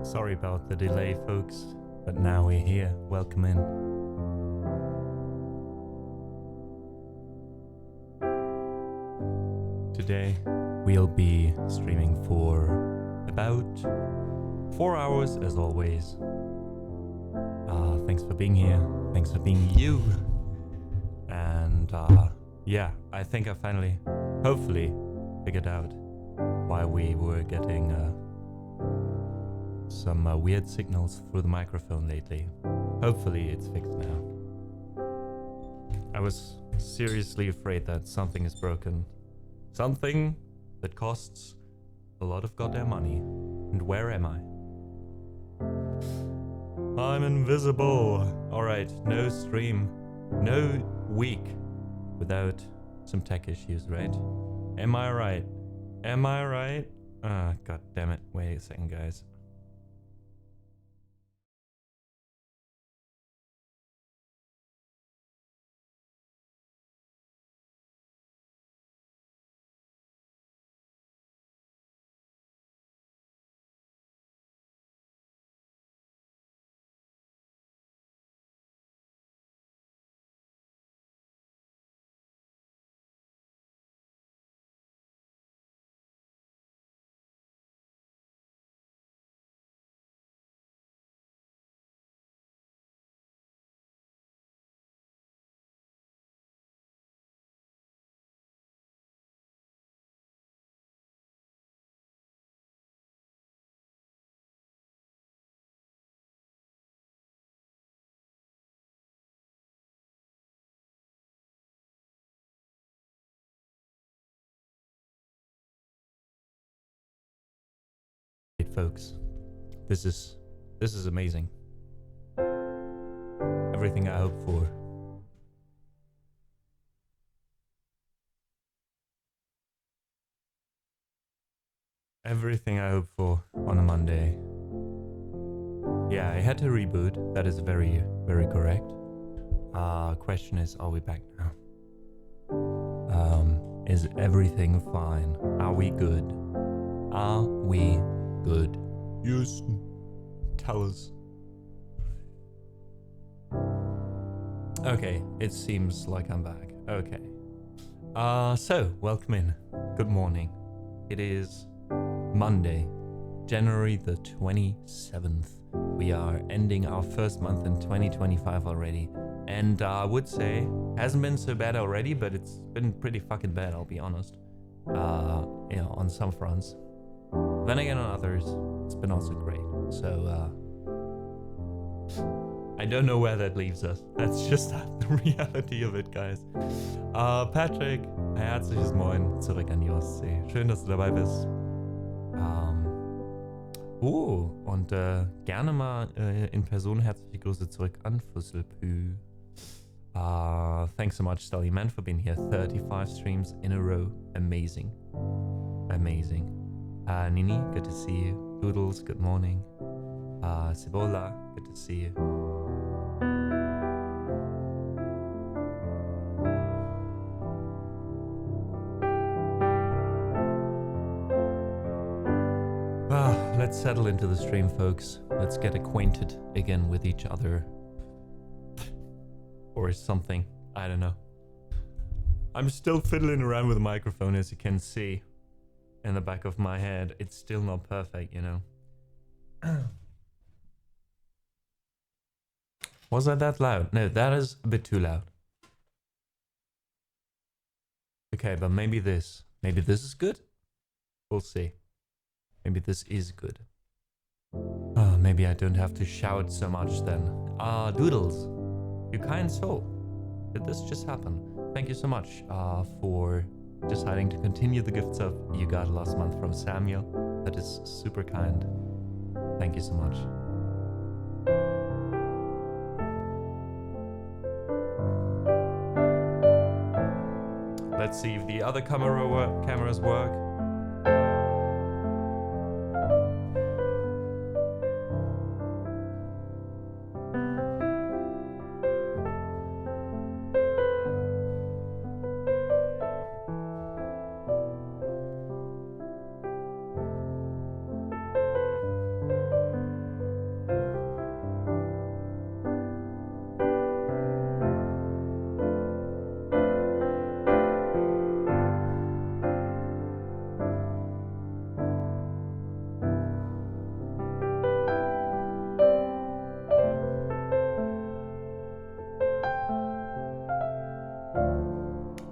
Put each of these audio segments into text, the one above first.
Sorry about the delay, folks, but now we're here. Welcome in. Today, we'll be streaming for about 4 hours, as always. Thanks for being here. Thanks for being you. And yeah, I think I finally, hopefully, figured out why we were getting some weird signals through the microphone lately. Hopefully it's fixed now. I was seriously afraid that something is broken. Something that costs a lot of goddamn money. And where am I? I'm invisible. Alright, no stream, no week without some tech issues, right? Am I right? Am I right? Ah, god damn it. Wait a second, guys. Folks, this is amazing. Everything I hoped for. Everything I hoped for on a Monday. Yeah, I had to reboot. That is very, very correct. Question is, are we back now? Is everything fine? Are we good? Are we good? Yes. Tell us. Okay, it seems like I'm back. Okay. So, welcome in. Good morning. It is Monday, January the 27th. We are ending our first month in 2025 already. And I would say, hasn't been so bad already, but it's been pretty fucking bad, I'll be honest. You know, on some fronts. Then again, on others, it's been also great. So, I don't know where that leaves us. That's just the reality of it, guys. Patrick, herzliches Moin zurück an die Ostsee. Schön, dass du dabei bist. Und gerne mal in Person herzliche Grüße zurück an Fusselpü. Thanks so much, Stally Man, for being here. 35 streams in a row. Amazing. Amazing. Nini, good to see you. Doodles, good morning. Cibola, good to see you. Let's settle into the stream, folks. Let's get acquainted again with each other. Or something. I don't know. I'm still fiddling around with the microphone, as you can see. In the back of my head. It's still not perfect, you know. Was that loud? No, that is a bit too loud. Okay, but maybe this. Maybe this is good? We'll see. Maybe this is good. Maybe I don't have to shout so much then. Doodles. You kind soul. Did this just happen? Thank you so much for deciding to continue the gifts of you got last month from Samuel. That is super kind. Thank you so much. Let's see if the other cameras work.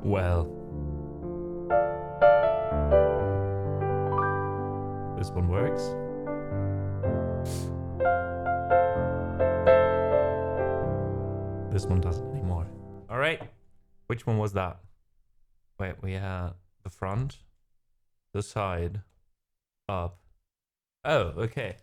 Well, this one works. This one doesn't anymore. All right. Which one was that? Wait, we had the front, the side, up. Oh, okay.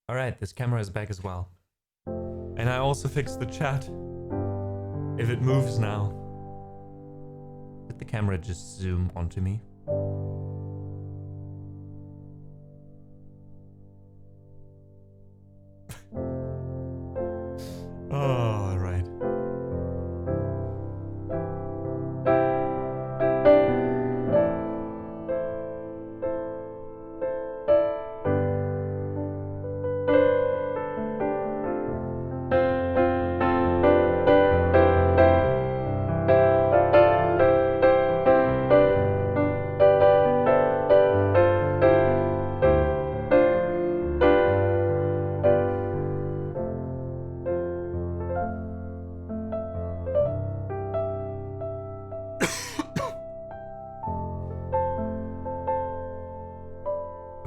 All right, this camera is back as well. And I also fixed the chat. If it moves now. Did the camera just zoom onto me? Oh, right.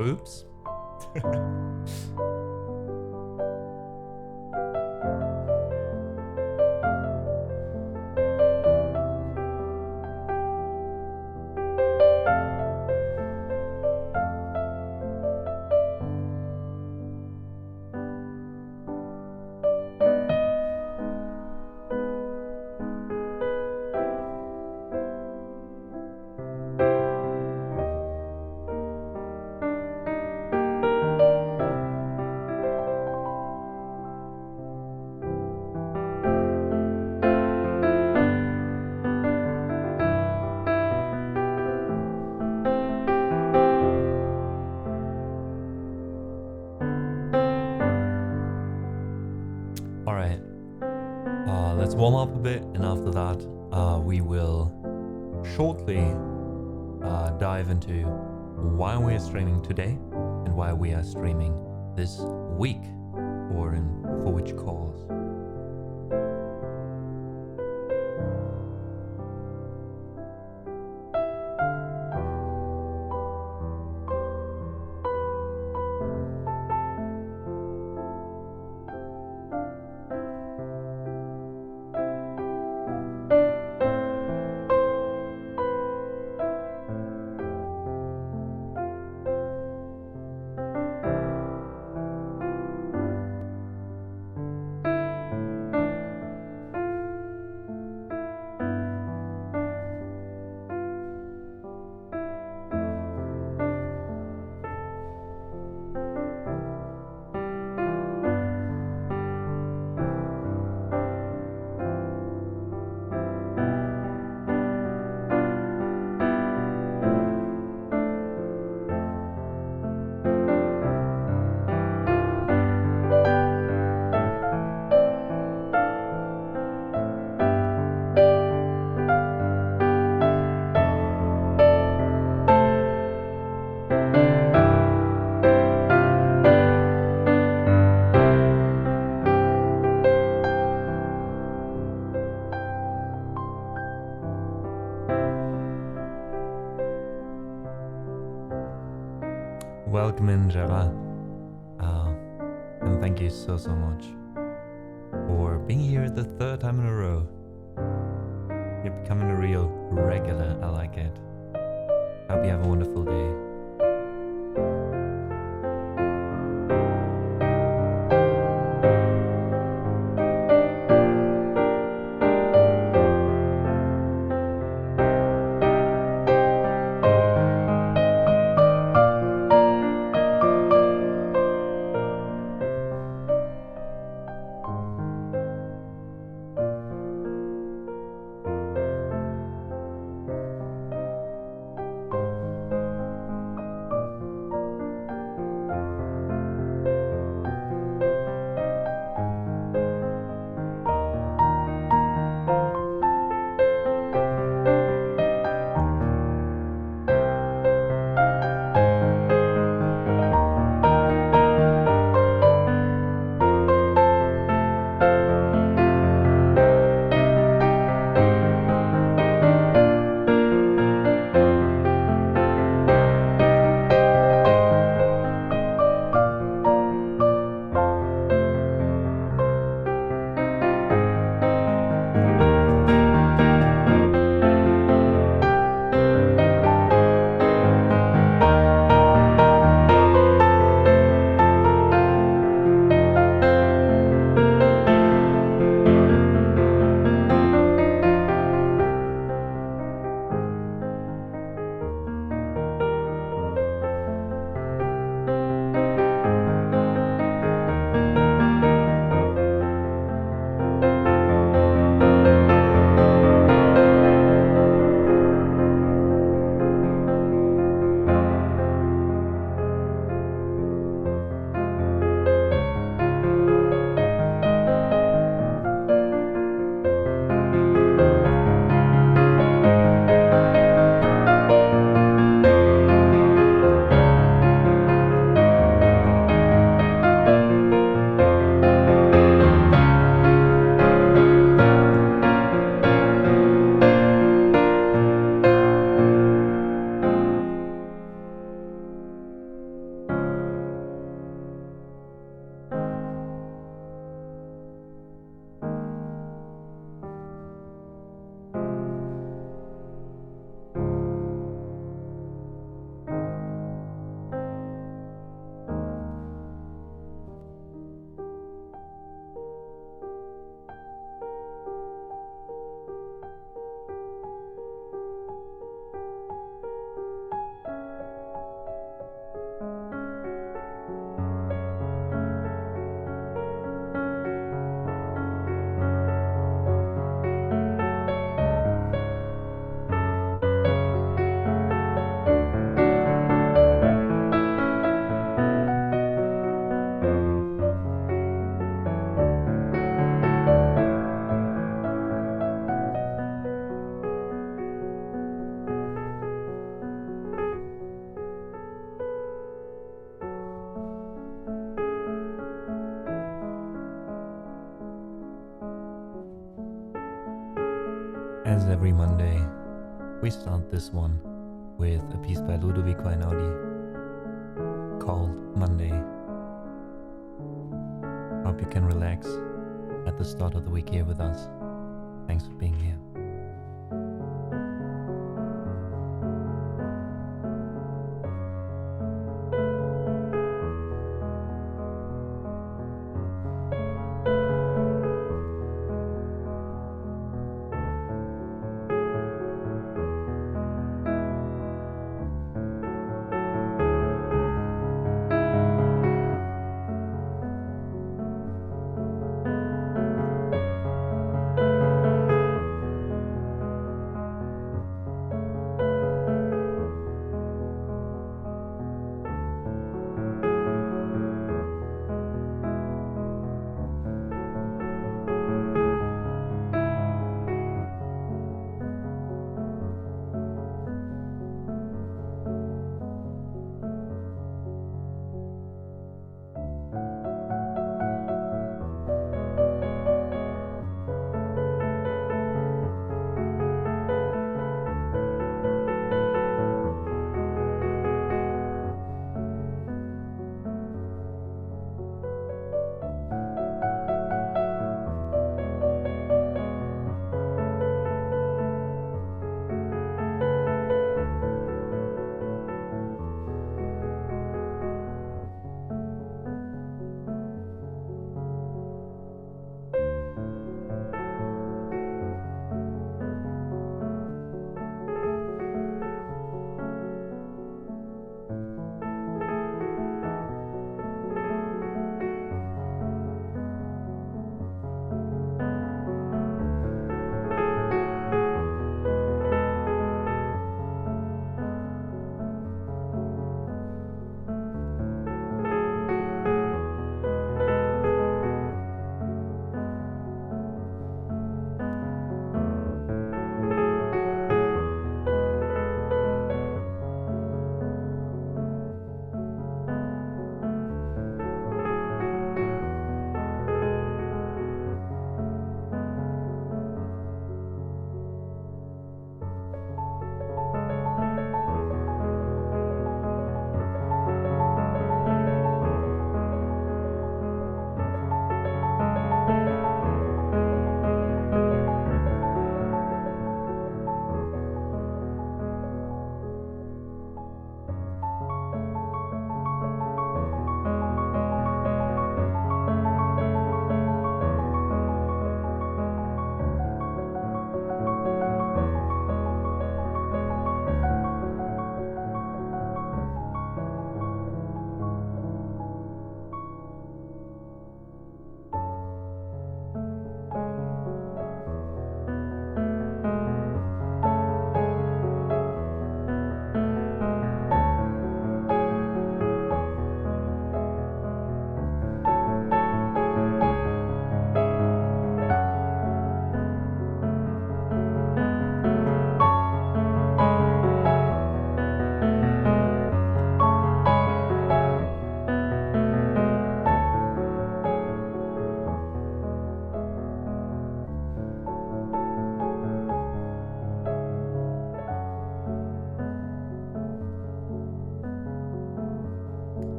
Oops. All right. Let's warm up a bit, and after that, we will shortly dive into why we are streaming today and why we are streaming this week, or for which cause. Welcome in, Java. And thank you so much for being here the third time in a row. You're becoming a real regular. I like it. Hope you have a wonderful day. every Monday, we start this one with a piece by Ludovico Einaudi called Monday. Hope you can relax at the start of the week here with us. Thanks for being here.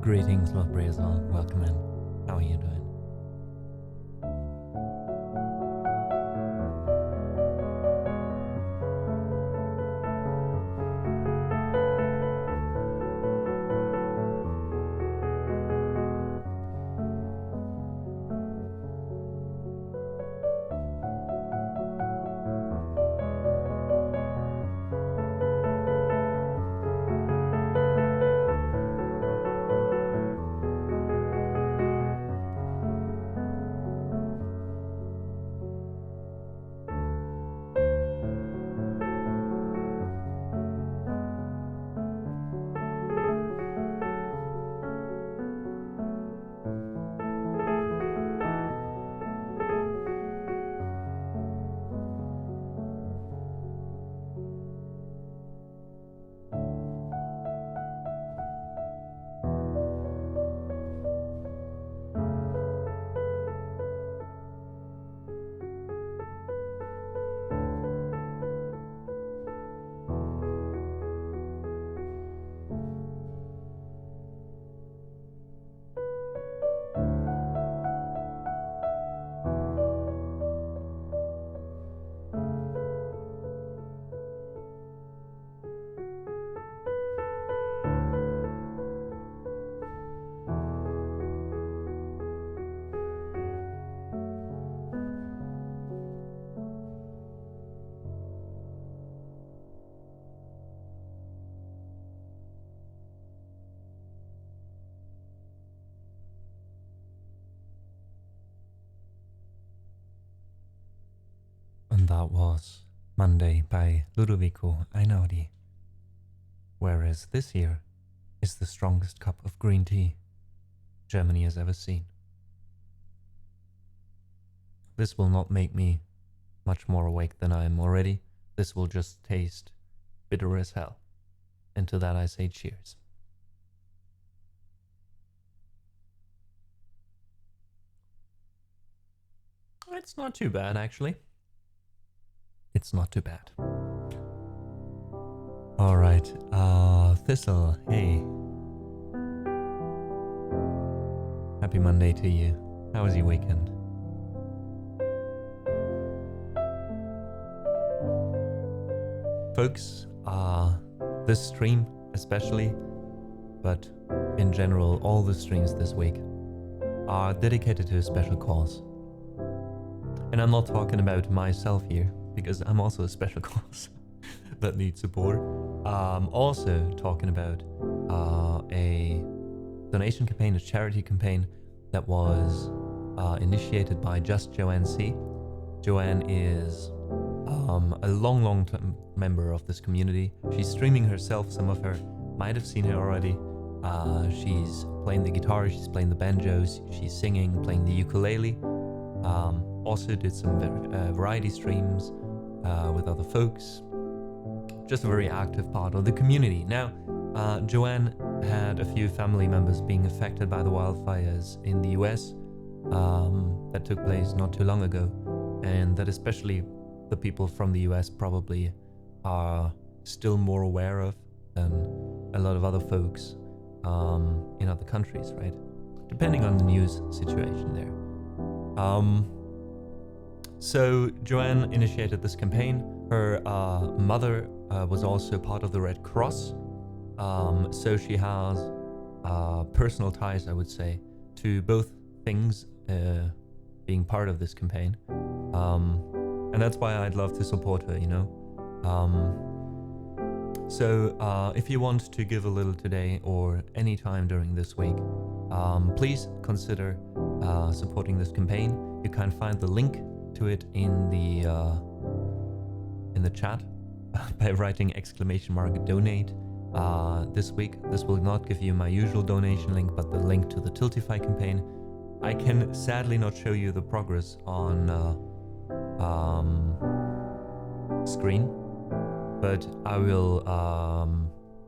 Greetings, Lord Brazil. Welcome in. How are you doing? And that was Monday by Ludovico Einaudi. Whereas this here is the strongest cup of green tea Germany has ever seen. This will not make me much more awake than I am already. This will just taste bitter as hell. And to that I say cheers. It's not too bad, actually. It's not too bad. Alright, Thistle, hey. Happy Monday to you. How was your weekend? Folks, this stream especially, but in general all the streams this week are dedicated to a special cause. And I'm not talking about myself here, because I'm also a special cause that needs support. I'm also talking about a donation campaign, a charity campaign that was initiated by Just Joanne C. Joanne is a long-term member of this community. She's streaming herself. Some of her might have seen her already. She's playing the guitar, she's playing the banjos, she's singing, playing the ukulele. Also did some variety streams with other folks. Just a very active part of the community. Now, Joanne had a few family members being affected by the wildfires in the US that took place not too long ago, and that especially the people from the US probably are still more aware of than a lot of other folks in other countries, right? Depending on the news situation there. So Joanne initiated this campaign. Her mother was also part of the Red Cross. So she has personal ties, I would say, to both things being part of this campaign. And that's why I'd love to support her, you know. So if you want to give a little today or any time during this week, please consider supporting this campaign. You can find the link to it in the chat by writing !donate. This week, this will not give you my usual donation link, but the link to the Tiltify campaign. I can sadly not show you the progress on screen, but I will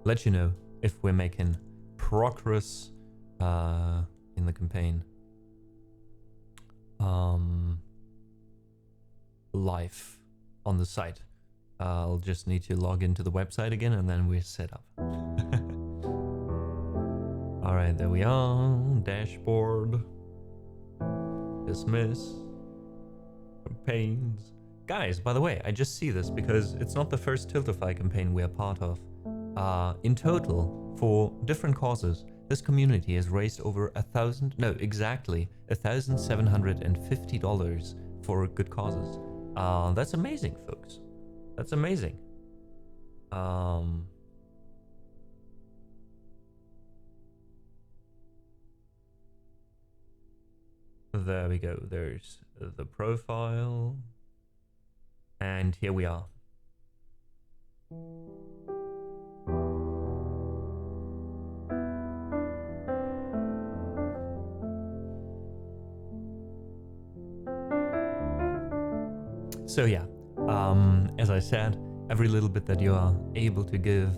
let you know if we're making progress in the campaign live on the site. I'll just need to log into the website again and then we're set up. Alright, there we are. Dashboard. Dismiss. Campaigns. Guys, by the way, I just see this because it's not the first Tiltify campaign we're part of. In total, for different causes, this community has raised over $1,750 for good causes. That's amazing, folks. That's amazing. There we go. There's the profile. And here we are. So yeah, as I said, every little bit that you are able to give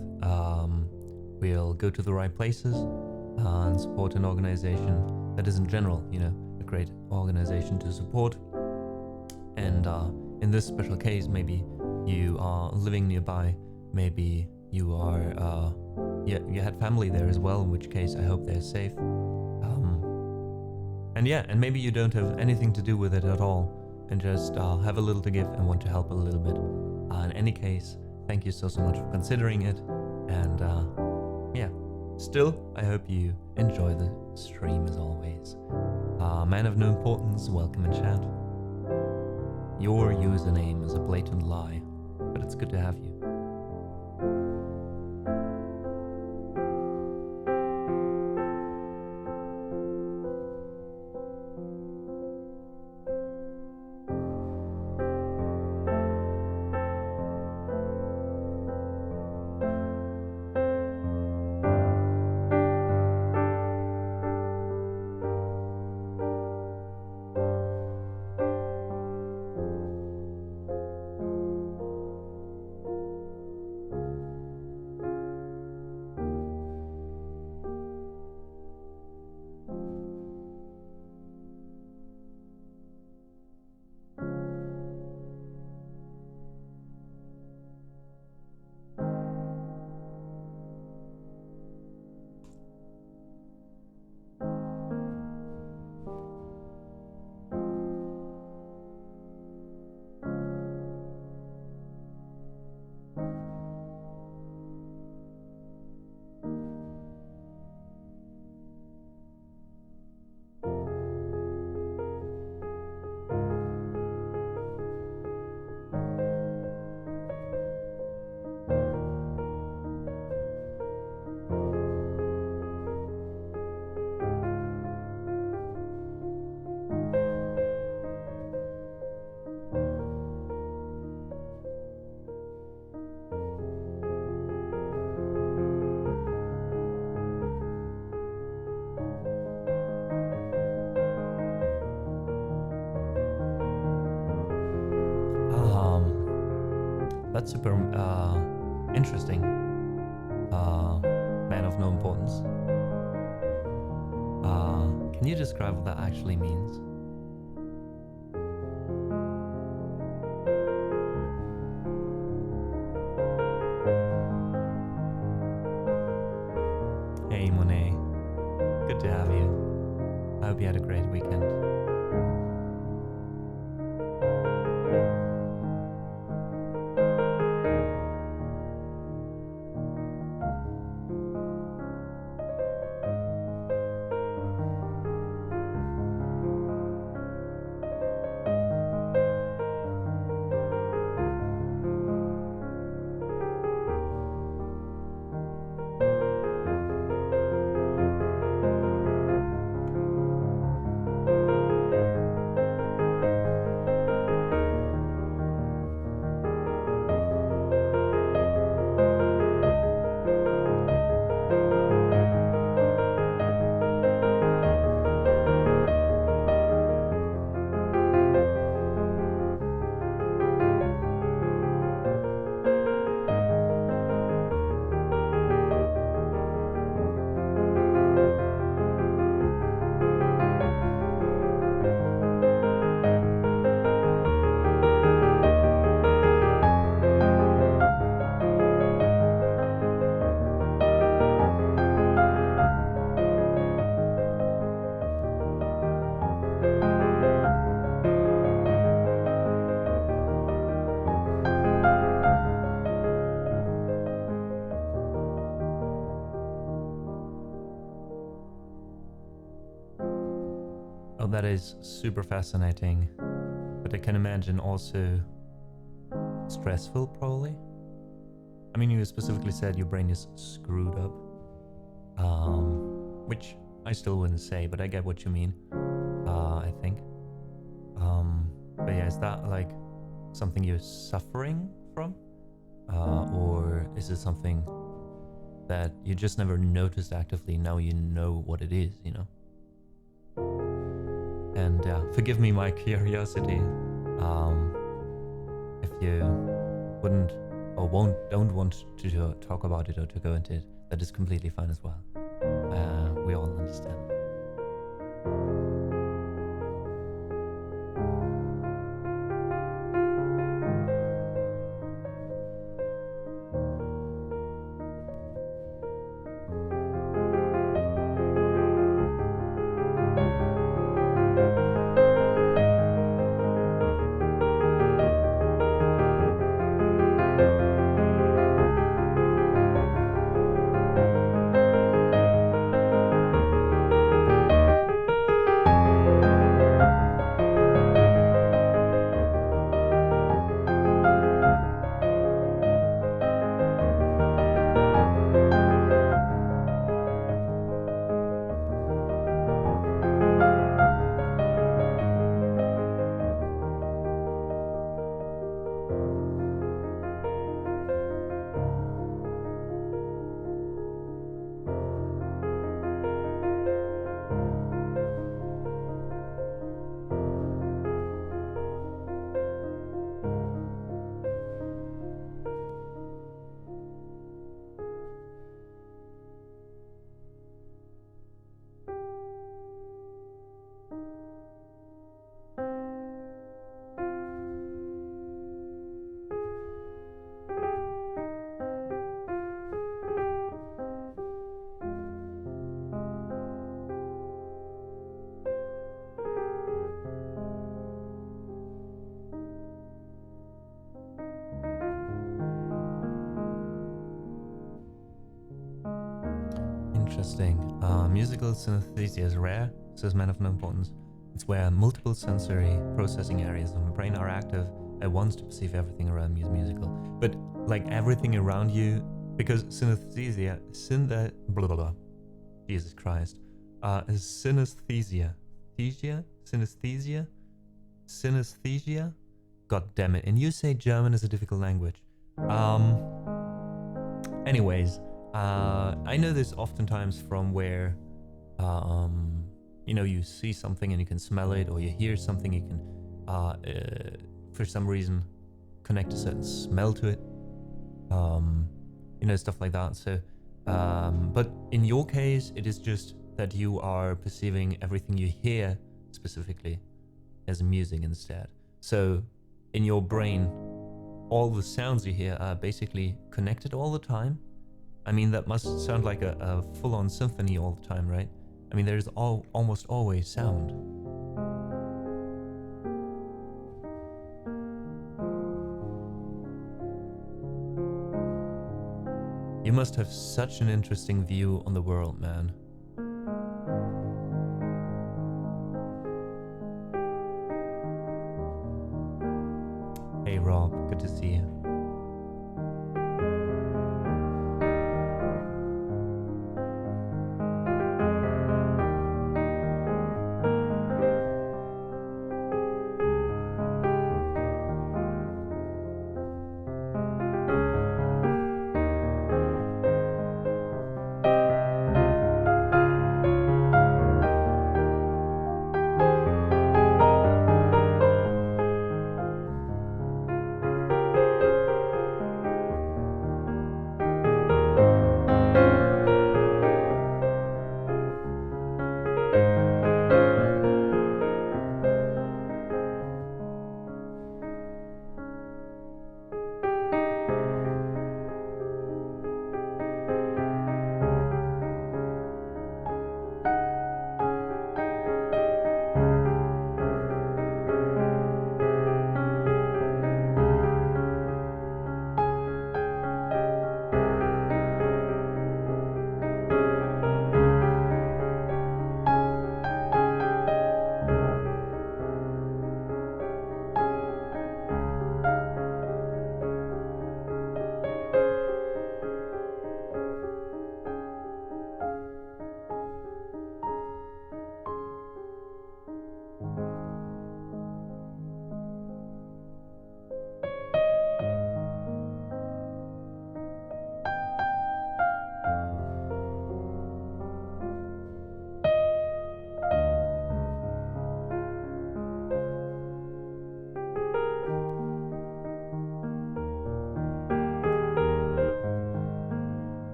will go to the right places and support an organization that is in general, you know, a great organization to support. And in this special case, maybe you are living nearby, maybe you are, you had family there as well, in which case I hope they're safe. And yeah, and maybe you don't have anything to do with it at all, and just have a little to give and want to help a little bit. In any case, thank you so much for considering it, and yeah, still, I hope you enjoy the stream as always. Man of no importance, welcome in chat. Your username is a blatant lie, but it's good to have you. That's super interesting. Man of no importance. Can you describe what that actually means? Hey Monet, good to have you. I hope you had a great weekend. Oh, that is super fascinating, but I can imagine also stressful, probably. I mean, you specifically said your brain is screwed up, which I still wouldn't say, but I get what you mean, I think. But yeah, is that like something you're suffering from? Or is it something that you just never noticed actively, now you know what it is, you know? And forgive me my curiosity. If you wouldn't or don't want to talk about it or to go into it, that is completely fine as well. We all understand. Interesting. Musical synesthesia is rare, says Man of No Importance. It's where multiple sensory processing areas of the brain are active at once to perceive everything around you as musical. But like everything around you, because synesthesia, blah blah blah. Jesus Christ. Synesthesia. Synesthesia? God damn it. And you say German is a difficult language. Anyways, I know this oftentimes from where, you know, you see something and you can smell it, or you hear something, you can, for some reason, connect a certain smell to it. you know, stuff like that. So, but in your case, it is just that you are perceiving everything you hear specifically as music instead. So in your brain, all the sounds you hear are basically connected all the time. I mean, that must sound like a full-on symphony all the time, right? I mean, there's almost always sound. You must have such an interesting view on the world, man. Hey Rob, good to see you.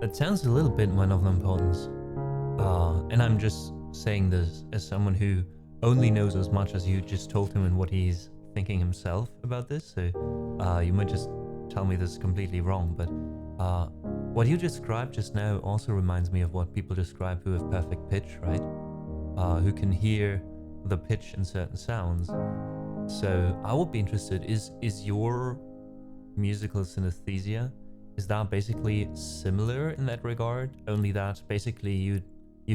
It sounds a little bit Man of Importance. And I'm just saying this as someone who only knows as much as you just told him and what he's thinking himself about this. So you might just tell me this is completely wrong, but what you described just now also reminds me of what people describe who have perfect pitch, right? Who can hear the pitch in certain sounds. So I would be interested, is your musical synesthesia, is that basically similar in that regard? Only that basically you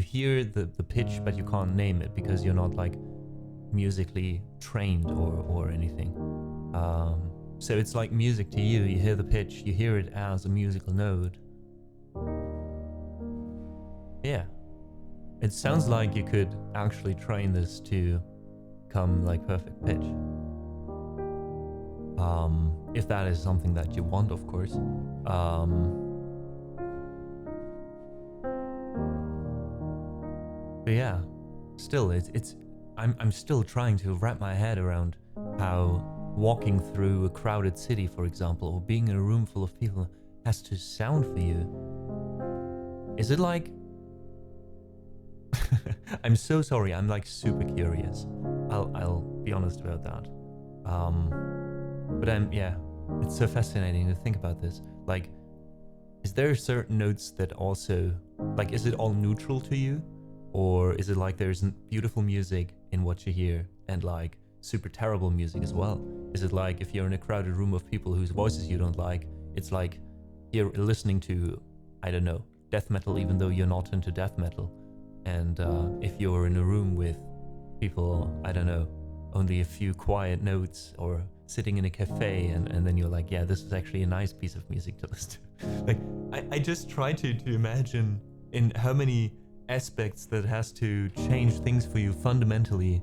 hear the pitch, but you can't name it because you're not like musically trained or anything. So it's like music to you. You hear the pitch, you hear it as a musical note. Yeah. It sounds like you could actually train this to come like perfect pitch. If that is something that you want, of course. But yeah, still, I'm still trying to wrap my head around how walking through a crowded city, for example, or being in a room full of people has to sound for you. Is it like... I'm so sorry, I'm like super curious. I'll be honest about that. But yeah, it's so fascinating to think about this. Like, is there certain notes that also, like, is it all neutral to you? Or is it like there's beautiful music in what you hear and like super terrible music as well? Is it like if you're in a crowded room of people whose voices you don't like, it's like you're listening to, I don't know, death metal even though you're not into death metal? And if you're in a room with people, I don't know, only a few quiet notes, or sitting in a cafe and then you're like, yeah, this is actually a nice piece of music to listen to. Like, I just try to imagine in how many aspects that has to change things for you fundamentally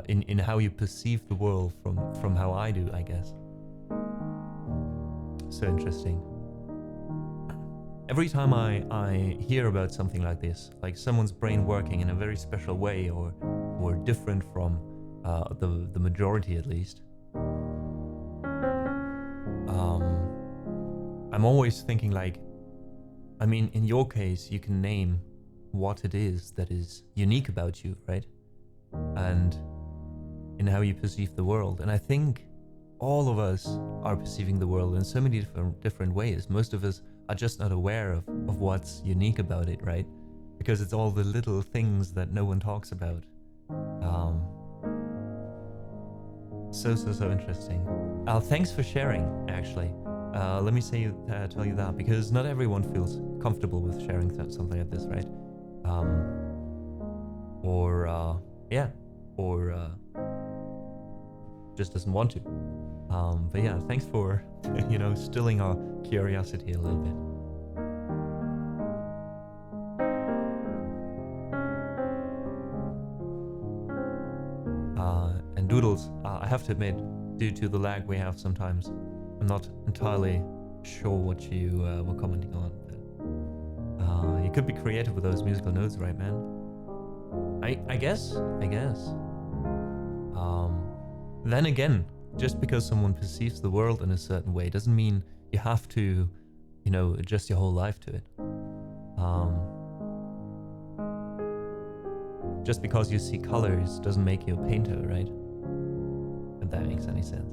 in how you perceive the world from how I do, I guess. So interesting. Every time I hear about something like this, like someone's brain working in a very special way or different from the majority at least, I'm always thinking like, I mean, in your case, you can name what it is that is unique about you, right? And in how you perceive the world. And I think all of us are perceiving the world in so many different ways. Most of us are just not aware of what's unique about it, right? Because it's all the little things that no one talks about. So interesting. Thanks for sharing, actually. Let me tell you that, because not everyone feels comfortable with sharing something like this, right? Or just doesn't want to. But yeah, thanks for stilling our curiosity a little bit. And Doodles, I have to admit, due to the lag we have sometimes, I'm not entirely sure what you were commenting on. But, you could be creative with those musical notes, right, man? I guess. Then again, just because someone perceives the world in a certain way doesn't mean you have to, adjust your whole life to it. Just because you see colors doesn't make you a painter, right? If that makes any sense.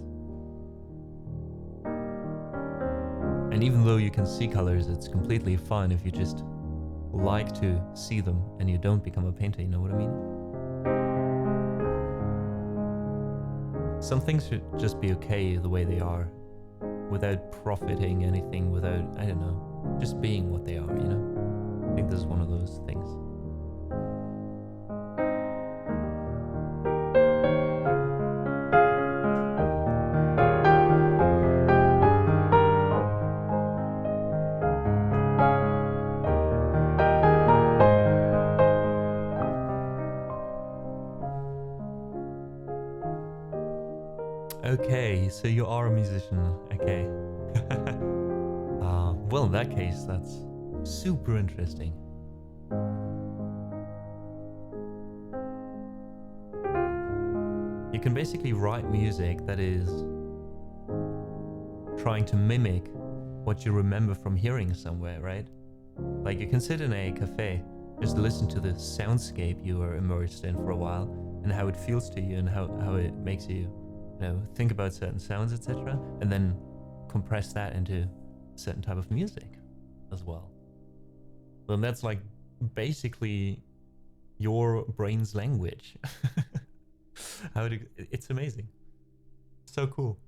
And even though you can see colors, it's completely fine if you just like to see them and you don't become a painter, you know what I mean? Some things should just be okay the way they are, without profiting anything, without, I don't know, just being what they are, I think this is one of those things. Okay, so you are a musician. Okay. Well, in that case, that's super interesting. You can basically write music that is trying to mimic what you remember from hearing somewhere, right? Like you can sit in a cafe, just listen to the soundscape you are immersed in for a while and how it feels to you and how it makes you think about certain sounds, etc., and then compress that into a certain type of music as well. Then that's like basically your brain's language. It's amazing. So cool.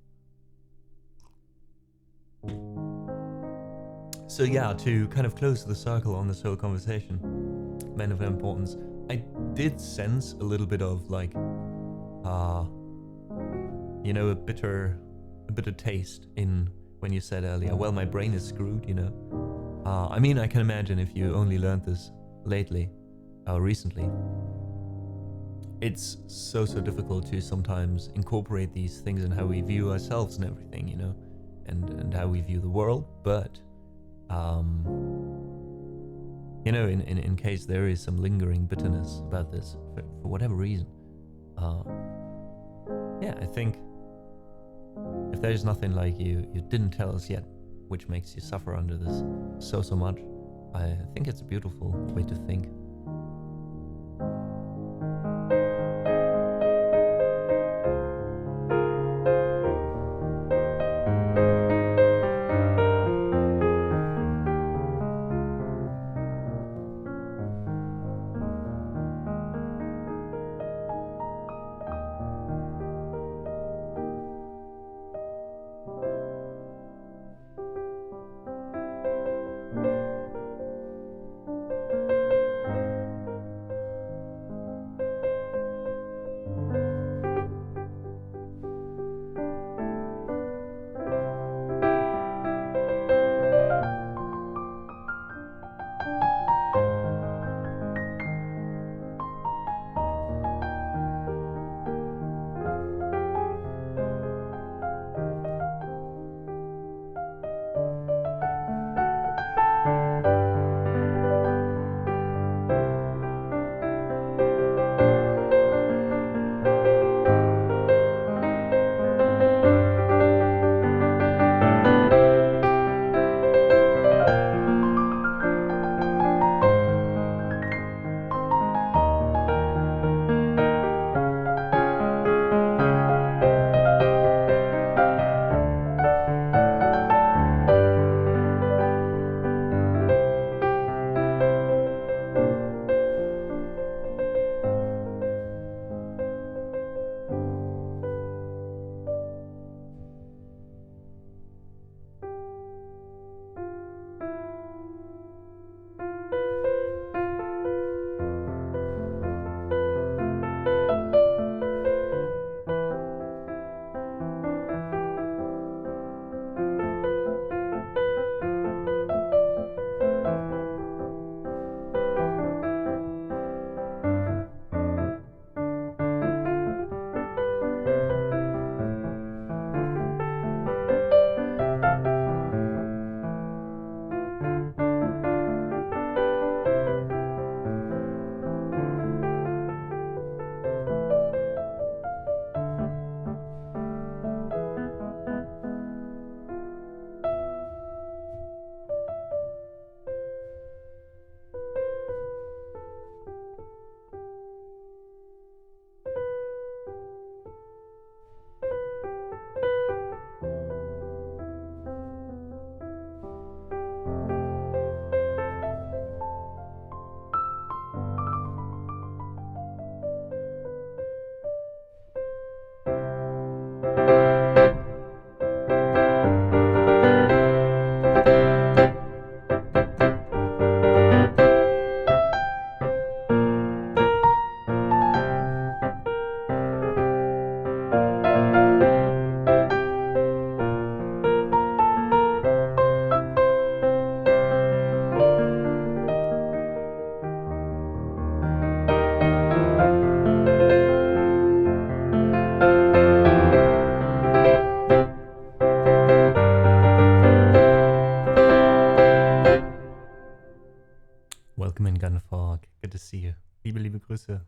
So yeah, to kind of close the circle on this whole conversation, men of importance, I did sense a little bit of like a bitter taste in when you said earlier, well, my brain is screwed, I mean, I can imagine if you only learned this lately or recently, it's so difficult to sometimes incorporate these things in how we view ourselves and everything, and how we view the world. But in case there is some lingering bitterness about this for whatever reason, yeah, I think if there's nothing like you didn't tell us yet, which makes you suffer under this so much, I think it's a beautiful way to think. see you. Liebe Grüße.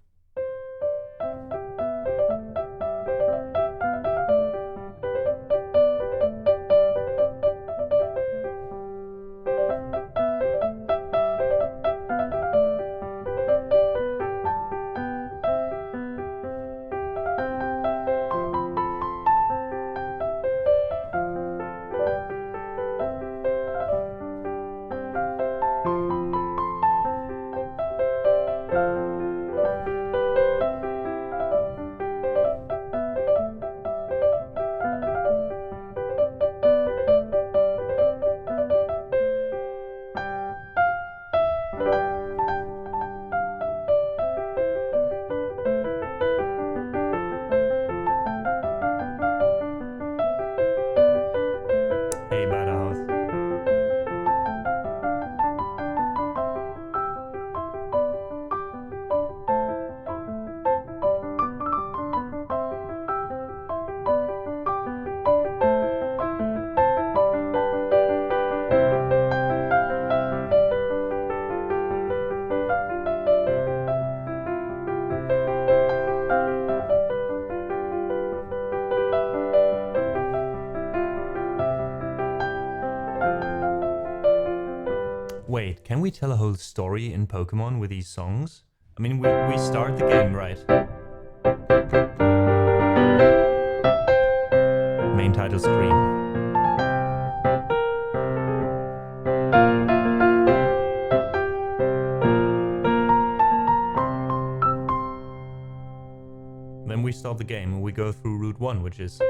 Wait, can we tell a whole story in Pokemon with these songs? I mean, we start the game, right? Main title screen. Then we start the game and we go through Route 1, which is...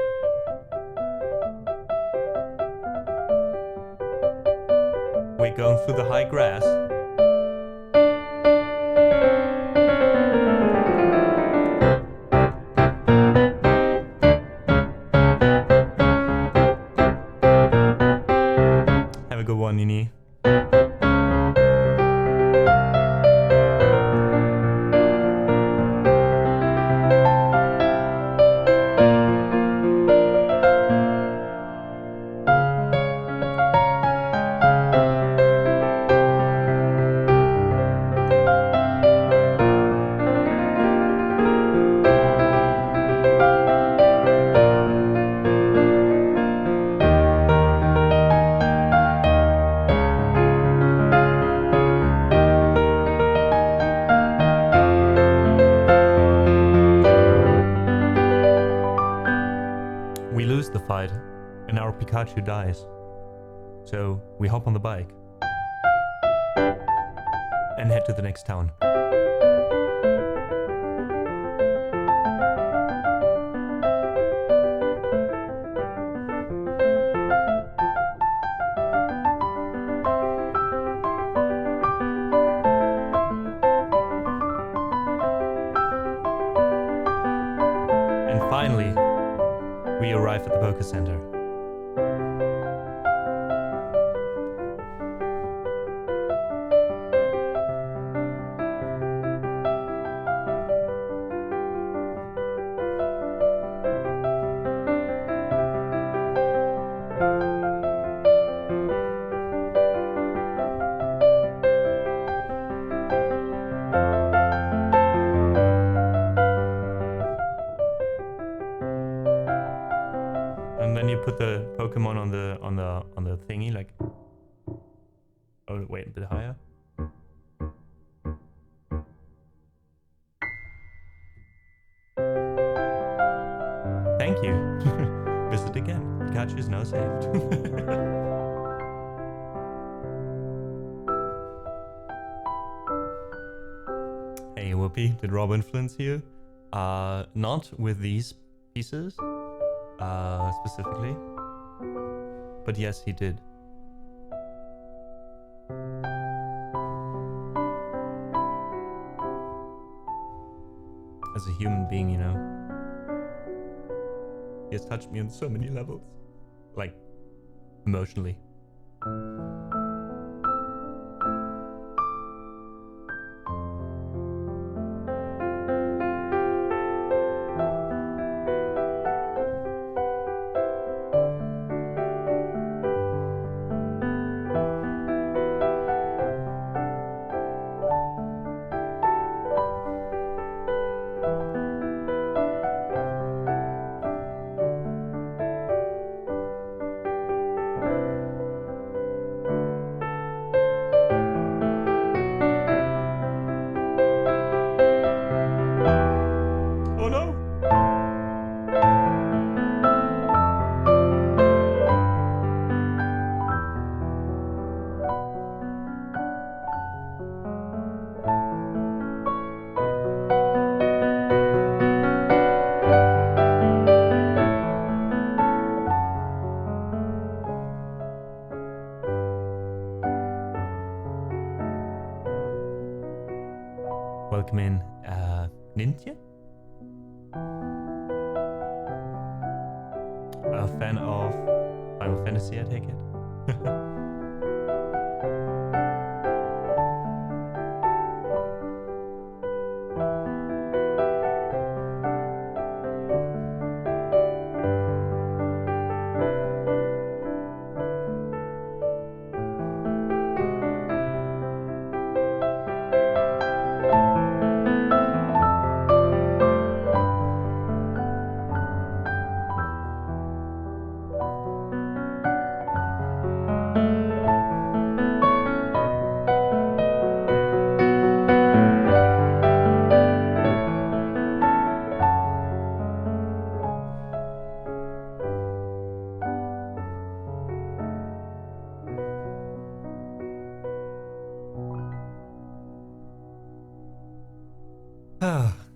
We're going through the high grass. Have a good one, Nini. We lose the fight and our Pikachu dies. So we hop on the bike and head to the next town. And finally, we arrive at the Poké Center. And then you put the Pokemon on the thingy, like. Oh wait, a bit higher. Thank you. Visit again. Pikachu is now saved. Hey Whoopi, did Rob influence you? Not with these pieces. Specifically, but yes, he did. As a human being, you know, he has touched me on so many levels, like emotionally. welcome in Nintya. A fan of Final Fantasy, I take it.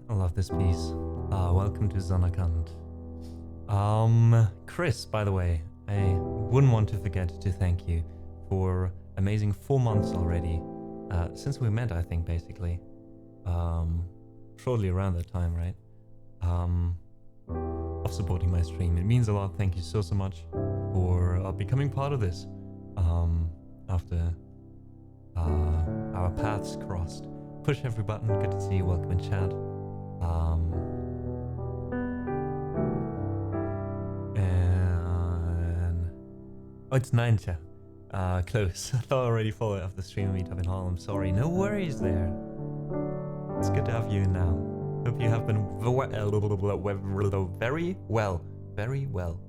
I love this piece. Welcome to SOUNDCLOUD. Chris, by the way, I wouldn't want to forget to thank you for amazing 4 months already. Since we met, I think, basically. Shortly around that time, right? Of supporting my stream. It means a lot. Thank you so much for becoming part of this. After our paths crossed. Push every button. Good to see you. Welcome in chat. And oh, it's Ninja. Close. I thought I already followed after the stream meetup in Harlem. Sorry. No worries there. It's good to have you now. Hope you have been very well. Very well.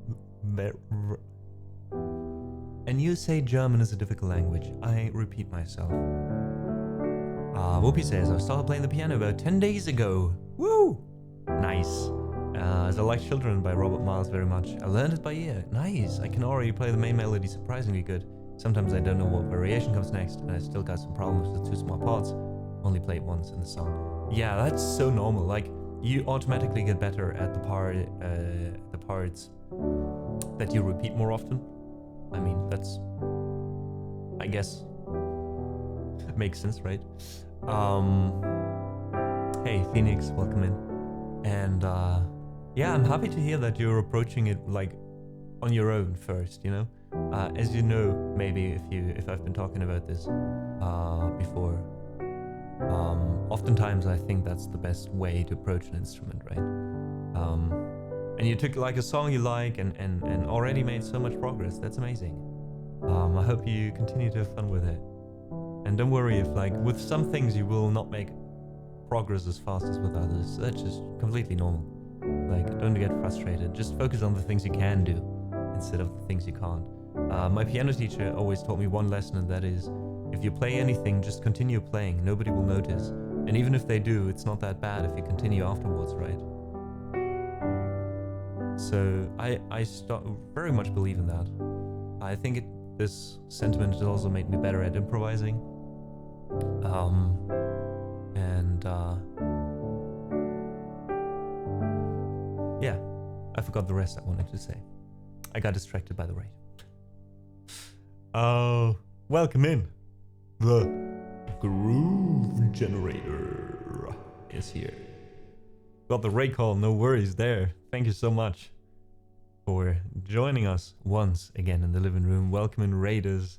And you say German is a difficult language. I repeat myself. Whoopi says, I started playing the piano about 10 days ago. Woo! Nice. As I like Children by Robert Miles very much. I learned it by ear. Nice. I can already play the main melody surprisingly good. Sometimes I don't know what variation comes next, and I still got some problems with 2 small parts. Only play it once in the song. Yeah, that's so normal. Like, you automatically get better at the parts that you repeat more often. I mean, that's, I guess, makes sense, right? Hey Phoenix, welcome in. And yeah, I'm happy to hear that you're approaching it like on your own first, you know? As you know, maybe if I've been talking about this before, oftentimes I think that's the best way to approach an instrument, right? And you took like a song you like and already made so much progress. That's amazing. I hope you continue to have fun with it. And don't worry if, like, with some things you will not make progress as fast as with others. That's just completely normal. Like, don't get frustrated. Just focus on the things you can do instead of the things you can't. My piano teacher always taught me one lesson, and that is, if you play anything, just continue playing. Nobody will notice. And even if they do, it's not that bad if you continue afterwards, right? So I very much believe in that. I think this sentiment has also made me better at improvising. Yeah, I forgot the rest I wanted to say. I got distracted by the raid. Welcome in. The Groove Generator is here. Got the raid call, no worries there. Thank you so much for joining us once again in the living room. Welcome in, raiders.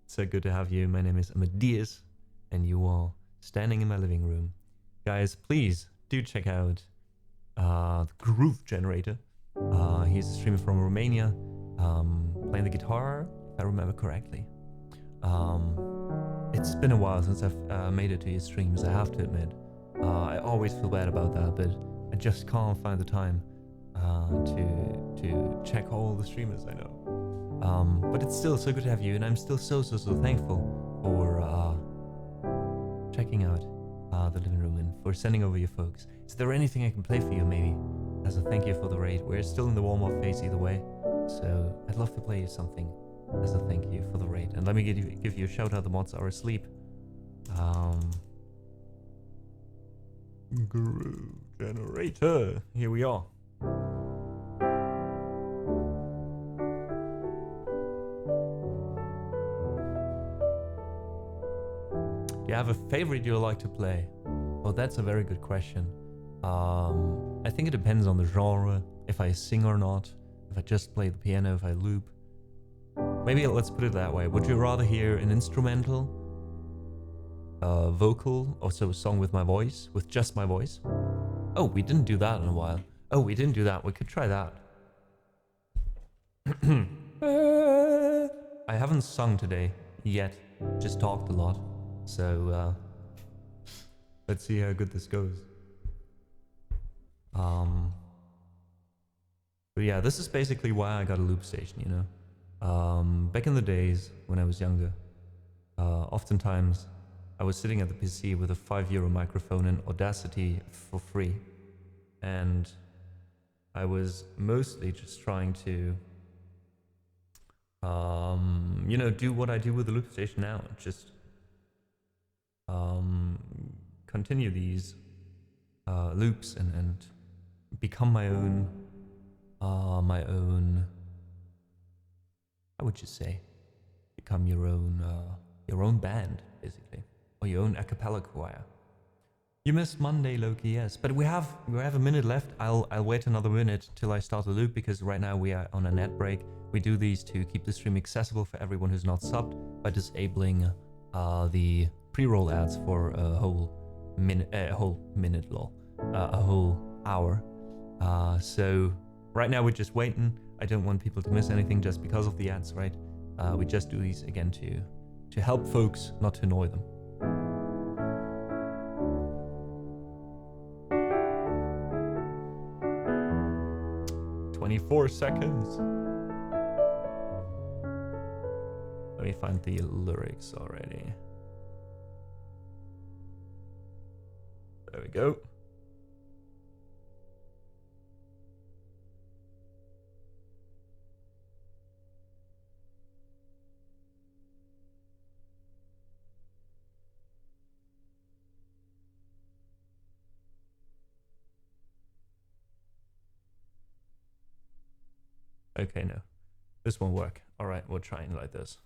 So good to have you. My name is Amadeus, and you are standing in my living room. Guys, please do check out the Groove Generator. He's a streamer from Romania, playing the guitar, if I remember correctly. It's been a while since I've made it to his streams, I have to admit. I always feel bad about that, but I just can't find the time to check all the streamers I know. But it's still so good to have you, and I'm still so thankful for checking out the living room and for sending over your folks. Is there anything I can play for you, maybe, as a thank you for the raid? We're still in the warm-up phase either way, so I'd love to play you something as a thank you for the raid. And let me give you a shout out. The mods are asleep. Groove Generator, here we are. Do you have a favorite you like to play? Oh, that's a very good question. I think it depends on the genre, if I sing or not, if I just play the piano, if I loop. Maybe let's put it that way. Would you rather hear an instrumental, vocal, also a song with my voice, with just my voice? Oh, we didn't do that in a while. Oh, we didn't do that. We could try that. I haven't sung today yet, just talked a lot. So, let's see how good this goes. But yeah, this is basically why I got a loop station, you know? Back in the days when I was younger, oftentimes I was sitting at the PC with a €5 microphone and Audacity for free. And I was mostly just trying to, you know, do what I do with the loop station now. Just continue these loops and become my own, how would you say? Become your own band, basically, or your own a cappella choir. You missed Monday, Loki, yes, but we have a minute left. I'll wait another minute till I start the loop because right now we are on a net break. We do these to keep the stream accessible for everyone who's not subbed by disabling the pre-roll ads for a whole hour. So right now we're just waiting. I don't want people to miss anything just because of the ads, right? We just do these again to help folks, not to annoy them. 24 seconds. Let me find the lyrics already. There we go. Okay, no. This won't work. Alright, we'll try it like this.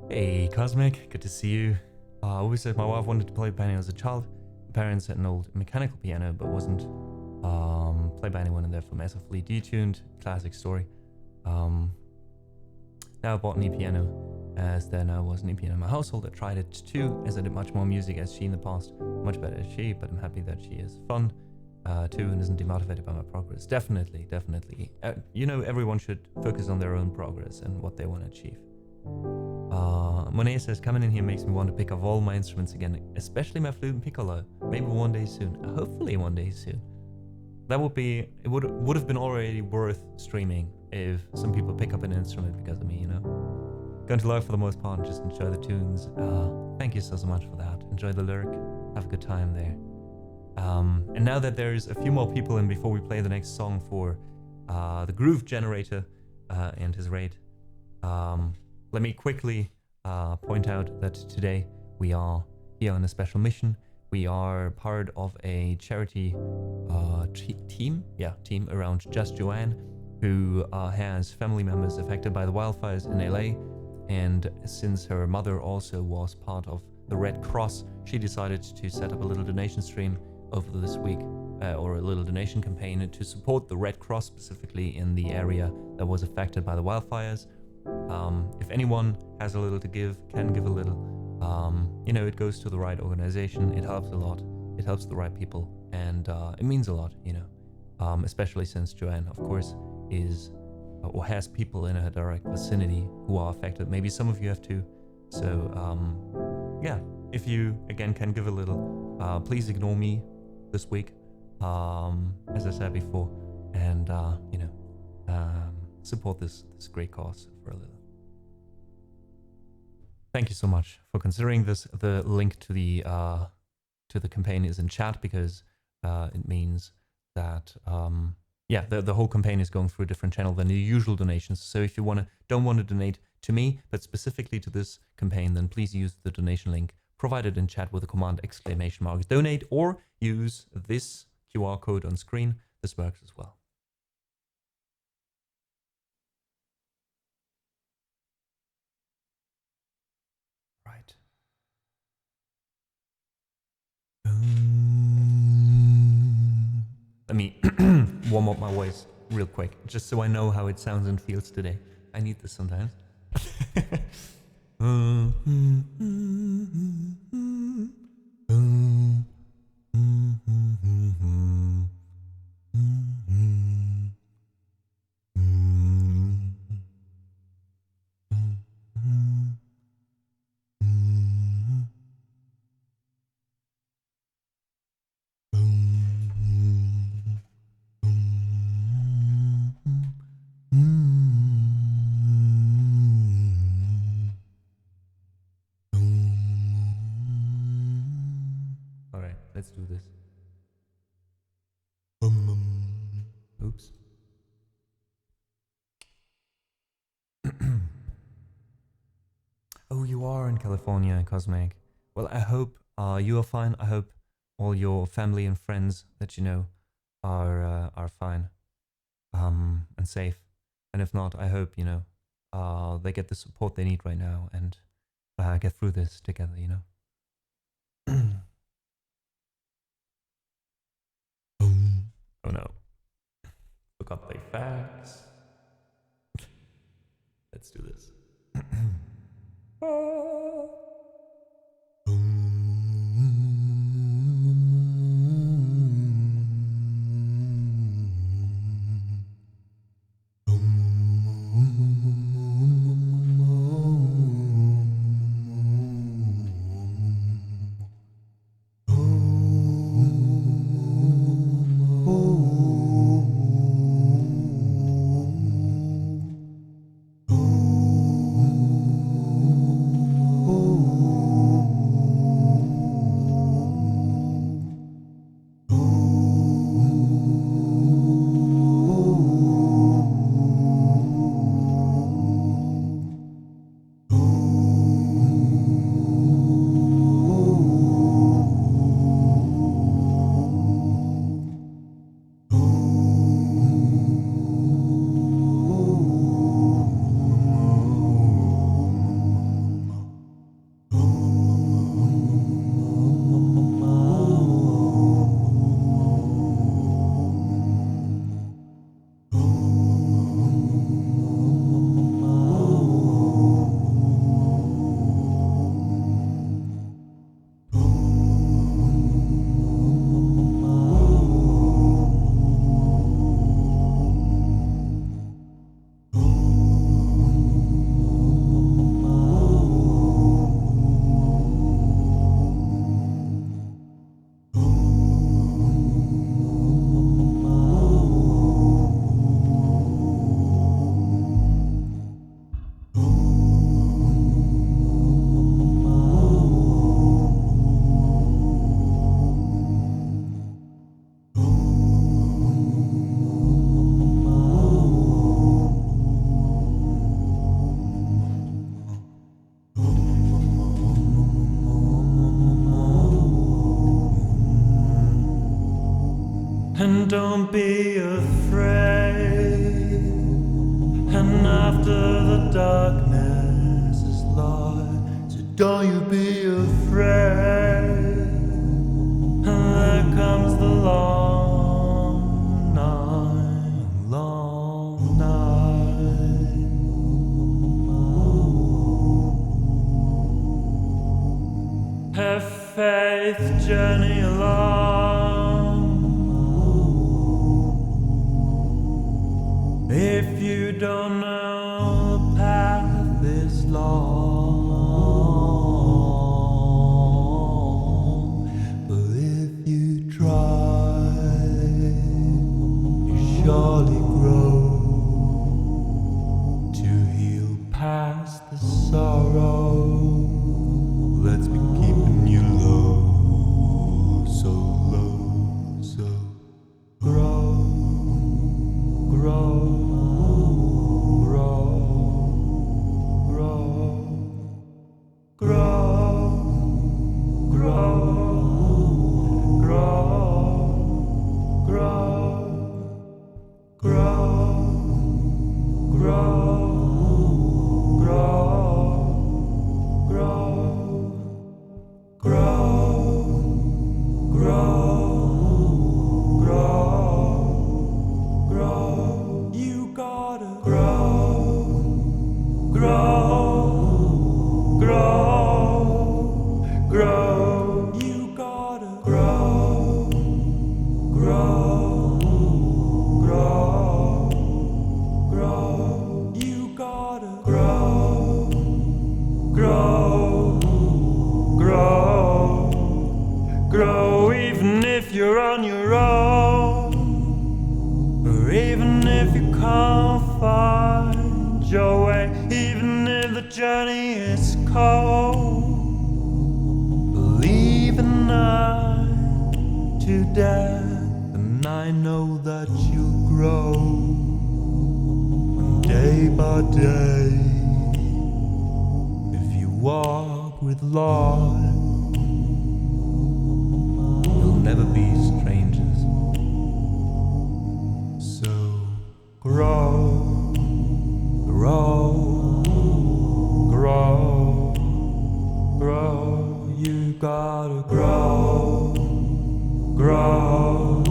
Hey, Cosmic, good to see you. I always said my wife wanted to play piano as a child. My parents had an old mechanical piano, but wasn't played by anyone and therefore massively detuned. Classic story. Now I bought an e-piano, as there now was an e-piano in my household. I tried it too, as I did much more music as she in the past. Much better as she, but I'm happy that she has fun too and isn't demotivated by my progress. Definitely, definitely. You know, everyone should focus on their own progress and what they want to achieve. Monet says, coming in here makes me want to pick up all my instruments again, especially my flute and piccolo. Maybe one day soon. Hopefully one day soon. That would be, it would have been already worth streaming if some people pick up an instrument because of me, you know? Going to live for the most part and just enjoy the tunes. Thank you so much for that. Enjoy the lyric. Have a good time there. And now that there's a few more people in before we play the next song for the Groove Generator and his raid, let me quickly point out that today we are here on a special mission. We are part of a charity team around Just Joanne, who has family members affected by the wildfires in LA. And since her mother also was part of the Red Cross, she decided to set up a little donation stream over this week, or a little donation campaign to support the Red Cross specifically in the area that was affected by the wildfires. If anyone has a little to give, can give a little, you know, it goes to the right organization. It helps a lot. It helps the right people, and it means a lot, you know, especially since Joanne, of course, is or has people in her direct vicinity who are affected. Maybe some of you have too. So, yeah, if you, again, can give a little, please ignore me this week, as I said before, and, you know, support this great cause for a little. Thank you so much for considering this. The link to the campaign is in chat because it means that yeah, the whole campaign is going through a different channel than the usual donations. So if you don't want to donate to me, but specifically to this campaign, then please use the donation link provided in chat with the command !donate, or use this QR code on screen. This works as well. Right. Let me warm up my voice real quick, just so I know how it sounds and feels today. I need this sometimes. All right, let's do this. Oops. Oh, you are in California, Cosmic. Well, I hope you are fine. I hope all your family and friends that you know are fine, and safe. And if not, I hope you know they get the support they need right now and get through this together. You know. Oh no. Look up the facts. Let's do this. And don't be afraid. And after the darkness is light, so don't you be afraid. And there comes the long night, long night. Have faith, journey along. If you don't know the path is long, but if you try, you surely grow to heal past the sorrow. Let's be keeping you low, so low, so grow, grow. grow, grow, grow, grow. You gotta grow, grow, grow, grow. You gotta grow, grow, grow, grow. Even if you're on your own, or even if you can't find your way, even if the journey is cold, believe in night to death, and I know that you'll grow day by day. If you walk with Lord, you'll never be strangers. So grow, grow, grow, grow. You gotta grow, grow,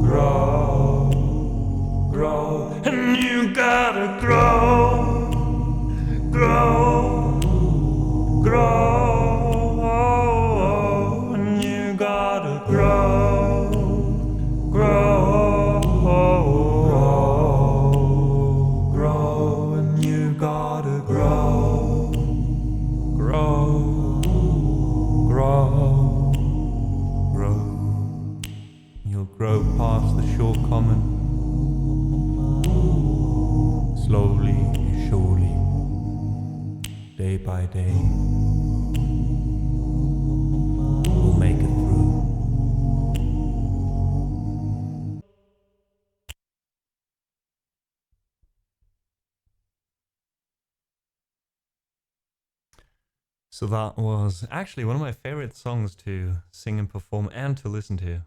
grow, grow. And you gotta grow, grow, grow. And you gotta grow, grow, grow. And you gotta grow, grow, grow, grow. You'll grow past the shortcoming, slowly, surely, day by day. We'll make it through. So that was actually one of my favorite songs to sing and perform and to listen to.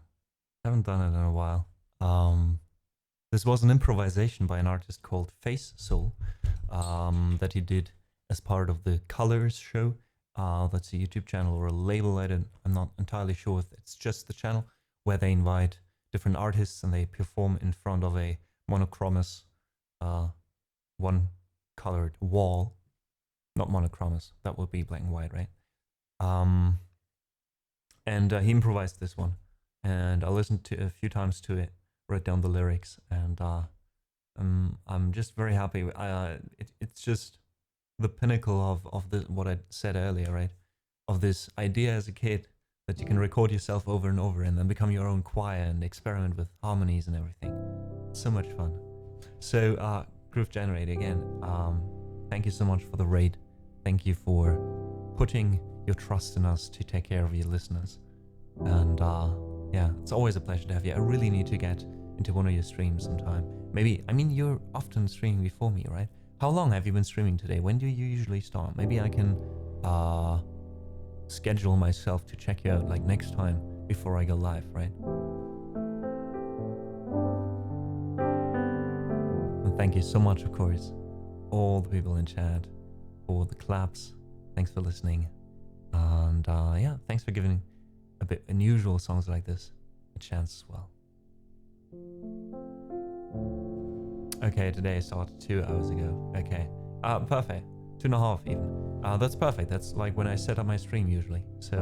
Haven't done it in a while. This was an improvisation by an artist called Face Soul that he did as part of the Colors show. That's a YouTube channel or a label. I'm not entirely sure if it's just the channel, where they invite different artists and they perform in front of a monochromous, one-colored wall. Not monochromous, that would be black and white, right? And he improvised this one, and I listened to a few times to it, wrote down the lyrics, and I'm just very happy. It's just the pinnacle of what I said earlier, right? Of this idea as a kid that you can record yourself over and over and then become your own choir and experiment with harmonies and everything. So much fun. So Groove Generator again, thank you so much for the raid. Thank you for putting your trust in us to take care of your listeners. And yeah, it's always a pleasure to have you. I really need to get into one of your streams sometime. Maybe, I mean, you're often streaming before me, right? How long have you been streaming today? When do you usually start? Maybe I can schedule myself to check you out like next time before I go live, right? And thank you so much, of course, all the people in chat, for the claps. Thanks for listening. And yeah, thanks for giving a bit unusual songs like this a chance as well. Okay, today I started 2 hours ago. Okay, perfect. 2.5 even. That's perfect. That's like when I set up my stream usually. So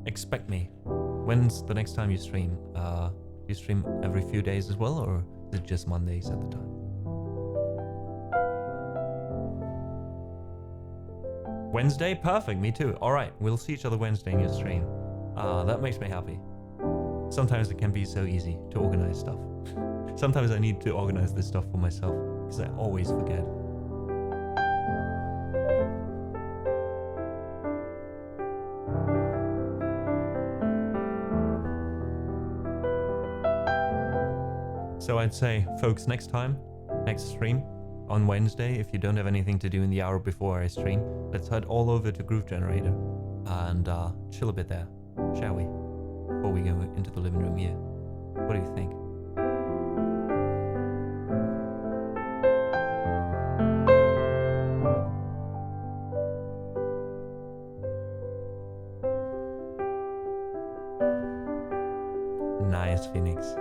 expect me. When's the next time you stream? Do you stream every few days as well, or is it just Mondays at the time? Wednesday? Perfect, me too. Alright, we'll see each other Wednesday in your stream. That makes me happy. Sometimes it can be so easy to organize stuff. Sometimes I need to organize this stuff for myself, because I always forget. So I'd say, folks, next stream, on Wednesday, if you don't have anything to do in the hour before I stream, let's head all over to Groove Generator and chill a bit there, shall we? Before we go into the living room here. What do you think? Nice, Phoenix.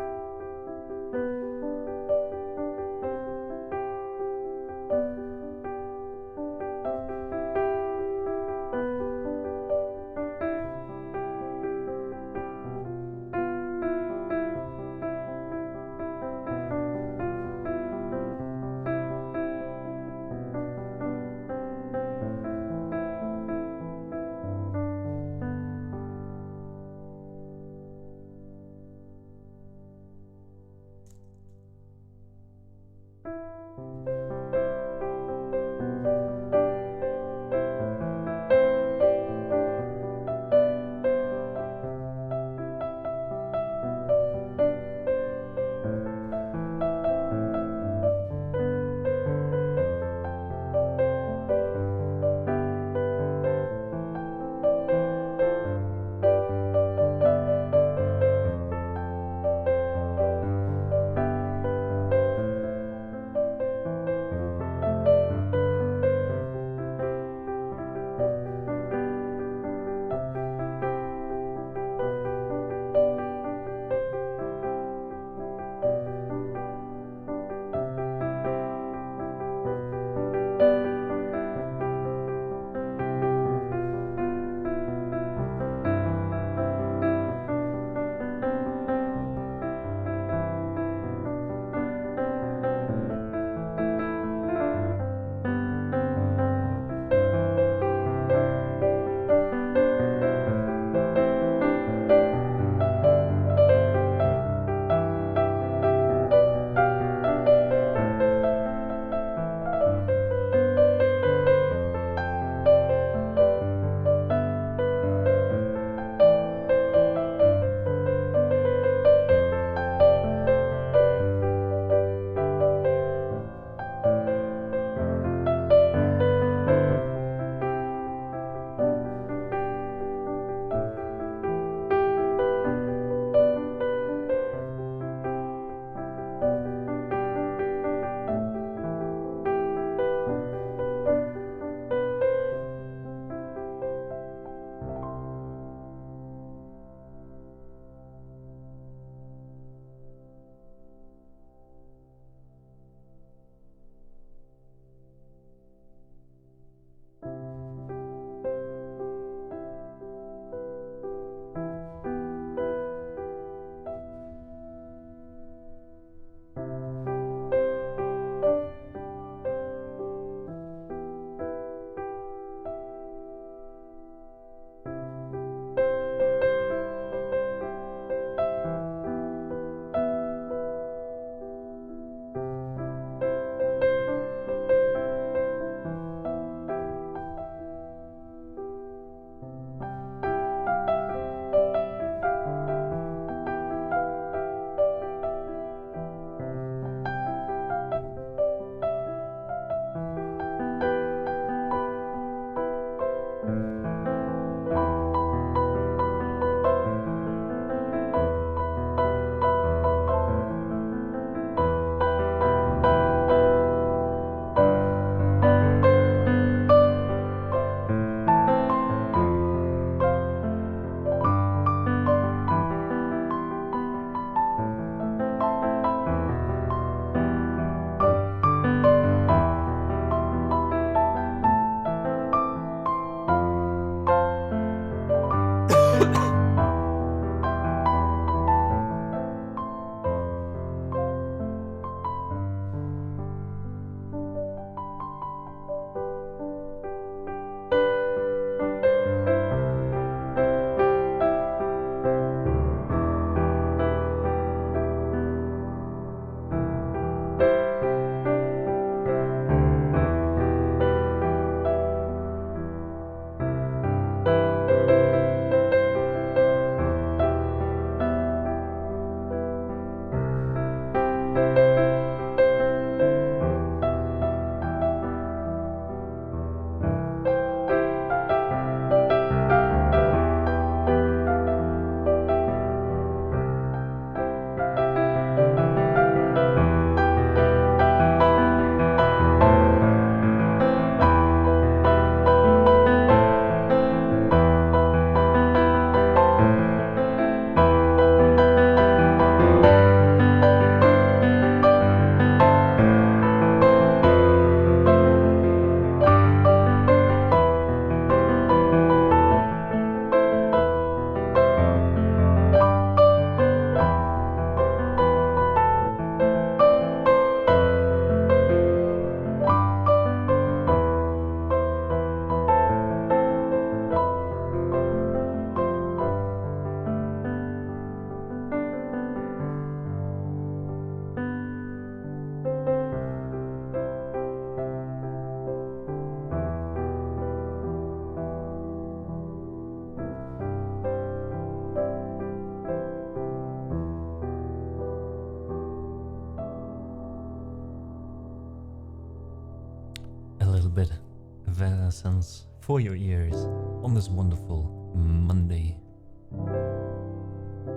little bit of essence for your ears on this wonderful Monday.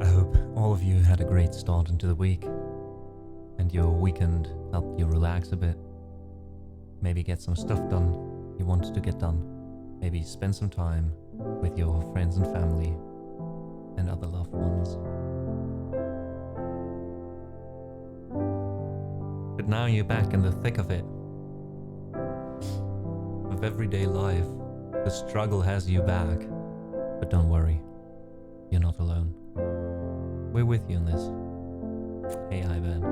I hope all of you had a great start into the week and your weekend helped you relax a bit. Maybe get some stuff done you wanted to get done. Maybe spend some time with your friends and family and other loved ones. But now you're back in the thick of it. Of everyday life. The struggle has you back. But don't worry. You're not alone. We're with you in this. Hey, Ivan.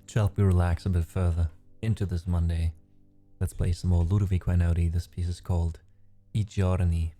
To help you relax a bit further into this Monday, let's play some more Ludovico Einaudi. This piece is called I giorni.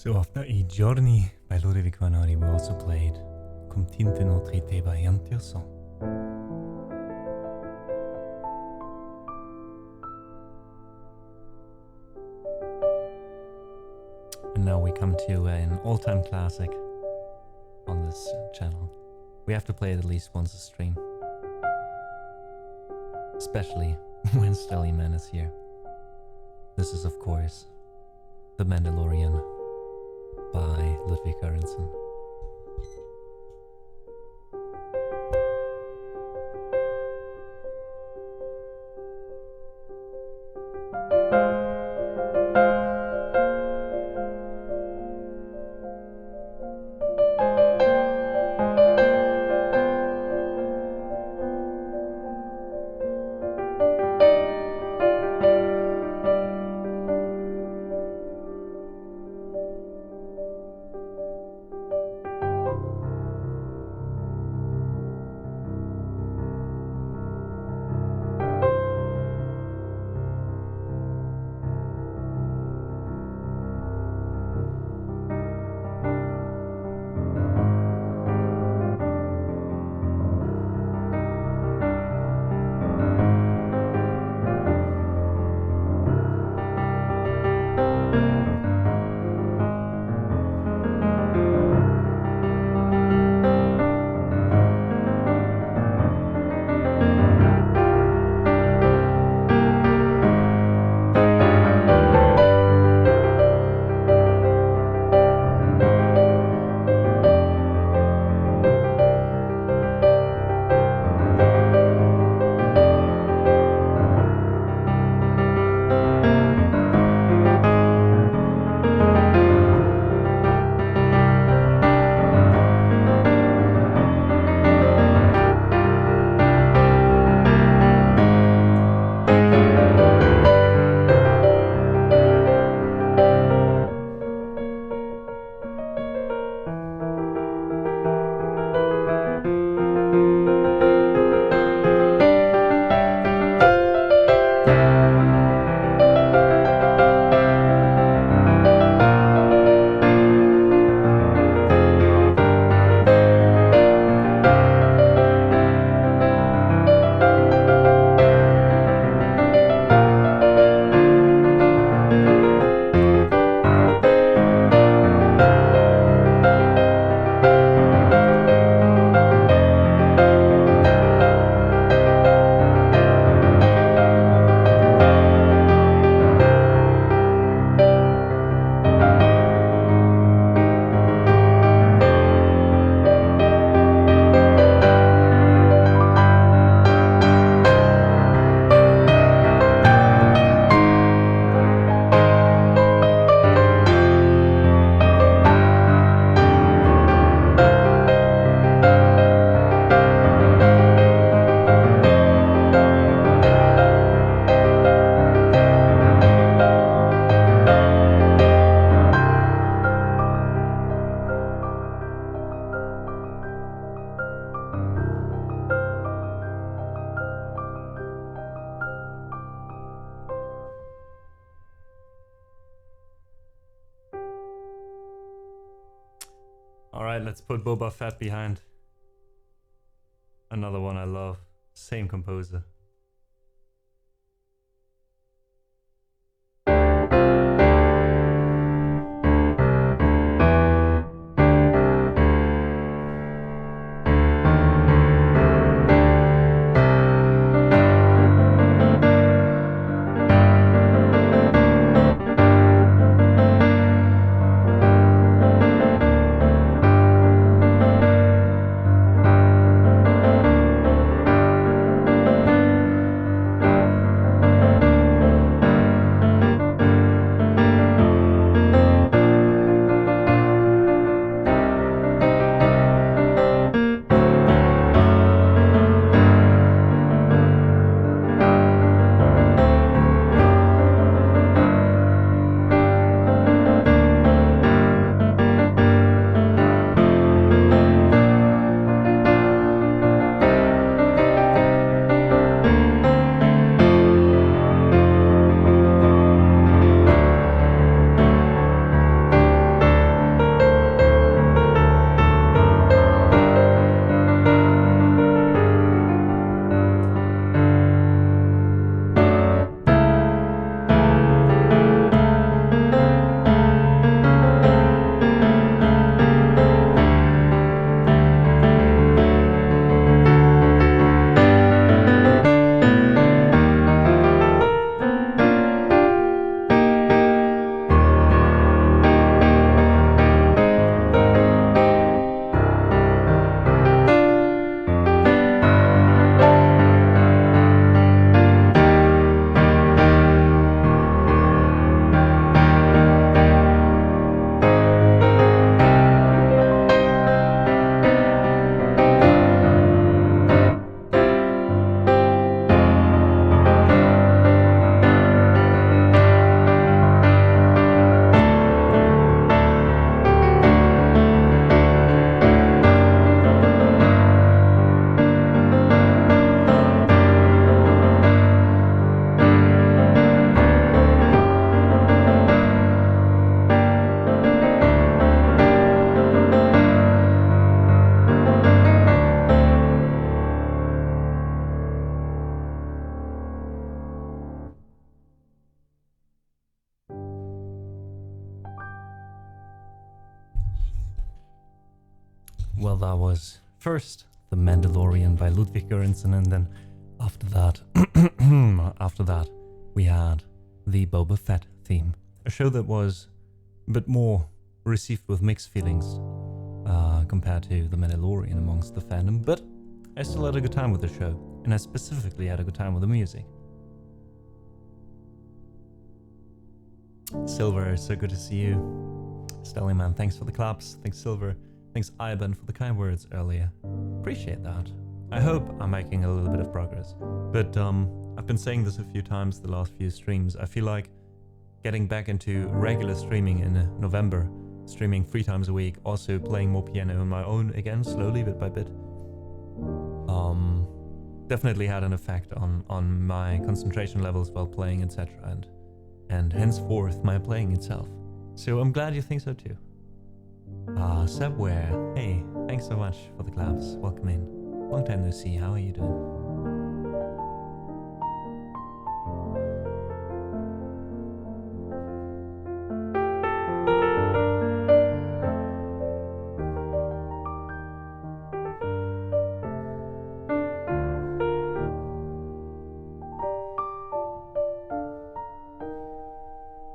So after a journey by Ludovic Vanari, we also played Comme tinte notre été by Jan Tierson. And now we come to an all-time classic on this channel. We have to play it at least once a stream. Especially when Stellyman is here. This is of course The Mandalorian by Ludwig Göransson. Alright, let's put Boba Fett behind. Another one I love. Same composer. Well, that was first The Mandalorian by Ludwig Göransson, and then after that, we had the Boba Fett theme. A show that was a bit more received with mixed feelings compared to The Mandalorian amongst the fandom, but I still had a good time with the show, and I specifically had a good time with the music. Silver, so good to see you. Stelly man, thanks for the claps. Thanks Silver. Thanks Ivan for the kind words earlier. Appreciate that. I hope I'm making a little bit of progress. But I've been saying this a few times the last few streams. I feel like getting back into regular streaming in November, streaming 3 times a week, also playing more piano on my own again, slowly, bit by bit. Definitely had an effect on my concentration levels while playing, etc. And henceforth my playing itself. So I'm glad you think so too. Subware, hey, thanks so much for the claps. Welcome in. Long time no see, how are you doing?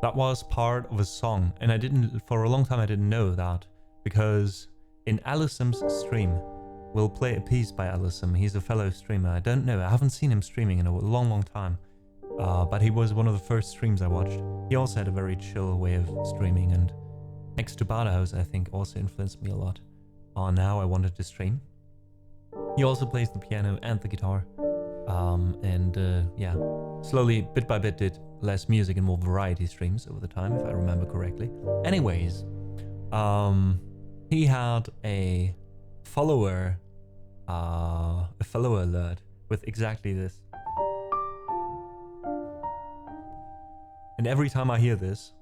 That was part of a song, and for a long time I didn't know that, because in Alusim's stream, we'll play a piece by Alusim. He's a fellow streamer. I don't know, I haven't seen him streaming in a long time, but he was one of the first streams I watched. He also had a very chill way of streaming, and next to Badahouse, I think, also influenced me a lot on how I wanted to stream. He also plays the piano and the guitar, yeah, slowly, bit by bit, did less music and more variety streams over the time, if I remember correctly. Anyways, he had a follower alert with exactly this. And every time I hear this,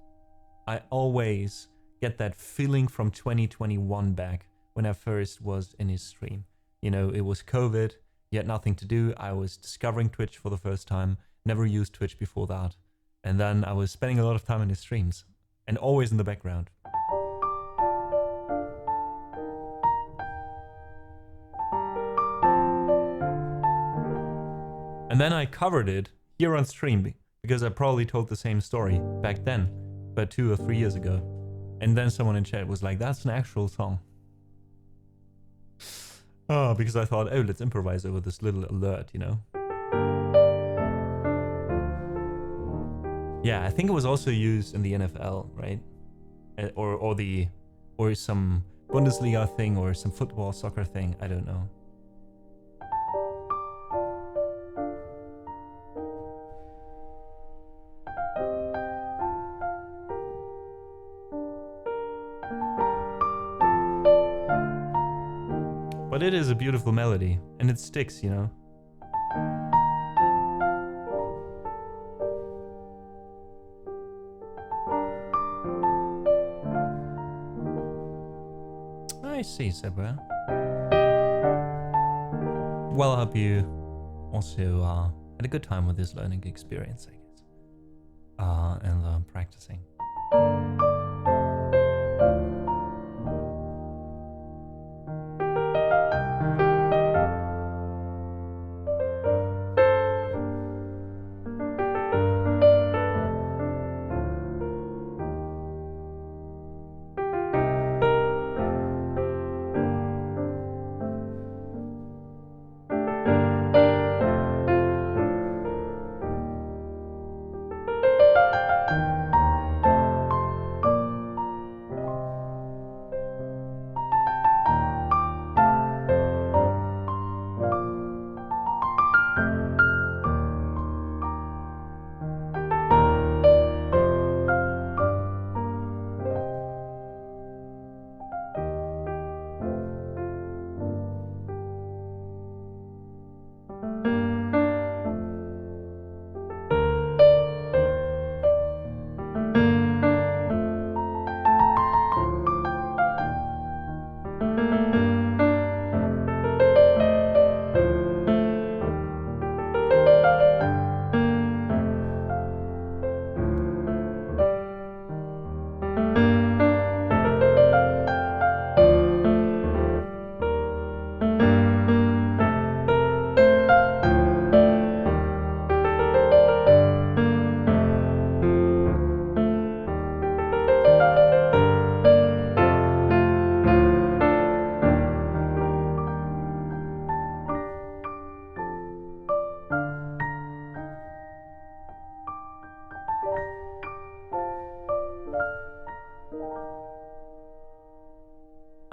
I always get that feeling from 2021 back when I first was in his stream. You know, it was COVID, you had nothing to do. I was discovering Twitch for the first time, never used Twitch before that. And then I was spending a lot of time in his streams, and always in the background. And then I covered it here on stream, because I probably told the same story back then, but 2 or 3 years ago. And then someone in chat was like, that's an actual song. Oh, because I thought, oh, let's improvise over this little alert, you know? Yeah, I think it was also used in the NFL, right? Or some Bundesliga thing, or some football, soccer thing, I don't know. But it is a beautiful melody, and it sticks, you know? I see, Sebra. Well, I hope you also had a good time with this learning experience, I guess. And practicing.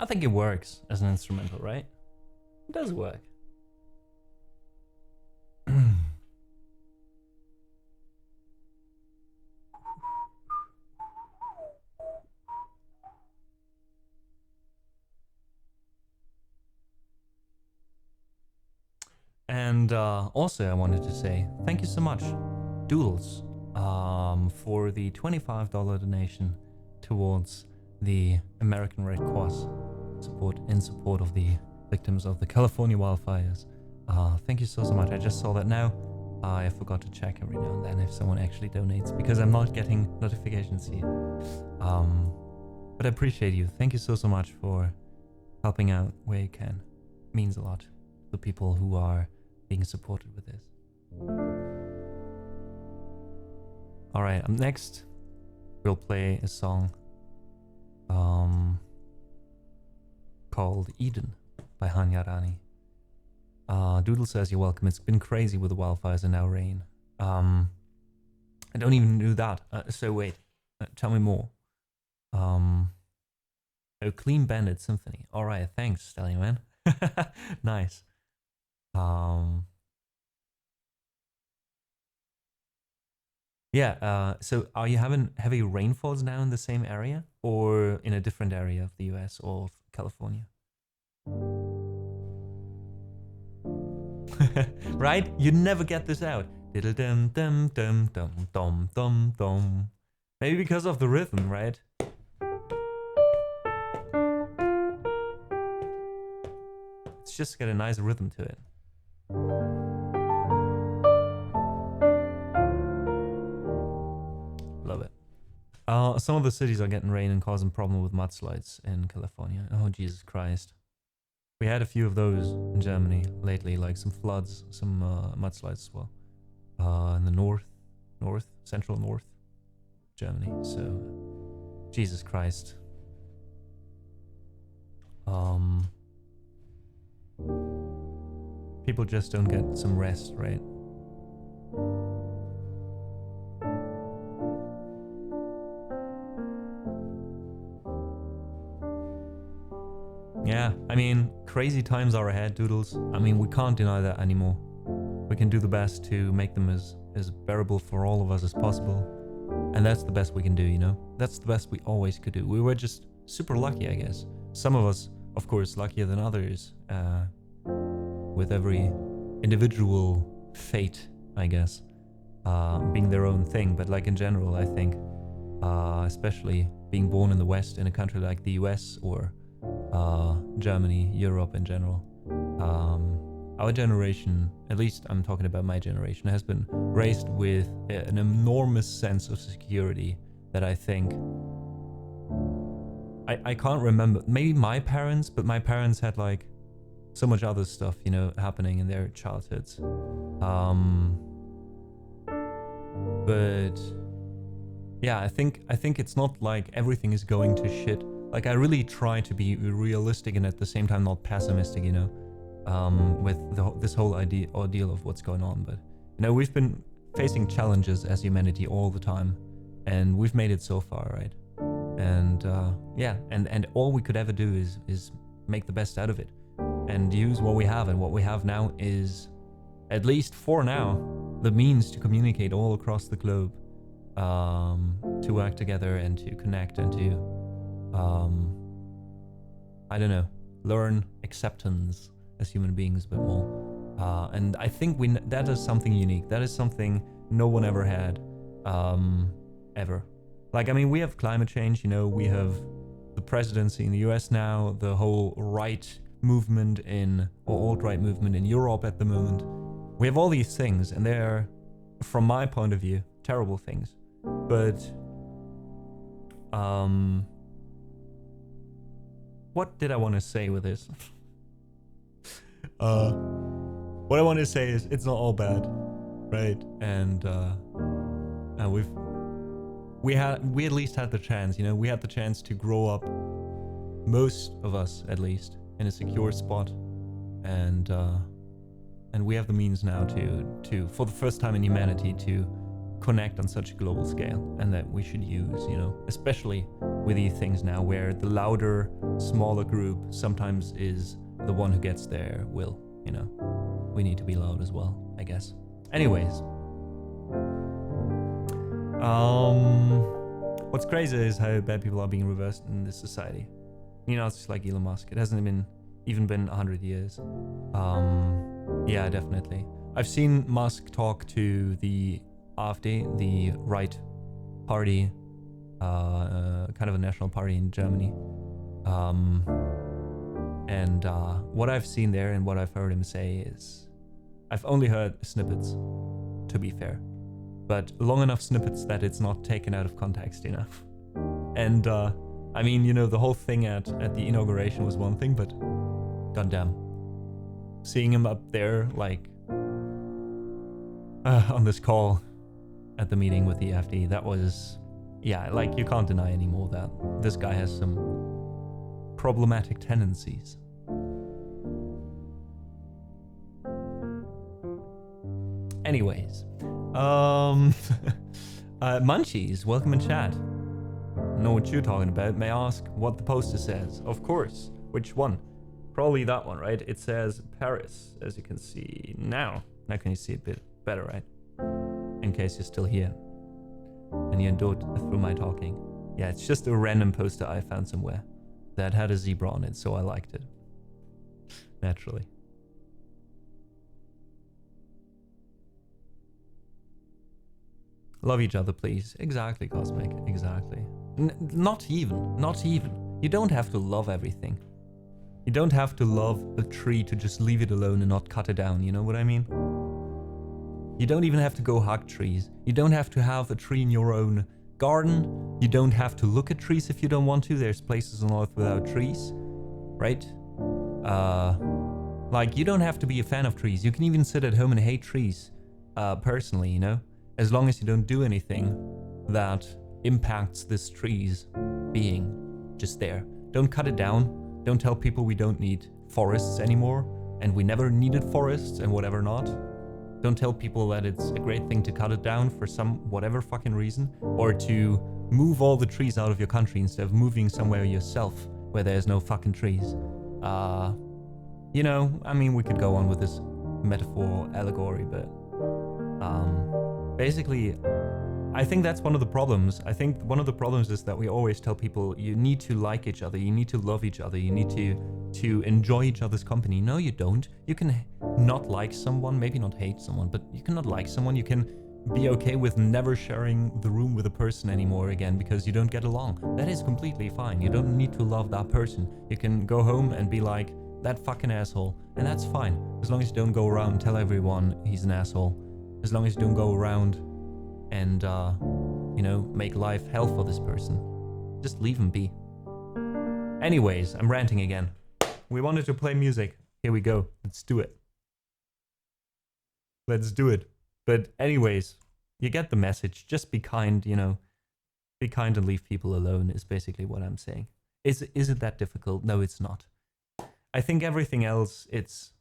I think it works as an instrumental, right? It does work. And also I wanted to say thank you so much, Doodles, for the $25 donation towards the American Red Cross in support of the victims of the California wildfires. Thank you so much. I just saw that now. I forgot to check every now and then if someone actually donates because I'm not getting notifications here. But I appreciate you. Thank you so much for helping out where you can. It means a lot to the people who are being supported with this. Alright, next we'll play a song called Eden by Hanya Rani. Doodle says you're welcome. It's been crazy with the wildfires and now rain. I don't even do that. So wait, tell me more. Oh, Clean Bandit Symphony. Alright, thanks, Stallion Man. Nice. Yeah, so are you having heavy rainfalls now in the same area or in a different area of the US or California? Right? You never get this out. Maybe because of the rhythm, right? It's just got a nice rhythm to it. Love it. Some of the cities are getting rain and causing problem with mudslides in California. Oh, Jesus Christ. We had a few of those in Germany lately, like some floods, some mudslides as well. In the central north Germany. So, Jesus Christ. People just don't get some rest, right? Yeah, I mean, crazy times are ahead, Doodles. I mean, we can't deny that anymore. We can do the best to make them as bearable for all of us as possible. And that's the best we can do, you know? That's the best we always could do. We were just super lucky, I guess. Some of us, of course, luckier than others, with every individual fate, I guess, being their own thing. But like in general, I think, especially being born in the West in a country like the US or Germany, Europe in general, our generation, at least I'm talking about my generation, has been raised with an enormous sense of security that I think I can't remember. Maybe my parents, but my parents had like so much other stuff, you know, happening in their childhoods. But yeah, I think it's not like everything is going to shit. Like, I really try to be realistic and at the same time not pessimistic, you know, with this whole ordeal of what's going on. But, you know, we've been facing challenges as humanity all the time, and we've made it so far, right? And, yeah, and all we could ever do is make the best out of it and use what we have. And what we have now is, at least for now, the means to communicate all across the globe, to work together and to connect and to, I don't know, learn acceptance as human beings a bit more. And I think that is something unique. That is something no one ever had, ever. Like, I mean, we have climate change, you know, we have the presidency in the US now, the whole right movement or alt-right movement in Europe at the moment. We have all these things, and they're, from my point of view, terrible things. But, what did I want to say with this? What I want to say is it's not all bad, right? And we at least had the chance, you know, we had the chance to grow up, most of us at least, in a secure spot, and we have the means now to for the first time in humanity to connect on such a global scale, and that we should use, you know, especially with these things now where the louder, smaller group sometimes is the one who gets their will, you know. We need to be loud as well, I guess. Anyways. What's crazy is how bad people are being reversed in this society. You know, it's just like Elon Musk. It hasn't even been 100 years. Yeah, definitely. I've seen Musk talk to the AfD, the right party, kind of a national party in Germany. And what I've seen there and what I've heard him say is, I've only heard snippets, to be fair, but long enough snippets that it's not taken out of context, you know. And I mean, you know, the whole thing at the inauguration was one thing, but goddamn, seeing him up there, like, on this call at the meeting with the AfD, that was, yeah, like, you can't deny anymore that this guy has some problematic tendencies. Anyways, Munchies, welcome in chat. Know what you're talking about. May I ask what the poster says? Of course. Which one? Probably that one, right? It says Paris, as you can see now. Now can you see a bit better, right? In case you're still here and you endured through my talking. Yeah, it's just a random poster I found somewhere that had a zebra on it, so I liked it. Naturally. Love each other, please. Exactly, Cosmic. Exactly. Not even. You don't have to love everything. You don't have to love a tree to just leave it alone and not cut it down, you know what I mean? You don't even have to go hug trees. You don't have to have a tree in your own garden. You don't have to look at trees if you don't want to. There's places on Earth without trees, right? Like, you don't have to be a fan of trees. You can even sit at home and hate trees, personally, you know? As long as you don't do anything that impacts this tree's being just there. Don't cut it down. Don't tell people we don't need forests anymore and we never needed forests and whatever not. Don't tell people that it's a great thing to cut it down for some whatever fucking reason, or to move all the trees out of your country instead of moving somewhere yourself where there's no fucking trees. You know, I mean, we could go on with this metaphor allegory, but basically, I think that's one of the problems. I think one of the problems is that we always tell people you need to like each other, you need to love each other, you need to enjoy each other's company. No, you don't. You can not like someone, maybe not hate someone, but you cannot like someone. You can be okay with never sharing the room with a person anymore again because you don't get along. That is completely fine. You don't need to love that person. You can go home and be like, that fucking asshole, and that's fine. As long as you don't go around and tell everyone he's an asshole. As long as you don't go around and, you know, make life hell for this person. Just leave him be. Anyways, I'm ranting again. We wanted to play music. Here we go. Let's do it. Let's do it. But anyways, you get the message. Just be kind, you know. Be kind and leave people alone is basically what I'm saying. Is it that difficult? No, it's not. I think everything else, it's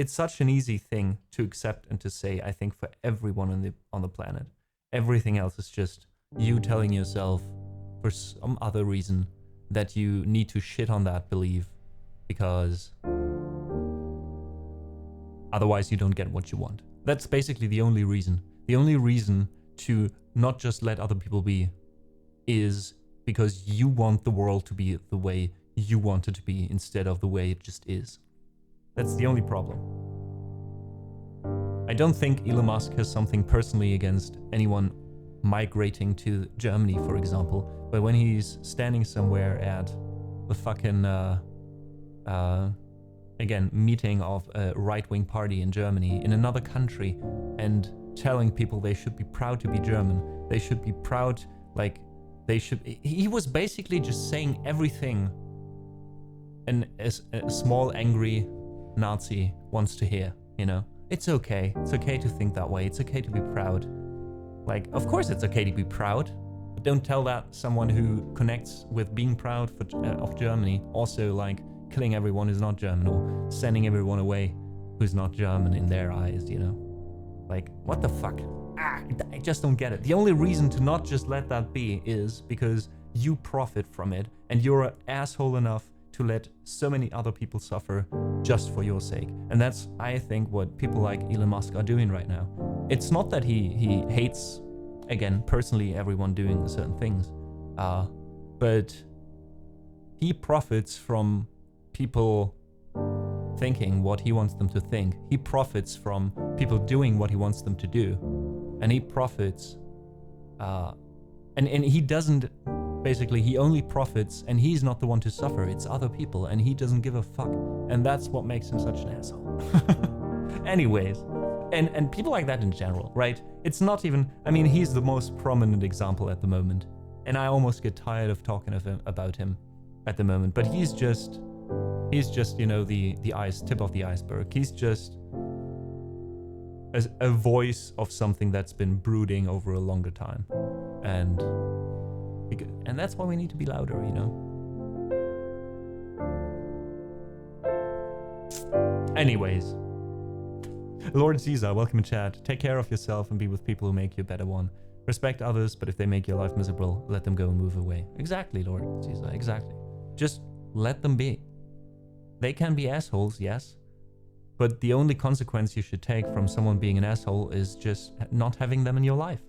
such an easy thing to accept and to say, I think, for everyone on the planet. Everything else is just you telling yourself for some other reason that you need to shit on that belief because otherwise you don't get what you want. That's basically the only reason. The only reason to not just let other people be is because you want the world to be the way you want it to be instead of the way it just is. That's the only problem. I don't think Elon Musk has something personally against anyone migrating to Germany, for example, but when he's standing somewhere at the fucking, again, meeting of a right-wing party in Germany, in another country, and telling people they should be proud to be German, they should be proud, like, they should... He was basically just saying everything a small, angry Nazi wants to hear, you know? It's okay. It's okay to think that way. It's okay to be proud. Like, of course it's okay to be proud, but don't tell that someone who connects with being proud of Germany, also, like, killing everyone who's not German or sending everyone away who's not German in their eyes, you know? Like, what the fuck? I just don't get it. The only reason to not just let that be is because you profit from it and you're an asshole enough to let so many other people suffer just for your sake. And that's, I think, what people like Elon Musk are doing right now. It's not that he hates, again, personally, everyone doing certain things, but he profits from people thinking what he wants them to think. He profits from people doing what he wants them to do. And he profits, and he doesn't, basically, he only profits and he's not the one to suffer, it's other people, and he doesn't give a fuck. And that's what makes him such an asshole. Anyways, and people like that in general, right? It's not even, I mean, he's the most prominent example at the moment. And I almost get tired of talking about him at the moment, but he's just, you know, the tip of the iceberg. He's just a voice of something that's been brooding over a longer time. And that's why we need to be louder, you know? Anyways. Lord Caesar, welcome in chat. Take care of yourself and be with people who make you a better one. Respect others, but if they make your life miserable, let them go and move away. Exactly, Lord Caesar, exactly. Just let them be. They can be assholes, yes. But the only consequence you should take from someone being an asshole is just not having them in your life.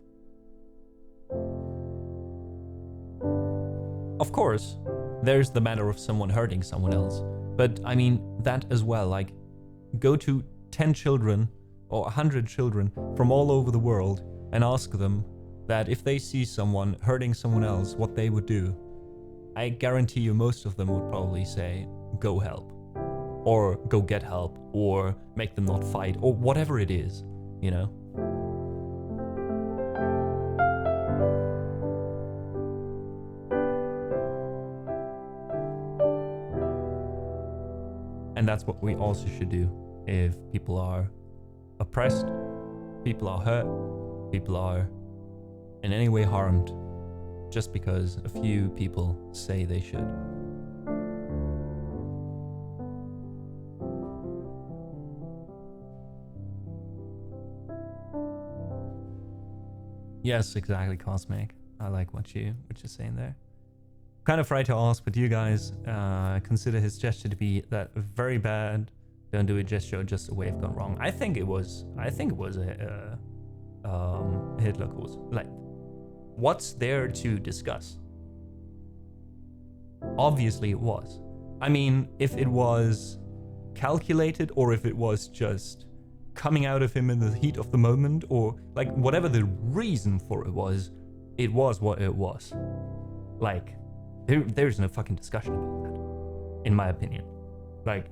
Of course, there's the matter of someone hurting someone else. But I mean, that as well, like, go to 10 children or 100 children from all over the world and ask them that if they see someone hurting someone else, what they would do. I guarantee you most of them would probably say, go help. Or go get help, or make them not fight, or whatever it is, you know? And that's what we also should do if people are oppressed, people are hurt, people are in any way harmed, just because a few people say they should. Yes, exactly, Cosmic. I like what you're saying there. Kind of right to ask, but do you guys consider his gesture to be that very bad, don't do a gesture, just a way of gone wrong? I think it was a Hitler cause. Like, what's there to discuss? Obviously it was. I mean, if it was calculated or if it was just coming out of him in the heat of the moment, or like whatever the reason for it was what it was. Like, there's no fucking discussion about that, in my opinion. Like,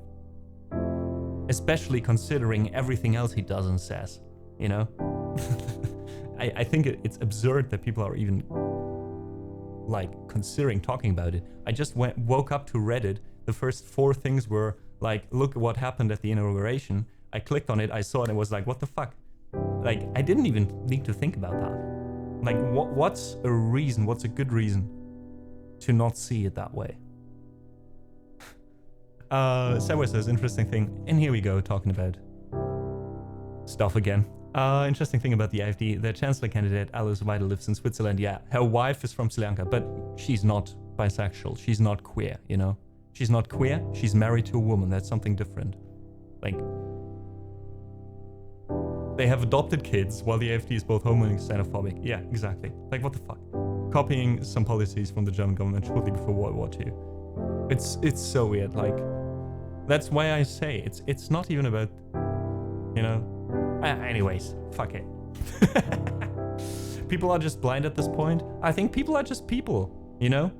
especially considering everything else he does and says, you know? I think it's absurd that people are even like considering talking about it. I just woke up to Reddit. The first 4 things were like, look at what happened at the inauguration. I clicked on it, I saw it, and it was like, what the fuck? Like, I didn't even need to think about that. Like, what's a reason, what's a good reason to not see it that way? Sarah says, interesting thing, and here we go, talking about stuff again. Interesting thing about the AfD, the chancellor candidate, Alice Weidel, lives in Switzerland. Yeah, her wife is from Sri Lanka, but she's not bisexual, she's not queer, you know? She's not queer, she's married to a woman, that's something different. Like, they have adopted kids while the AfD is both homo and xenophobic. Yeah, exactly. Like, what the fuck? Copying some policies from the German government shortly before World War II. It's so weird. Like, that's why I say it's not even about, you know. Anyways, fuck it. People are just blind at this point. I think people are just people, you know.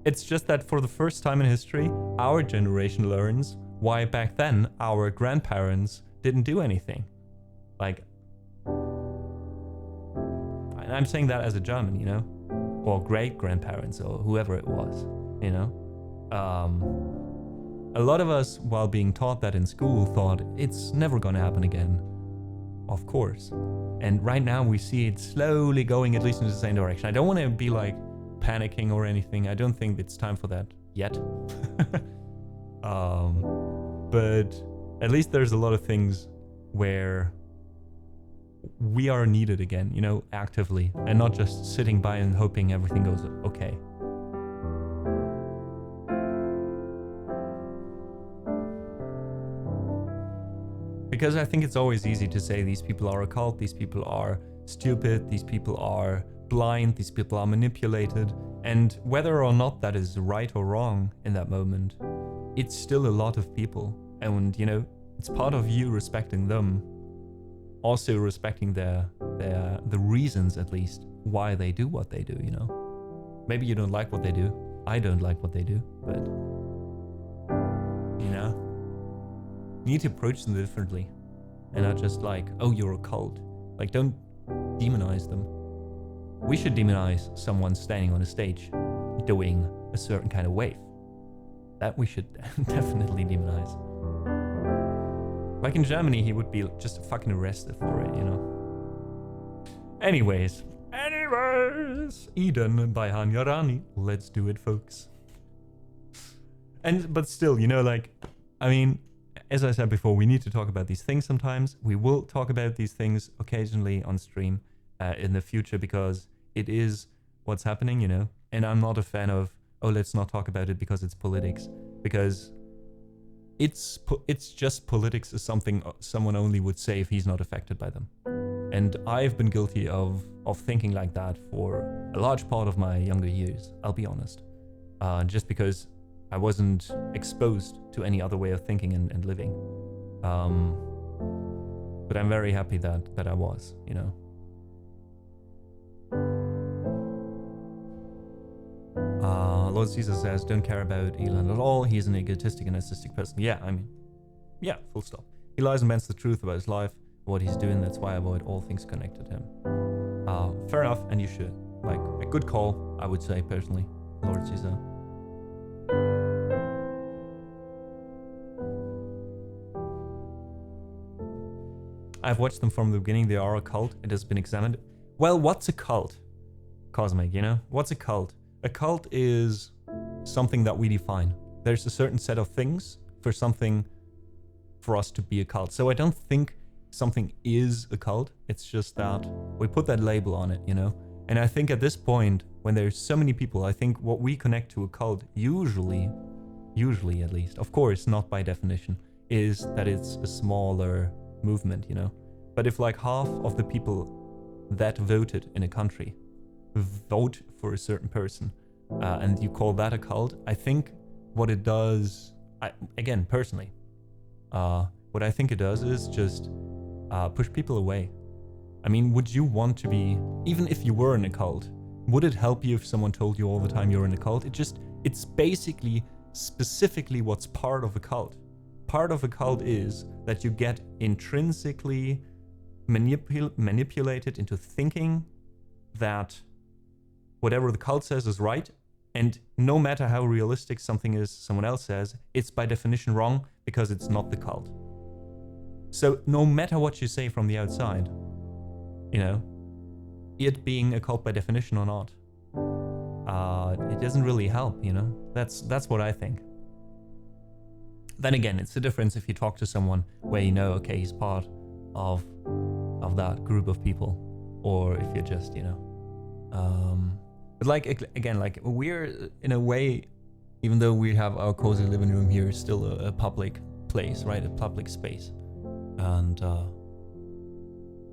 It's just that for the first time in history, our generation learns why back then our grandparents didn't do anything. Like, and I'm saying that as a German, you know, or great-grandparents or whoever it was, you know. A lot of us, while being taught that in school, thought it's never gonna happen again. Of course. And right now we see it slowly going at least in the same direction. I don't want to be like panicking or anything. I don't think it's time for that yet. But at least there's a lot of things where we are needed again, you know, actively, and not just sitting by and hoping everything goes okay. Because I think it's always easy to say these people are a cult, these people are stupid, these people are blind, these people are manipulated, and whether or not that is right or wrong in that moment, it's still a lot of people, and you know, it's part of you respecting them, also respecting the reasons, at least, why they do what they do, you know. Maybe you don't like what they do, I don't like what they do, but you know, you need to approach them differently, and not just like, oh, you're a cult. Like, don't demonize them. We should demonize someone standing on a stage doing a certain kind of wave. That we should definitely demonize. Like in Germany, he would be just fucking arrested for it, you know. Anyways, Eden by Hanyarani. Let's do it, folks. But still, you know, like, I mean, as I said before, we need to talk about these things sometimes. We will talk about these things occasionally on stream in the future, because it is what's happening, you know. And I'm not a fan of, oh, let's not talk about it because it's politics. Because it's just politics is something someone only would say if he's not affected by them. And I've been guilty of thinking like that for a large part of my younger years, I'll be honest. Just because I wasn't exposed to any other way of thinking and living. But I'm very happy that I was, you know. Lord Caesar says, don't care about Elon at all. He's an egotistic and narcissistic person. Yeah, I mean, yeah, full stop. He lies and bends the truth about his life, what he's doing. That's why I avoid all things connected to him. Fair enough, and you should. Like, a good call, I would say, personally, Lord Caesar. I've watched them from the beginning. They are a cult. It has been examined. Well, what's a cult? Cosmic, you know? What's a cult? A cult is something that we define. There's a certain set of things for something for us to be a cult. So I don't think something is a cult. It's just that we put that label on it, you know? And I think at this point, when there's so many people, I think what we connect to a cult, usually at least, of course, not by definition, is that it's a smaller movement, you know? But if like half of the people that voted in a country vote for a certain person, and you call that a cult, I think what it does, again, personally, what I think it does is just push people away. I mean, would you want to be, even if you were in a cult, would it help you if someone told you all the time you're in a cult? It's basically, specifically what's part of a cult. Part of a cult is that you get intrinsically manipulated into thinking that whatever the cult says is right, and no matter how realistic something is someone else says, it's by definition wrong because it's not the cult. So no matter what you say from the outside, you know, it being a cult by definition or not, it doesn't really help, you know. That's what I think. Then again, it's the difference if you talk to someone where you know, okay, he's part of that group of people, or if you're just, you know. But like, again, like, we're in a way, even though we have our cozy living room here, still a public place, right? A public space. And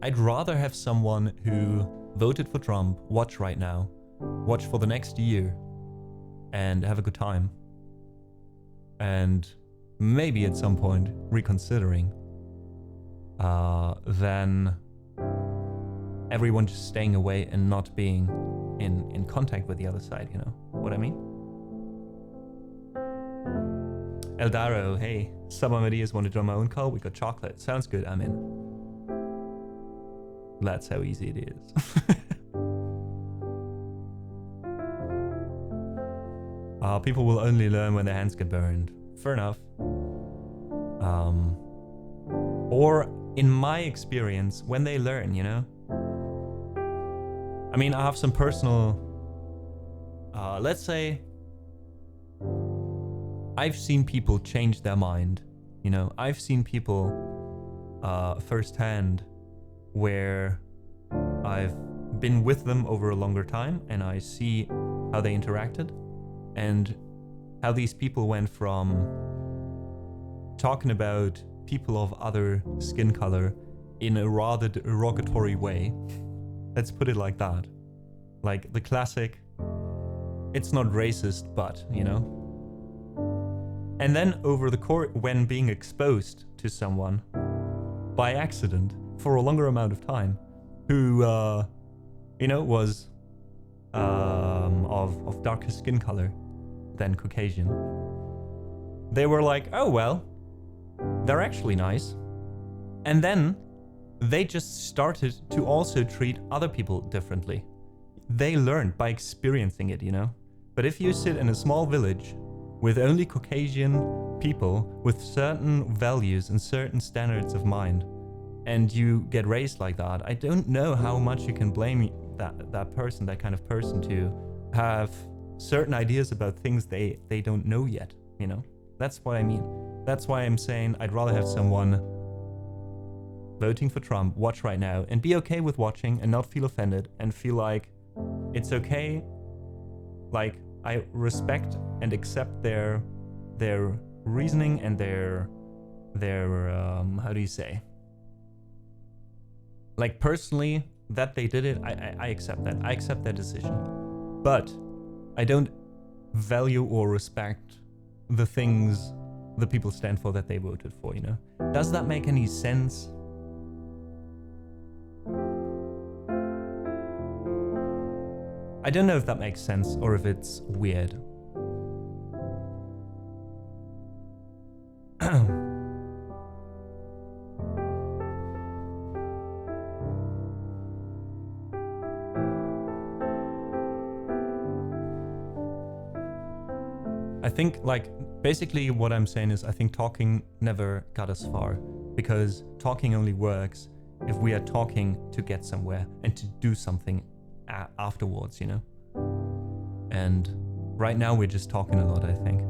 I'd rather have someone who voted for Trump watch right now, watch for the next year, and have a good time. And maybe at some point reconsidering, than everyone just staying away and not being in contact with the other side, you know what I mean? Eldaro, hey, Subamadias want to join my own call? We got chocolate. Sounds good, I'm in. That's how easy it is. People will only learn when their hands get burned. Fair enough. Or in my experience, when they learn, you know? I mean, I have some personal, let's say, I've seen people change their mind, you know? I've seen people firsthand where I've been with them over a longer time and I see how they interacted and how these people went from talking about people of other skin color in a rather derogatory way. Let's put it like that. Like the classic, it's not racist, but, you know. And then over the course, when being exposed to someone by accident for a longer amount of time, who, you know, was of darker skin color than Caucasian, they were like, oh, well, they're actually nice. And then they just started to also treat other people differently. They learned by experiencing it, you know. But if you sit in a small village with only Caucasian people with certain values and certain standards of mind, and you get raised like that, I don't know how much you can blame that person, that kind of person, to have certain ideas about things they don't know yet, you know? That's what I mean. That's why I'm saying I'd rather have someone voting for Trump watch right now and be okay with watching and not feel offended and feel like it's okay. Like, I respect and accept their reasoning and their how do you say? Like, personally, that they did it, I accept that. I accept that decision. But I don't value or respect the things the people stand for that they voted for, you know? Does that make any sense? I don't know if that makes sense or if it's weird. I think, like, basically what I'm saying is I think talking never got us far, because talking only works if we are talking to get somewhere and to do something afterwards, you know? And right now we're just talking a lot, I think.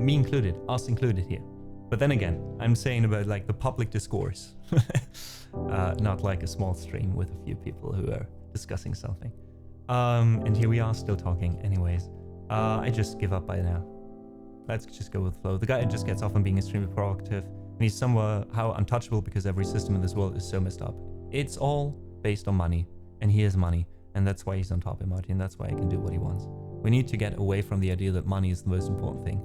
Me included, us included here. But then again, I'm saying about like the public discourse, not like a small stream with a few people who are discussing something. And here we are still talking anyways. I just give up by now. Let's just go with the flow. The guy just gets off on being extremely provocative, and he's somehow untouchable because every system in this world is so messed up. It's all based on money, and he has money, and that's why he's on top of Marty, and that's why he can do what he wants. We need to get away from the idea that money is the most important thing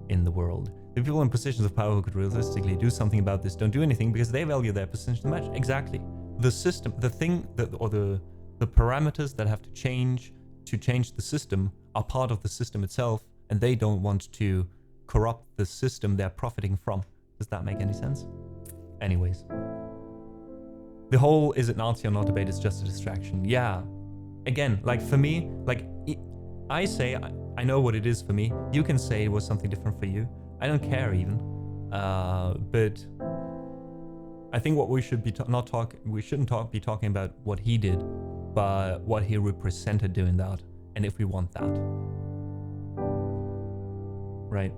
in the world. The people in positions of power who could realistically do something about this don't do anything because they value their position too much. Exactly. The system, the thing that, or the parameters that have to change the system are part of the system itself, and they don't want to corrupt the system they're profiting from. Does that make any sense? Anyways. The whole is it Nazi or not debate is just a distraction. Yeah. Again, like for me, like I say I know what it is for me. You can say it was something different for you. I don't care even. But I think what we should be we shouldn't be talking about what he did, but what he represented doing that, and if we want that. Right.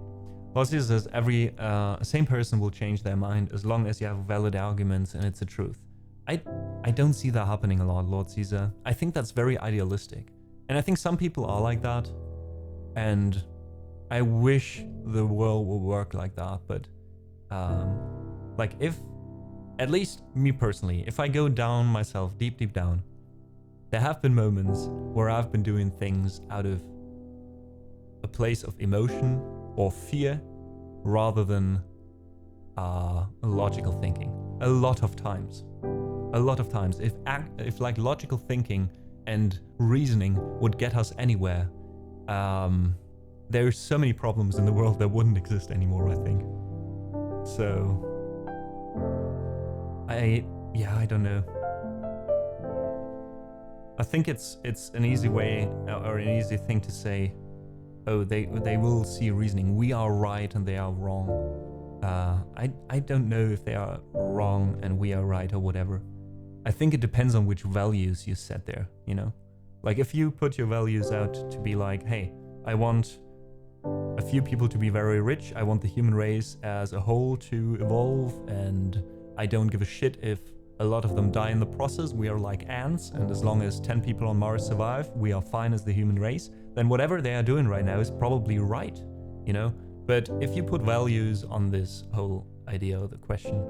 Lossie says every same person will change their mind as long as you have valid arguments and it's the truth. I don't see that happening a lot, Lord Caesar. I think that's very idealistic. And I think some people are like that. And I wish the world would work like that. But like if, at least me personally, if I go down myself, deep down, there have been moments where I've been doing things out of a place of emotion or fear rather than logical thinking. A lot of times. If like logical thinking and reasoning would get us anywhere, there's so many problems in the world that wouldn't exist anymore, I think. So I don't know. I think it's an easy way or an easy thing to say, oh, they will see reasoning. We are right and they are wrong. I don't know if they are wrong and we are right or whatever. I think it depends on which values you set there, you know? Like if you put your values out to be like, hey, I want a few people to be very rich, I want the human race as a whole to evolve, and I don't give a shit if a lot of them die in the process. We are like ants, and as long as 10 people on Mars survive, we are fine as the human race. Then whatever they are doing right now is probably right, you know? But if you put values on this whole idea of the question,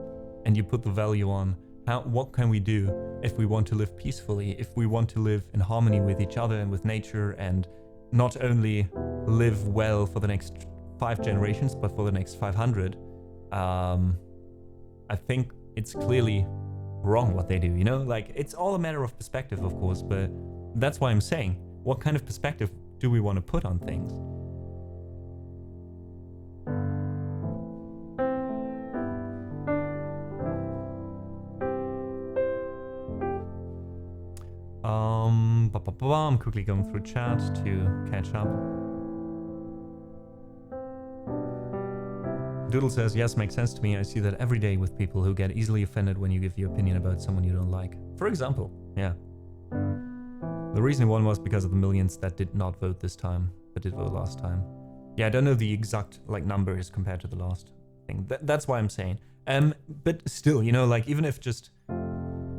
and you put the value on what can we do if we want to live peacefully, if we want to live in harmony with each other and with nature, and not only live well for the next 5 generations, but for the next 500, I think it's clearly wrong what they do, you know? Like, it's all a matter of perspective, of course, but that's why I'm saying, what kind of perspective do we want to put on things? I'm quickly going through chat to catch up. Doodle says, yes, makes sense to me. I see that every day with people who get easily offended when you give your opinion about someone you don't like. For example, yeah. The reason one was because of the millions that did not vote this time, but did vote last time. Yeah, I don't know the exact like numbers compared to the last thing. That's why I'm saying. But still, you know, like even if just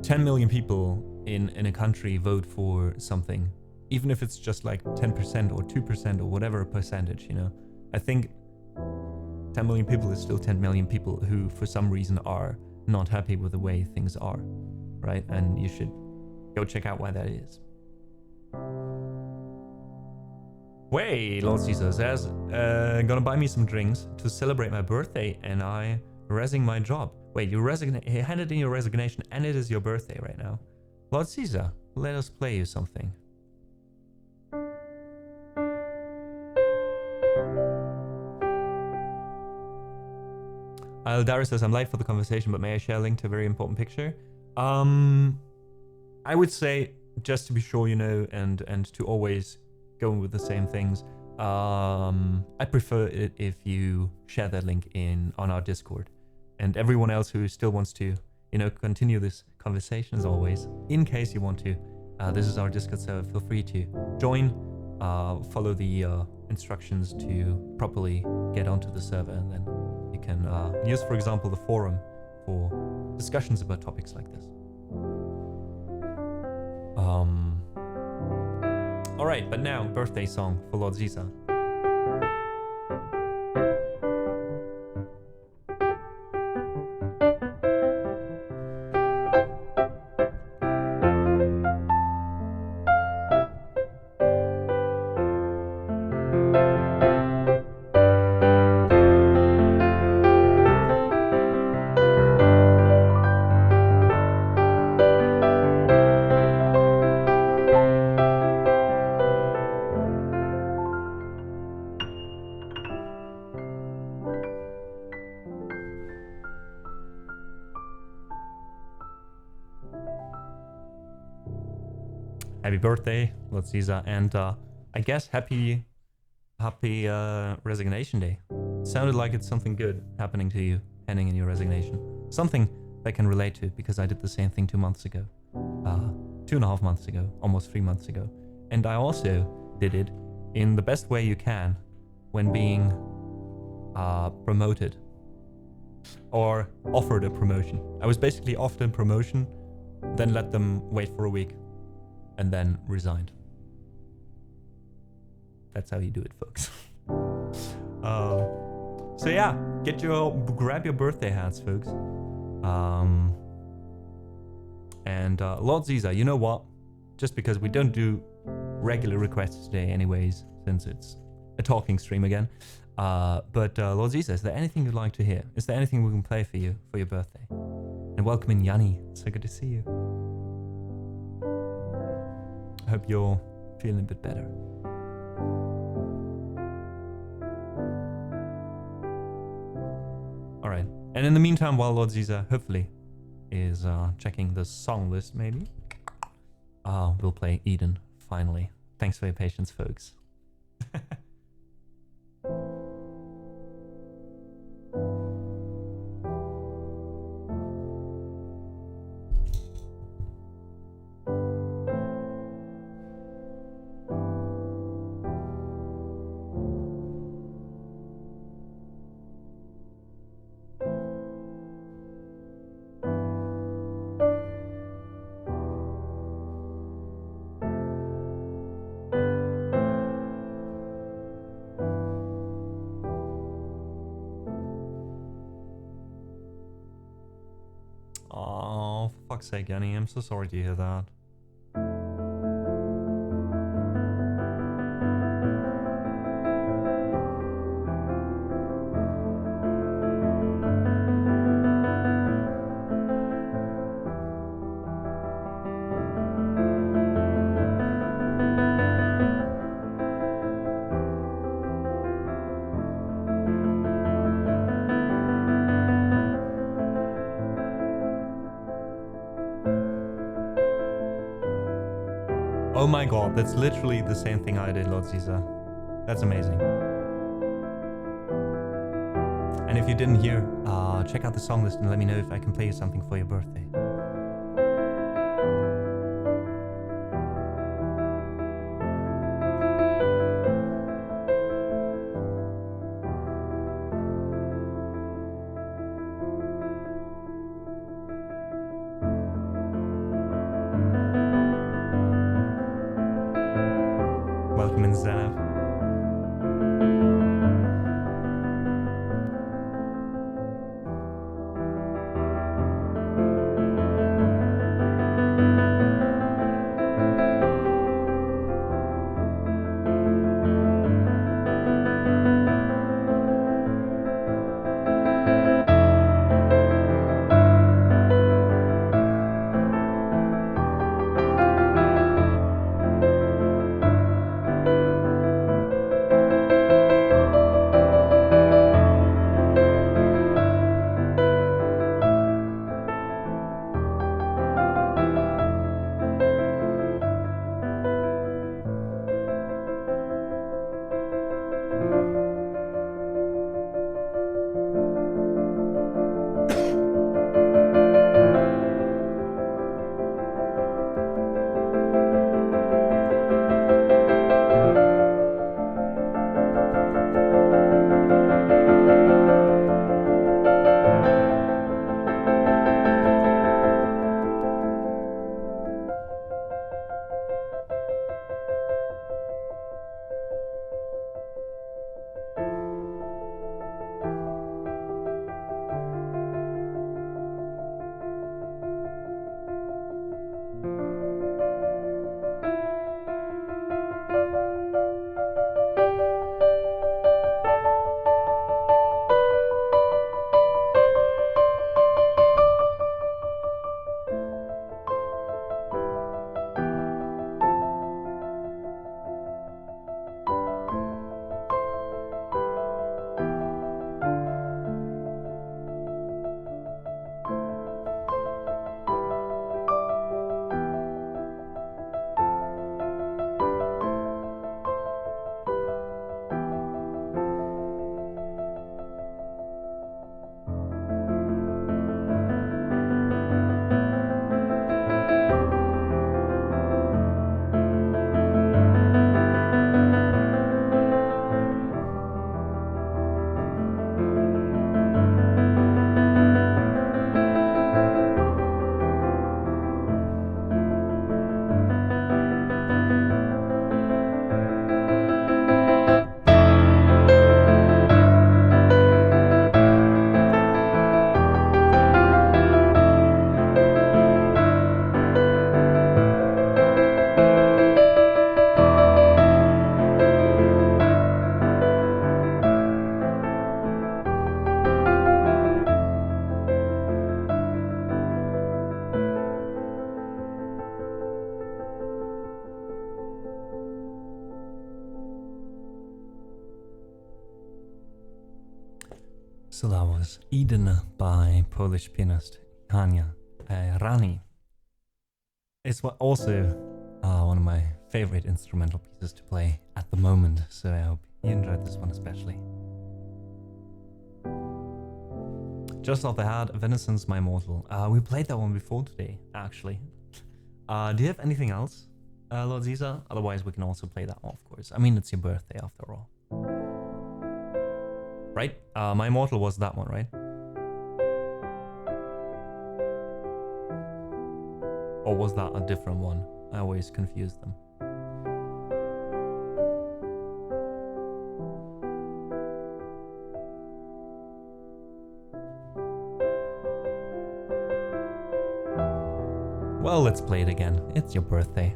10 million people in a country vote for something, even if it's just like 10% or 2% or whatever percentage, you know, I think 10 million people is still 10 million people who for some reason are not happy with the way things are, right? And you should go check out why that is. Wait, Lord Caesar says, gonna buy me some drinks to celebrate my birthday and I resign my job. Wait, you handed in your resignation and it is your birthday right now. Lord Caesar, let us play you something. Dara says, I'm late for the conversation, but may I share a link to a very important picture? I would say, just to be sure, you know, and to always go with the same things, I prefer it if you share that link on our Discord. And everyone else who still wants to, you know, continue this conversation as always, in case you want to, this is our Discord server. Feel free to join, follow the instructions to properly get onto the server, and then you can use, for example, the forum for discussions about topics like this. All right, but now birthday song for Lord Caesar. Happy birthday, Lord Caesar, and I guess happy resignation day. Sounded like it's something good happening to you, handing in your resignation. Something I can relate to, because I did the same thing 2 months ago. 2.5 months ago, almost 3 months ago. And I also did it in the best way you can when being promoted or offered a promotion. I was basically offered a promotion, then let them wait for a week, and then resigned. That's how you do it, folks. So yeah, grab your birthday hats, folks. Lord Caesar, you know what? Just because we don't do regular requests today anyways, since it's a talking stream again. But Lord Caesar, is there anything you'd like to hear? Is there anything we can play for you for your birthday? And welcome in, Yanni. So good to see you. I hope you're feeling a bit better. Alright, and in the meantime, while Lord Caesar hopefully is checking the song list maybe, we'll play Eden, finally. Thanks for your patience, folks. fuck's sake, Yanni, I'm so sorry to hear that. Oh my god, that's literally the same thing I did, Lord Caesar. That's amazing. And if you didn't hear, check out the song list and let me know if I can play you something for your birthday. Welcome in, Zav. So that was Eden by Polish pianist Hania Rani. It's also one of my favorite instrumental pieces to play at the moment, so I hope you enjoyed this one especially. Just off the hat, Venison's My Mortal. We played that one before today, actually. Do you have anything else, Lord Caesar? Otherwise, we can also play that one, of course. I mean, it's your birthday after all. Right? My Mortal was that one, right? Or was that a different one? I always confuse them. Well, let's play it again. It's your birthday.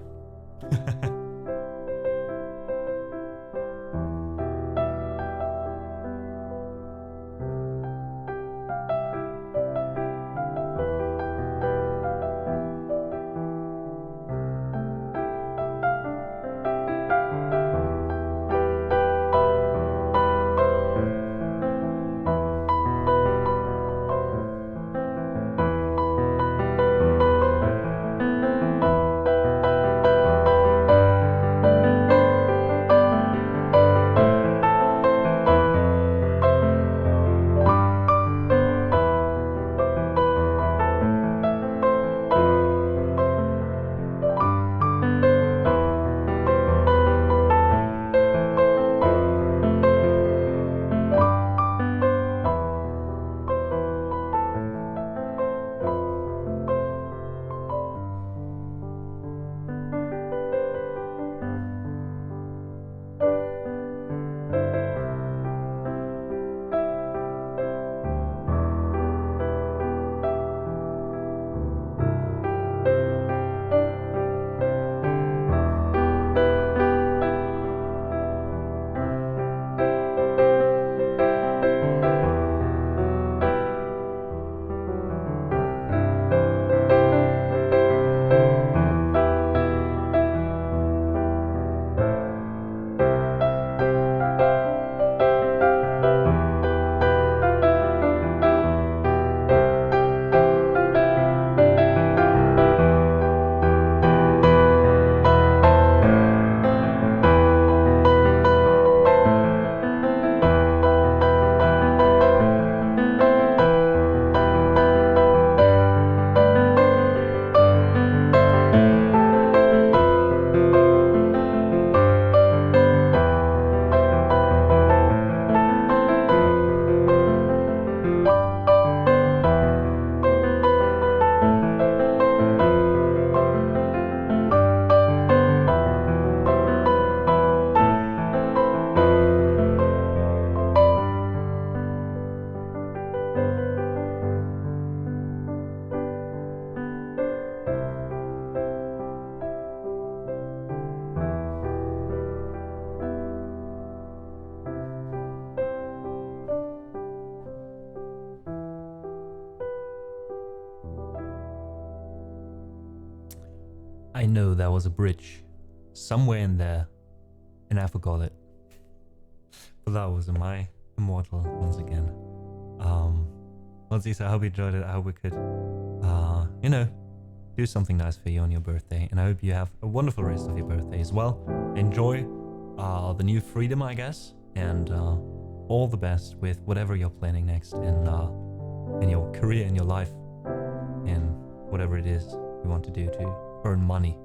I know there was a bridge somewhere in there, and I forgot it. But that was my immortal once again. Well, DEEZER, I hope you enjoyed it. I hope we could, you know, do something nice for you on your birthday. And I hope you have a wonderful rest of your birthday as well. Enjoy the new freedom, I guess. And all the best with whatever you're planning next in your career, in your life, and whatever it is you want to do to earn money.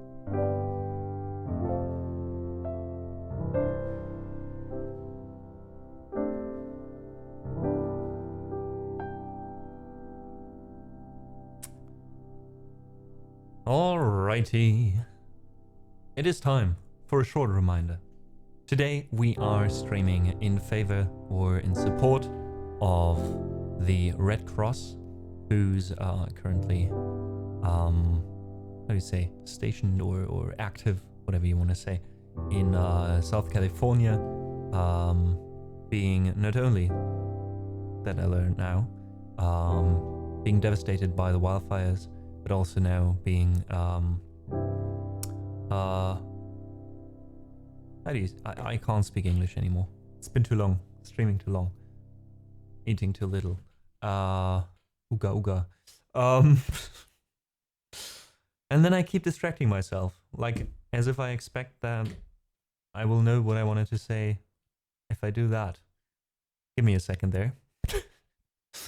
Alrighty. It is time for a short reminder. Today we are streaming in favor or in support of the Red Cross, who's currently how do you say, stationed or active, whatever you want to say, in South California, being not only, that I learned now, being devastated by the wildfires, but also now being I can't speak English anymore. It's been too long, streaming too long, eating too little. Ooga ooga. And then I keep distracting myself, like as if I expect that I will know what I wanted to say if I do that. Give me a second there.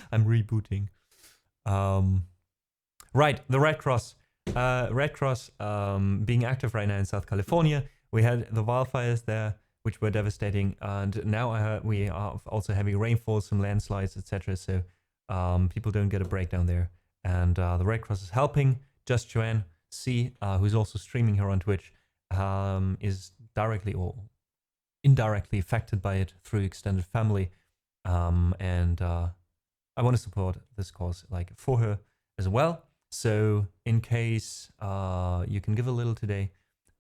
I'm rebooting. Right, the Red Cross. Red Cross being active right now in South California. We had the wildfires there, which were devastating, and now we are also having rainfall, some landslides, etc. So people don't get a breakdown there. And the Red Cross is helping. Just Joanne C, who's also streaming here on Twitch, is directly or indirectly affected by it through extended family. And I want to support this cause, like, for her as well. So in case you can give a little today,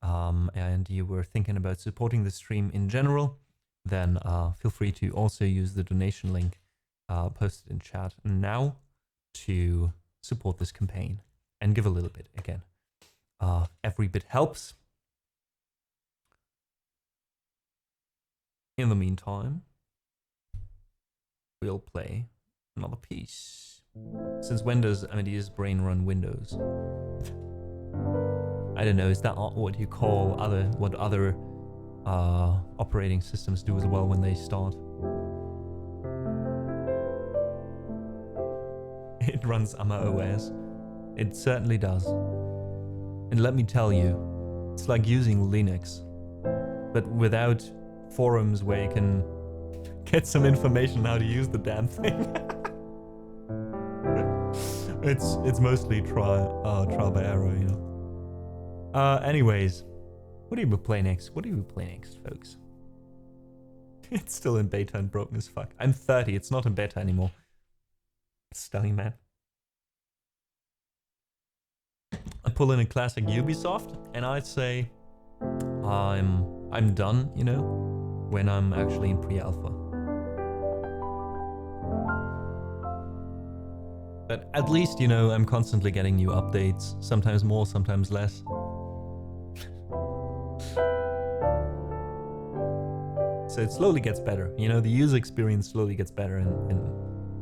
and you were thinking about supporting the stream in general, then feel free to also use the donation link posted in chat now to support this campaign and give a little bit again. Every bit helps. In the meantime, we'll play another piece. Since when does Amadeus' brain run Windows? I don't know, is that what you call what other operating systems do as well when they start? It runs AMA OS. It certainly does. And let me tell you, it's like using Linux, but without forums where you can get some information on how to use the damn thing. It's mostly trial by error, you know. Anyways, what do we play next? What do we play next, folks? It's still in beta and broken as fuck. I'm 30. It's not in beta anymore. Stunning, man. I pull in a classic Ubisoft, and I'd say I'm done, you know, when I'm actually in pre-alpha. But at least, you know, I'm constantly getting new updates, sometimes more, sometimes less. So it slowly gets better, you know, the user experience slowly gets better, and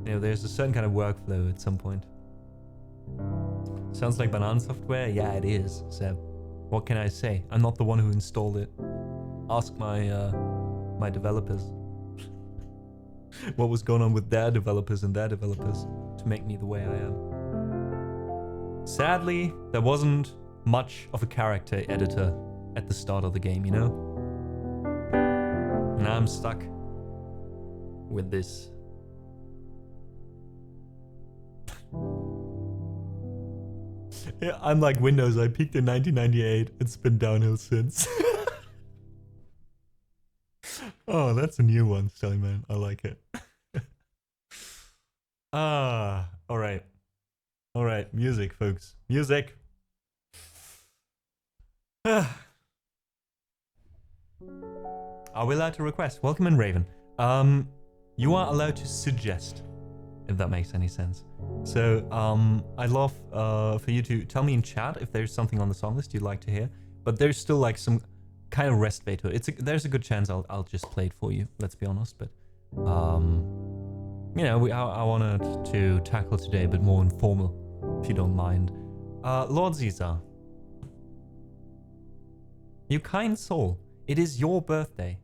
you know, there's a certain kind of workflow at some point. Sounds like banana software? Yeah, it is, Seb. What can I say? I'm not the one who installed it. Ask my my developers. What was going on with their developers and their developers to make me the way I am. Sadly, there wasn't much of a character editor at the start of the game, you know? Now I'm stuck with this. Yeah, I'm like Windows. I peaked in 1998. It's been downhill since. Oh, that's a new one, Stelly Man. I like it. All right. All right, music, folks. Music. Are we allowed to request? Welcome in, Raven. You are allowed to suggest, if that makes any sense. So, I'd love for you to tell me in chat if there's something on the song list you'd like to hear. But there's still like some kind of rest beta. There's a good chance I'll just play it for you. Let's be honest. But you know, I wanted to tackle today a bit more informal, if you don't mind. Lord Caesar, you kind soul. It is your birthday.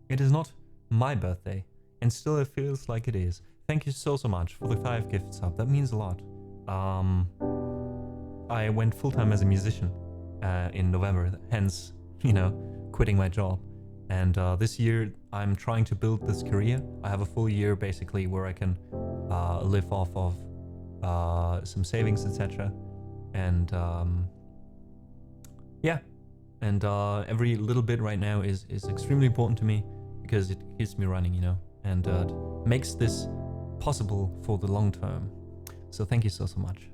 It is not my birthday, and still it feels like it is. Thank you so much for the 5 gift sub. That means a lot. I went full-time as a musician in November, hence, you know, quitting my job. And this year, I'm trying to build this career. I have a full year, basically, where I can live off of some savings, etc. And yeah, and every little bit right now is extremely important to me because it keeps me running, you know, and makes this possible for the long term. So thank you so much.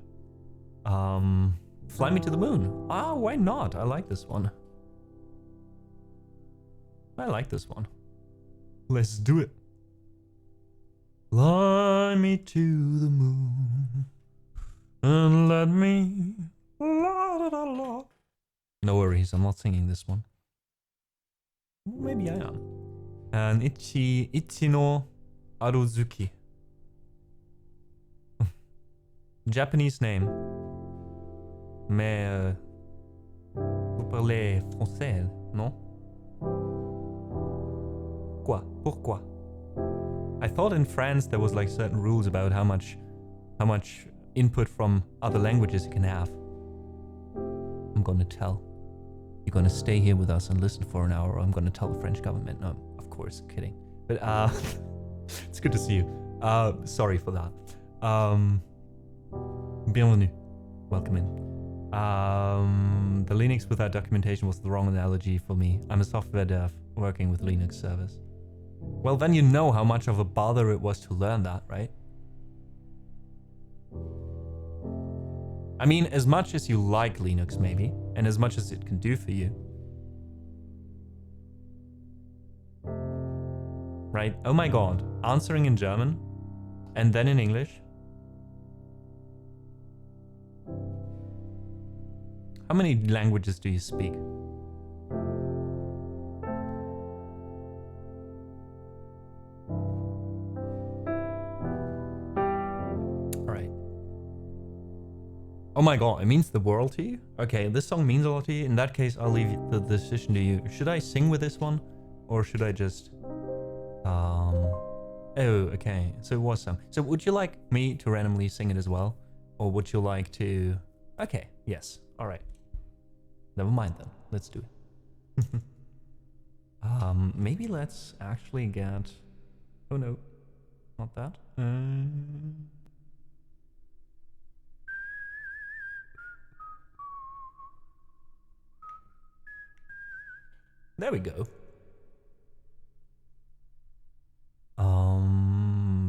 Fly Me to the Moon. Ah, why not? I like this one. I like this one. Let's do it. Fly me to the moon and let me la da da la. No worries, I'm not singing this one. Maybe I am. And Ichi no Aruzuki. Japanese name. Mais vous parlez français, non? Quoi? Pourquoi? I thought in France there was like certain rules about how much input from other languages you can have. I'm gonna tell. You're gonna stay here with us and listen for an hour, or I'm gonna tell the French government. No, of course, kidding. But it's good to see you. Sorry for that. Bienvenue. Welcome in. The Linux without documentation was the wrong analogy for me. I'm a software dev working with Linux servers. Well, then you know how much of a bother it was to learn that, right? I mean, as much as you like Linux, maybe, and as much as it can do for you. Right? Oh my god. Answering in German and then in English. How many languages do you speak? Alright. Oh my god, it means the world to you? Okay, this song means a lot to you. In that case, I'll leave the decision to you. Should I sing with this one? Or should I just... Oh, okay. So it was some. So would you like me to randomly sing it as well? Or would you like to... Okay, yes. Alright. Never mind then. Let's do it. Maybe let's actually get... Oh no. Not that. There we go.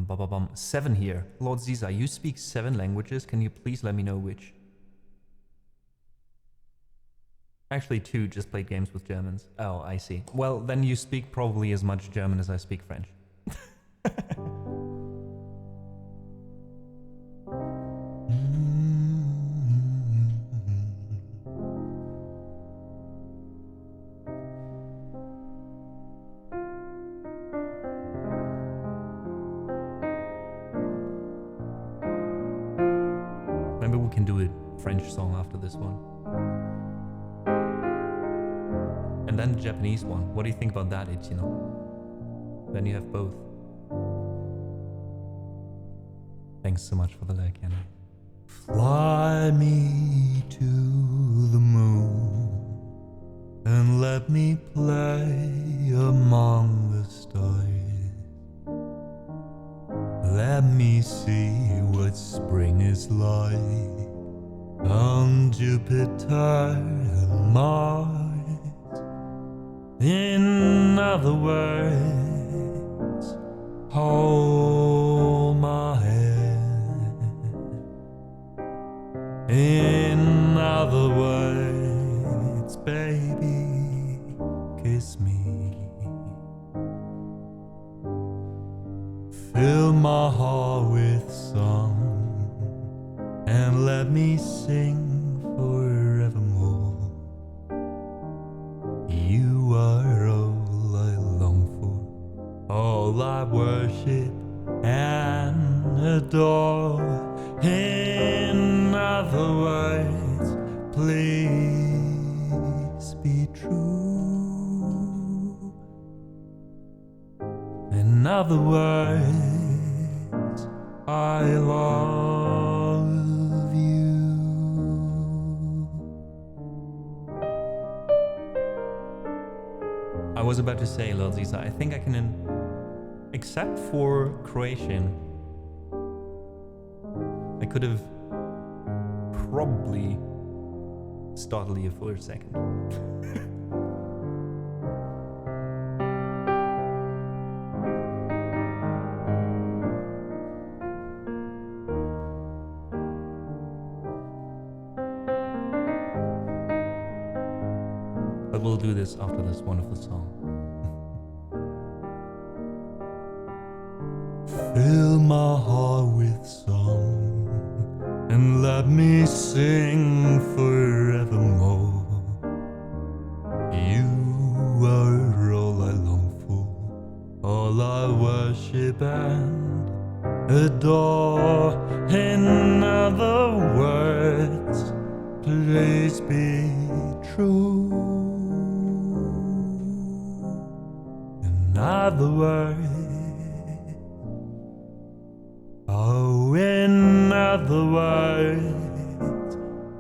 Ba-ba-bum. 7 here. Lord Ziza, you speak 7 languages. Can you please let me know which? Actually 2, just played games with Germans. Oh, I see. Well, then you speak probably as much German as I speak French. Maybe we can do a French song after this one. And then the Japanese one. What do you think about that, Ichino? Then you have both. Thanks so much for the like, Anna. Fly me to the moon and let me play among the stars. Let me see what spring is like on Jupiter and Mars. In other words, hold my hand. In other words, baby, kiss me. Fill my heart with song and let me sing forevermore. You are all I long for, all I worship and adore. In other words, please be true. In other words, I love you. I was about to say, Lil Ziza, I think I can, except for Croatian, I could have probably startled you for a second. But we'll do this after this wonderful song. Fill my heart with song and let me sing forevermore. You are all I long for, all I worship and adore. In other words, please be true. In other words, oh, in other words,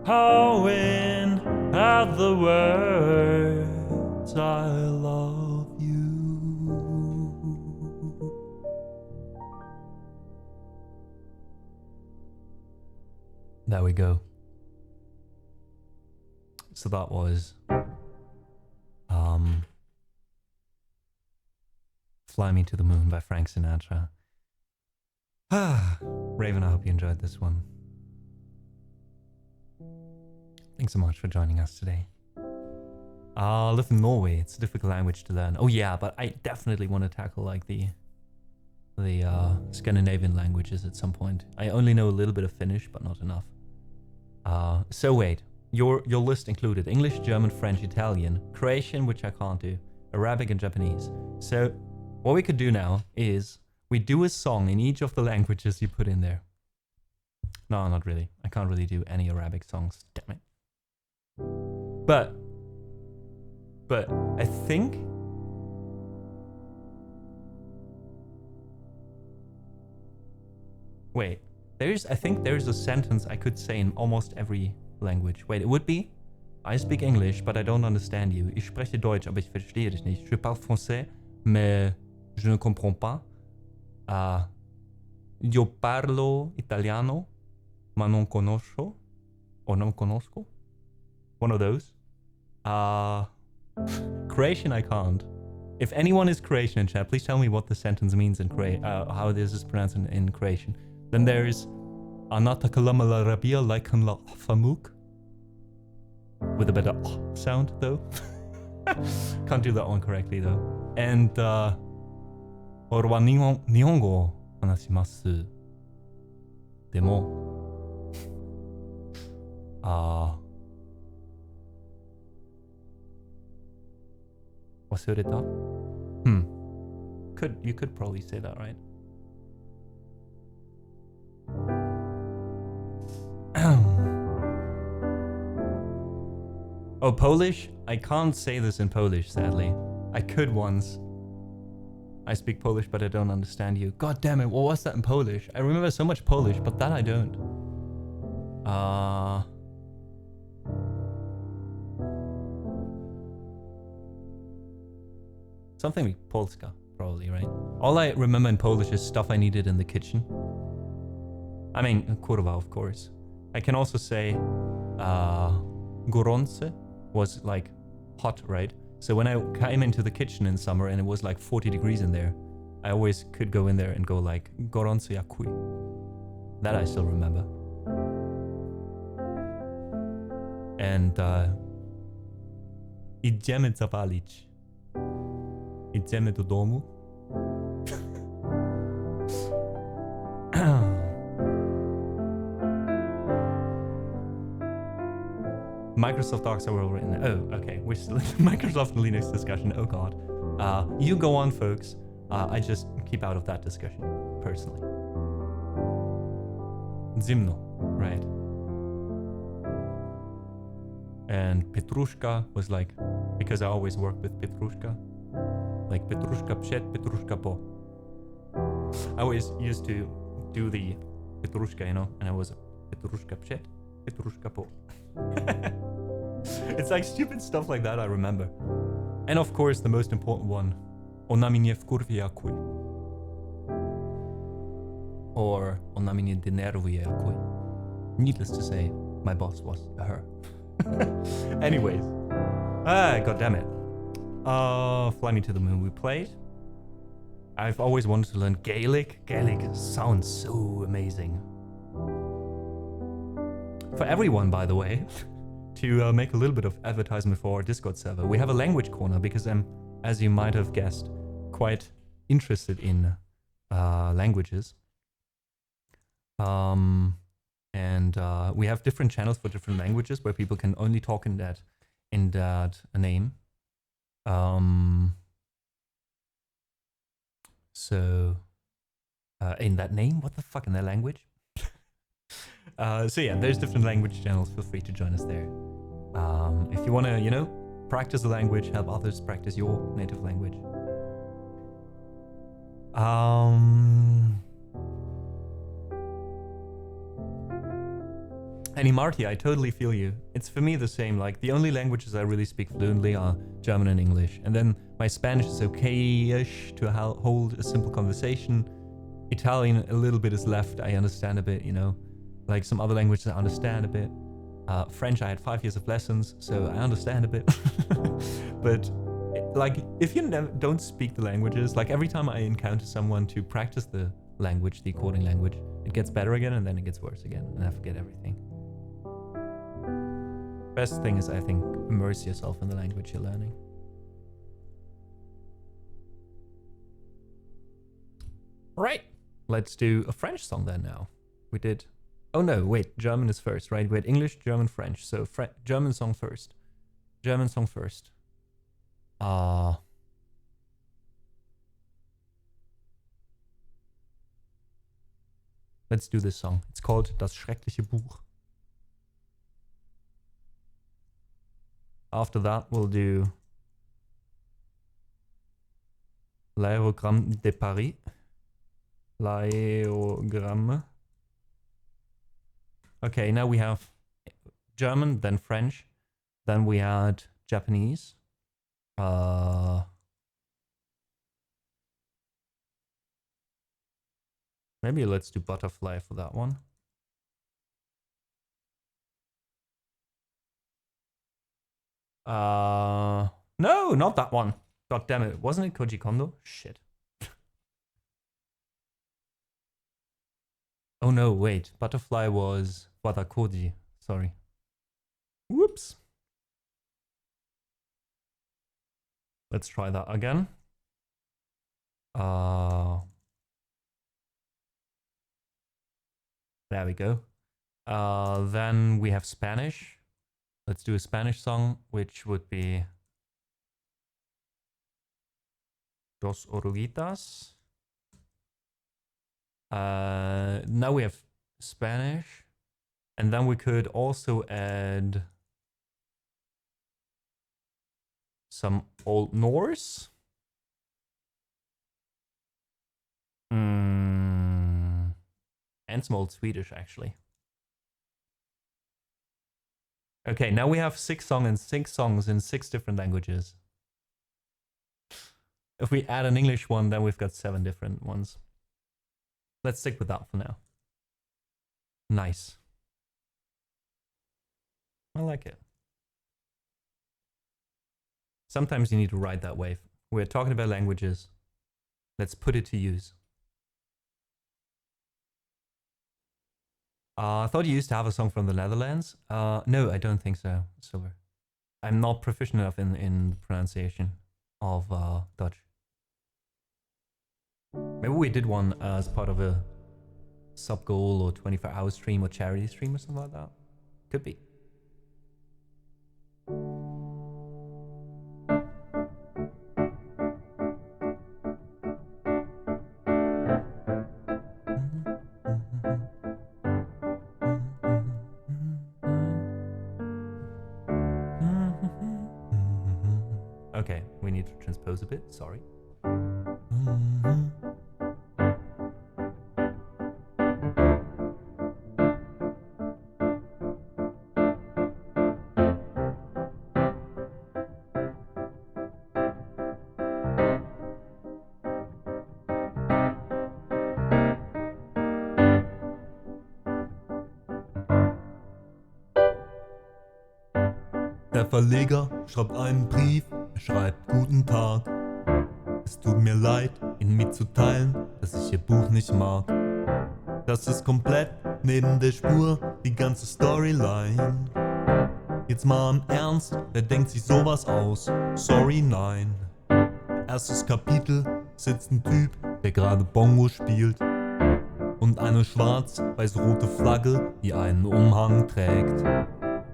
oh, in other words, I love you. There we go. So that was Fly Me to the Moon by Frank Sinatra. Raven, I hope you enjoyed this one. Thanks so much for joining us today. I live in Norway. It's a difficult language to learn. Oh yeah, but I definitely want to tackle like the Scandinavian languages at some point. I only know a little bit of Finnish, but not enough. So wait, your list included English, German, French, Italian, Croatian, which I can't do, Arabic and Japanese. So what we could do now is we do a song in each of the languages you put in there. No, not really. I can't really do any Arabic songs. Damn it. But I think wait, I think there's a sentence I could say in almost every language. Wait, it would be I speak English, but I don't understand you. Ich spreche Deutsch, aber ich verstehe dich nicht. Je parle français, mais je ne comprends pas. Io parlo italiano, ma non conosco. Or non conosco. One of those. Croatian I can't. If anyone is Croatian in chat, please tell me what the sentence means in how this is pronounced in Croatian. Then there's Anata kalamala rabia laikan la famuk. With a better sound though. Can't do that one correctly though. And Orwa nihongo hanashimasu. Demo. Wasureta? You could probably say that, right? Oh, Polish? I can't say this in Polish, sadly. I could once. I speak Polish, but I don't understand you. God damn it, what was that in Polish? I remember so much Polish, but that I don't. Something like Polska, probably, right? All I remember in Polish is stuff I needed in the kitchen. I mean, kurwa, of course. I can also say gorące was like hot, right? So when I came into the kitchen in summer and it was like 40 degrees in there, I always could go in there and go like gorące yakuj. That I still remember. And idziemy zapalić. Idziemy do domu. Microsoft docs are well written. Oh, okay. We're still in Microsoft and Linux discussion. Oh god. You go on, folks. I just keep out of that discussion, personally. Zimno, right? And Petrushka was like, because I always work with Petrushka. Like Petrushka przed, Petrushka po. I always used to do the Petrushka, you know, and I was Petrushka przed, Petrushka po. It's like stupid stuff like that I remember. And of course the most important one, ona mnie wkurwia jakuj. Or ona mnie denerwuje jakuj. Needless to say, my boss was a her. Anyways. God damn it. Fly Me to the Moon we played. I've always wanted to learn Gaelic. Gaelic sounds so amazing. For everyone, by the way, to make a little bit of advertisement for our Discord server, we have a language corner because I'm, as you might have guessed, quite interested in languages. And we have different channels for different languages where people can only talk in that name. So in that name, what the fuck, in that language? So yeah, there's different language channels. Feel free to join us there. If you want to, you know, practice the language, help others practice your native language. And Marty, I totally feel you. It's for me the same. Like the only languages I really speak fluently are German and English. And then my Spanish is okay-ish to hold a simple conversation. Italian, a little bit is left. I understand a bit, you know. Like some other languages I understand a bit. French, I had 5 years of lessons, so I understand a bit. But like, if you don't speak the languages, like every time I encounter someone to practice the language, the according language, it gets better again and then it gets worse again and I forget everything. Best thing is, I think, immerse yourself in the language you're learning. Right, let's do a French song then now. We did... Oh no, wait, German is first, right? We had English, German, French. So German song first. German song first. Let's do this song. It's called Das schreckliche Buch. After that, we'll do L'aérogramme de Paris. L'aérogramme. Okay, now we have German, then French, then we had Japanese. Maybe let's do Butterfly for that one. No, not that one. God damn it. Wasn't it Koji Kondo? Shit. Oh no, wait. Butterfly was Wadakoji. Sorry. Whoops. Let's try that again. There we go. Then we have Spanish. Let's do a Spanish song, which would be Dos Oruguitas. Now we have Spanish. And then we could also add some Old Norse. And some Old Swedish, actually. Okay, now we have 6 songs in 6 different languages. If we add an English one, then we've got 7 different ones. Let's stick with that for now. Nice. I like it. Sometimes you need to ride that wave. We're talking about languages. Let's put it to use. I thought you used to have a song from the Netherlands. No, I don't think so, Silver. I'm not proficient enough in the pronunciation of Dutch. Maybe we did one as part of a sub goal or 24-hour stream or charity stream or something like that. Could be. Okay, we need to transpose a bit, sorry. Der Verleger schreibt einen Brief, er schreibt guten Tag. Es tut mir leid, Ihnen mitzuteilen, dass ich Ihr Buch nicht mag. Das ist komplett neben der Spur, die ganze Storyline. Jetzt mal im Ernst, wer denkt sich sowas aus? Sorry, nein. Erstes Kapitel, sitzt ein Typ, der gerade Bongo spielt. Und eine schwarz-weiß-rote Flagge, die einen Umhang trägt.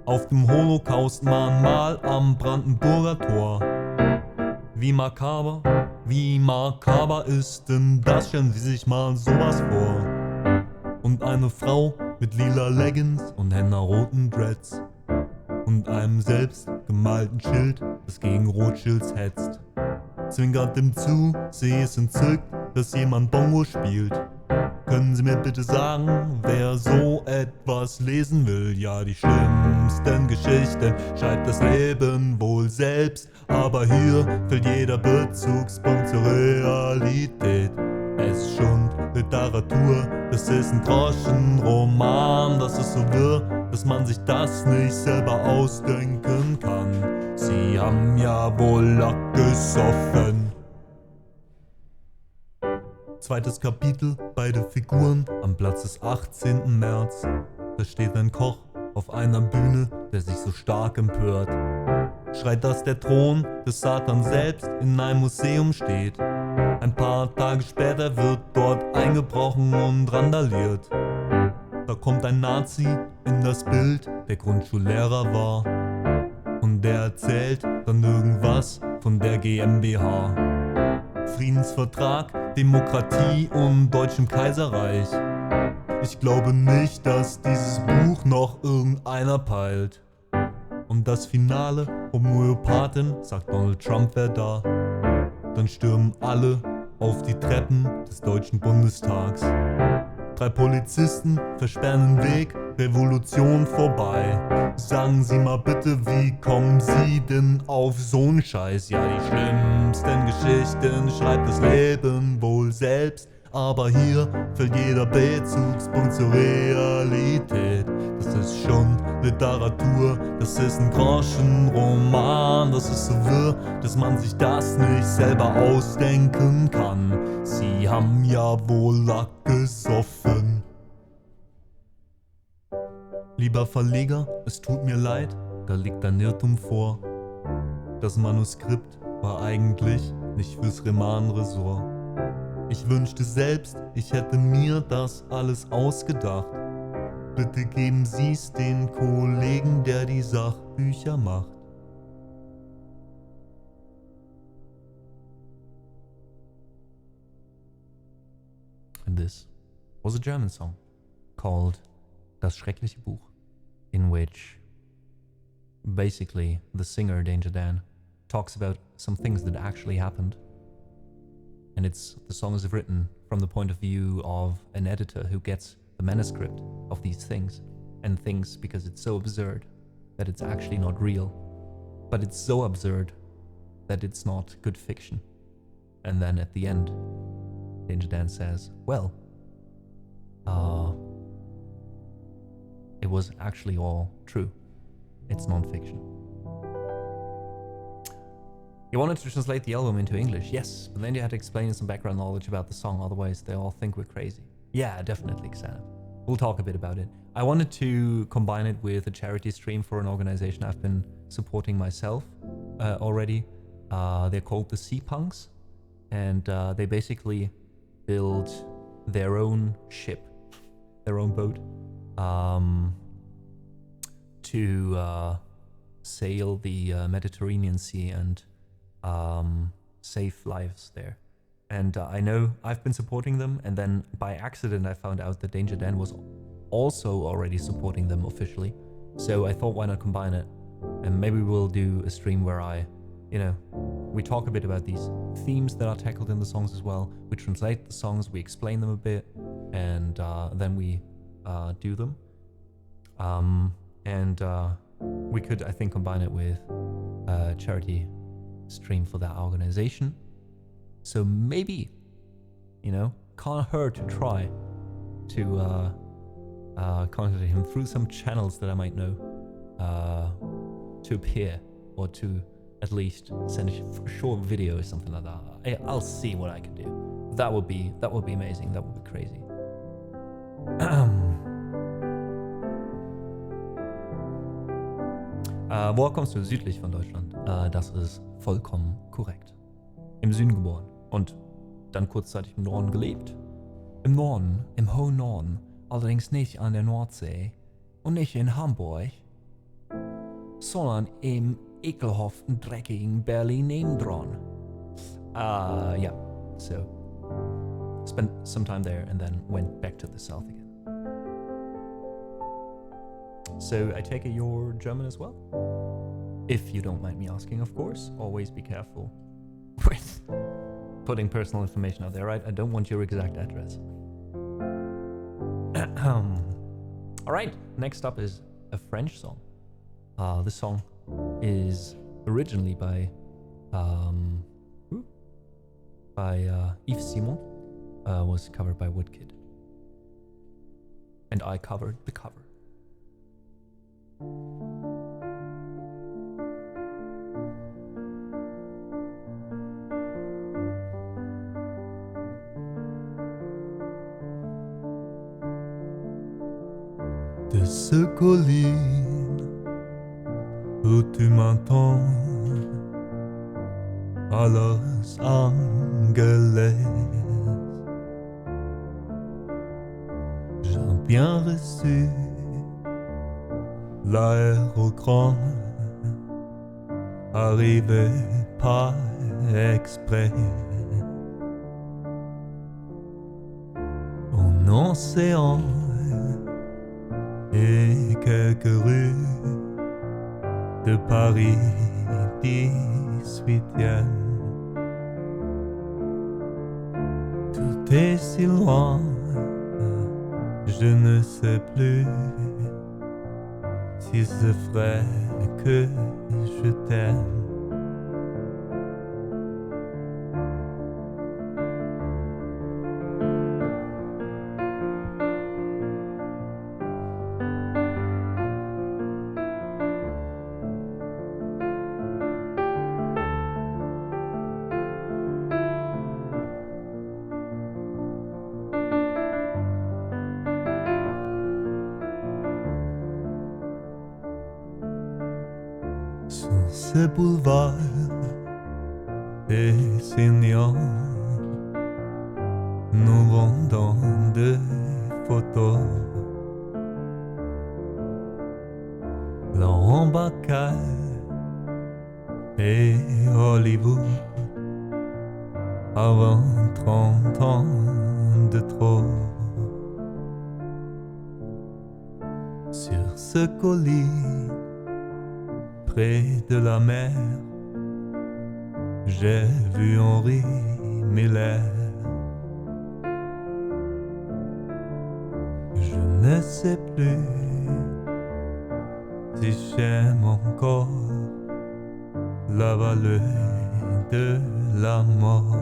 Auf dem Holocaust-Mahnmal am Brandenburger Tor. Wie makaber ist denn das? Stellen Sie sich mal sowas vor. Und eine Frau mit lila Leggings und henna-roten Dreads. Und einem selbst gemalten Schild, das gegen Rothschilds hetzt. Zwinkert dem zu, sie ist entzückt, dass jemand Bongo spielt. Können Sie mir bitte sagen, wer so etwas lesen will? Ja, die schlimmsten Geschichten schreibt das Leben wohl selbst. Aber hier fehlt jeder Bezugspunkt zur Realität. Es ist schon Literatur, das ist ein Groschenroman. Das ist so wirr, dass man sich das nicht selber ausdenken kann. Sie haben ja wohl Lack gesoffen. Zweites Kapitel, beide Figuren am Platz des 18. März. Da steht ein Koch auf einer Bühne, der sich so stark empört. Schreit, dass der Thron des Satan selbst in einem Museum steht. Ein paar Tage später wird dort eingebrochen und randaliert. Da kommt ein Nazi in das Bild, der Grundschullehrer war. Und der erzählt dann irgendwas von der GmbH. Friedensvertrag, Demokratie und Deutschem Kaiserreich. Ich glaube nicht, dass dieses Buch noch irgendeiner peilt. Und das Finale, Homöopathin, sagt Donald Trump, wär da. Dann stürmen alle auf die Treppen des Deutschen Bundestags. 3 Polizisten versperren den Weg, Revolution vorbei. Sagen Sie mal bitte, wie kommen Sie denn auf so'n Scheiß? Ja, die schlimmsten Geschichten schreibt das Leben wohl selbst. Aber hier fällt jeder Bezugspunkt zur Realität. Das ist schon Literatur, das ist ein Groschenroman. Das ist so wirr, dass man sich das nicht selber ausdenken kann. Sie haben ja wohl Lack gesoffen. Lieber Verleger, es tut mir leid, da liegt ein Irrtum vor. Das Manuskript war eigentlich nicht fürs Reman-Ressort. Ich wünschte selbst, ich hätte mir das alles ausgedacht. Bitte geben Sie's den Kollegen, der die Sachbücher macht. And this was a German song called Das schreckliche Buch, in which basically the singer Danger Dan talks about some things that actually happened. And the song is written from the point of view of an editor who gets the manuscript of these things and thinks, because it's so absurd, that it's actually not real. But it's so absurd that it's not good fiction. And then at the end, Danger Dan says, well, it was actually all true. It's non-fiction. You wanted to translate the album into English, yes, but then you had to explain some background knowledge about the song, otherwise they all think we're crazy. Yeah, definitely, Xanath. We'll talk a bit about it. I wanted to combine it with a charity stream for an organization I've been supporting myself already. They're called the Sea Punks, and they basically build their own ship, their own boat, to sail the Mediterranean Sea and save lives there. And I know I've been supporting them, and then by accident I found out that Danger Dan was also already supporting them officially. So I thought, why not combine it? And maybe we'll do a stream where we talk a bit about these themes that are tackled in the songs as well. We translate the songs, we explain them a bit, and then we do them. We could, I think, combine it with a charity stream for that organization. So maybe, can't hurt to try to contact him through some channels that I might know to appear, or to at least send a short video or something like that. I'll see what I can do. That would be amazing. That would be crazy. Woher kommst du? Südlich von Deutschland. Das ist vollkommen korrekt. Im Süden geboren und dann kurzzeitig im Norden gelebt. Im Norden, im hohen Norden, allerdings nicht an der Nordsee und nicht in Hamburg, sondern im ekelhaften, dreckigen Berlin nebendran. Yeah, so spent some time there and then went back to the south again. So I take it you're German as well? If you don't mind me asking, of course. Always be careful with putting personal information out there, right? I don't want your exact address. Alright, next up is a French song. This song is originally by Yves Simon, was covered by Woodkid. And I covered the cover. Des Colline, où tu m'entends à Los Angeles. J'ai bien reçu l'aérogramme, arrivé par exprès. Un océan et quelques rues de Paris 18e. Tout est si loin, je ne sais plus si c'est vrai que je t'aime. Sur ce boulevard des seniors, nous vendons des photos. L'embarcade et Hollywood avant 30 ans de trop. Sur ce colis près de la mer, j'ai vu Henri Miller. Je ne sais plus si j'aime encore la vallée de la mort.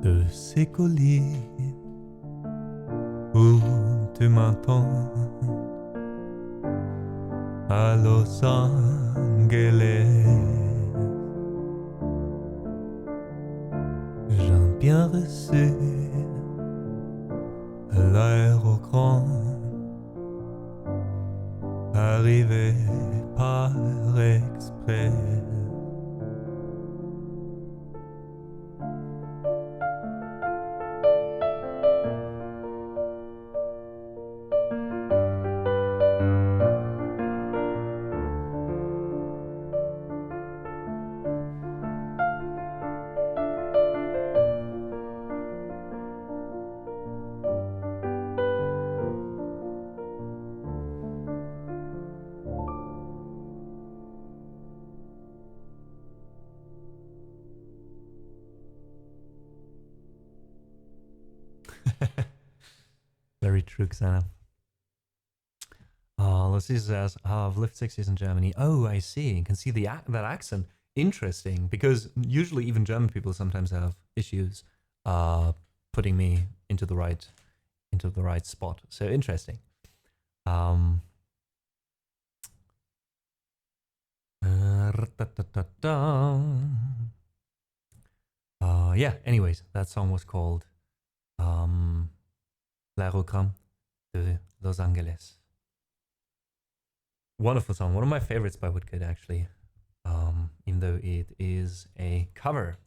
De ces collines où tu m'entends à Los Angeles, j'ai bien reçu l'aérogramme, arrivé par exprès. Very true, Xana. Lucy says, I've lived 6 years in Germany. Oh, I see. You can see that accent. Interesting, because usually even German people sometimes have issues putting me into the right spot. So interesting. Yeah, anyways, that song was called L'Aérogramme de Los Angeles. Wonderful song, one of my favorites by Woodkid, actually, even though it is a cover.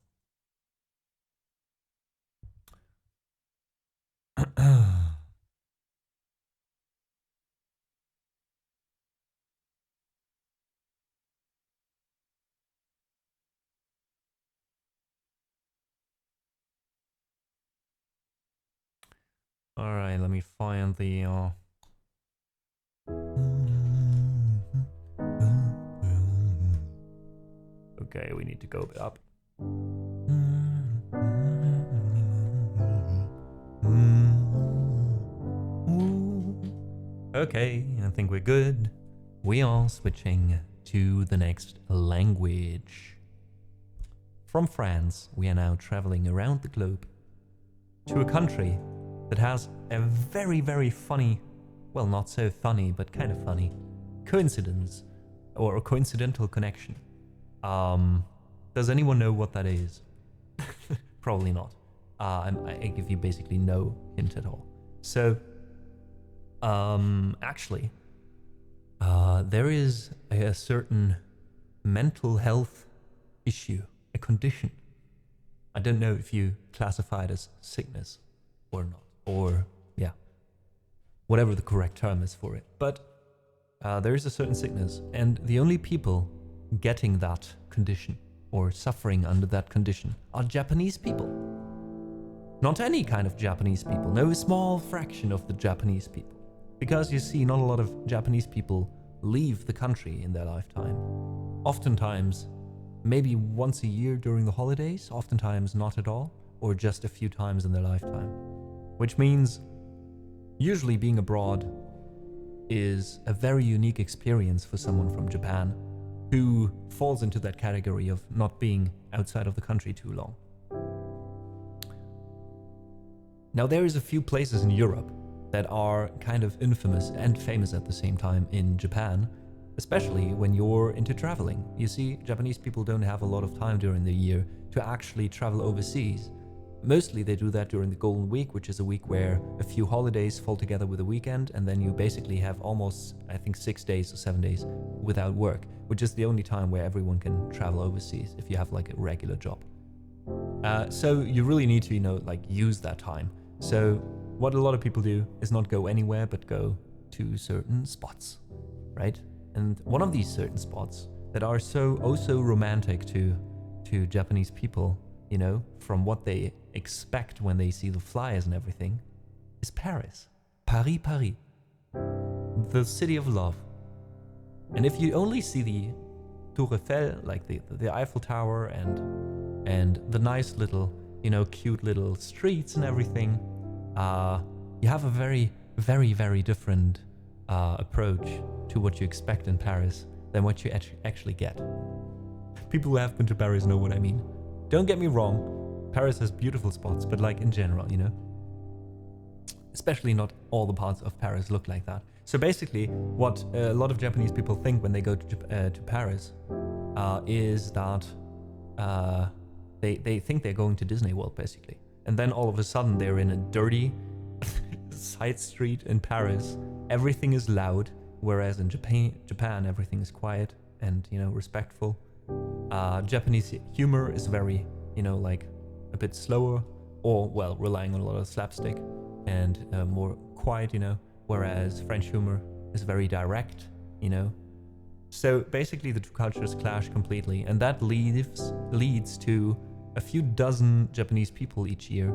All right, let me find the okay, we need to go a bit up. Okay, I think we're good. We are switching to the next language. from France, we are now traveling around the globe to a country that has a very, very funny, well, not so funny, but kind of funny, coincidence or a coincidental connection. Does anyone know what that is? Probably not. I give you basically no hint at all. So, actually, there is a certain mental health issue, a condition. I don't know if you classify it as sickness or not, or yeah, whatever the correct term is for it. But there is a certain sickness, and the only people getting that condition or suffering under that condition are Japanese people. Not any kind of Japanese people, no small fraction of the Japanese people. Because you see, not a lot of Japanese people leave the country in their lifetime. Oftentimes, maybe once a year during the holidays, oftentimes not at all, or just a few times in their lifetime. Which means, usually being abroad is a very unique experience for someone from Japan who falls into that category of not being outside of the country too long. Now, there is a few places in Europe that are kind of infamous and famous at the same time in Japan, especially when you're into traveling. You see, Japanese people don't have a lot of time during the year to actually travel overseas. Mostly they do that during the Golden Week, which is a week where a few holidays fall together with a weekend, and then you basically have almost, I think, 6 days or 7 days without work, which is the only time where everyone can travel overseas if you have like a regular job. So you really need to, like use that time. So what a lot of people do is not go anywhere, but go to certain spots, right? And one of these certain spots that are so romantic to Japanese people, from what they expect when they see the flyers and everything, is Paris. Paris. The city of love. And if you only see the Tour Eiffel, like the Eiffel Tower and the nice little, cute little streets and everything, you have a very, very, very different approach to what you expect in Paris than what you actually get. People who have been to Paris know what I mean. Don't get me wrong, Paris has beautiful spots, but like in general, especially not all the parts of Paris look like that. So basically, what a lot of Japanese people think when they go to Paris is that they think they're going to Disney World, basically. And then all of a sudden they're in a dirty side street in Paris. Everything is loud, whereas in Japan everything is quiet and, respectful. Japanese humor is very, like a bit slower, or, well, relying on a lot of slapstick and more quiet, whereas French humor is very direct, So basically the two cultures clash completely, and that leads to a few dozen Japanese people each year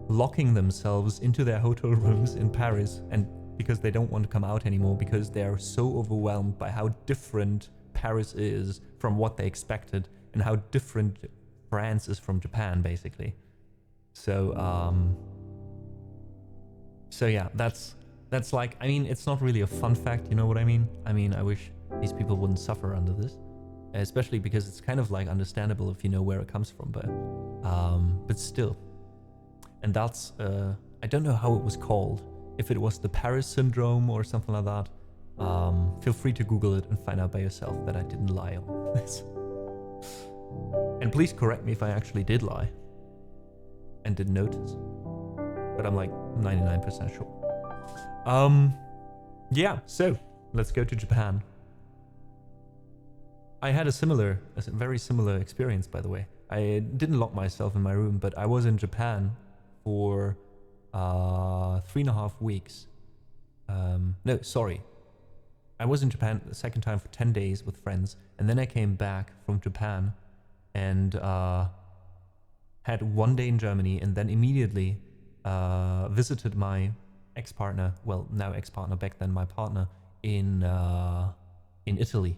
locking themselves into their hotel rooms in Paris, and because they don't want to come out anymore because they are so overwhelmed by how different Paris is from what they expected and how different France is from Japan, basically. So yeah, that's like, it's not really a fun fact, you know what I mean? I wish these people wouldn't suffer under this, especially because it's kind of like understandable if you know where it comes from, but still. And that's, I don't know how it was called, if it was the Paris syndrome or something like that. Feel free to Google it and find out by yourself that I didn't lie on this. And please correct me if I actually did lie and didn't notice, but I'm like 99% sure. Yeah, so let's go to Japan. I had a very similar experience, by the way. I didn't lock myself in my room, but I was in Japan for 3.5 weeks. No, sorry. I was in Japan the second time for 10 days with friends, and then I came back from Japan and had 1 day in Germany, and then immediately visited my ex-partner, well, now ex-partner, back then my partner, in Italy.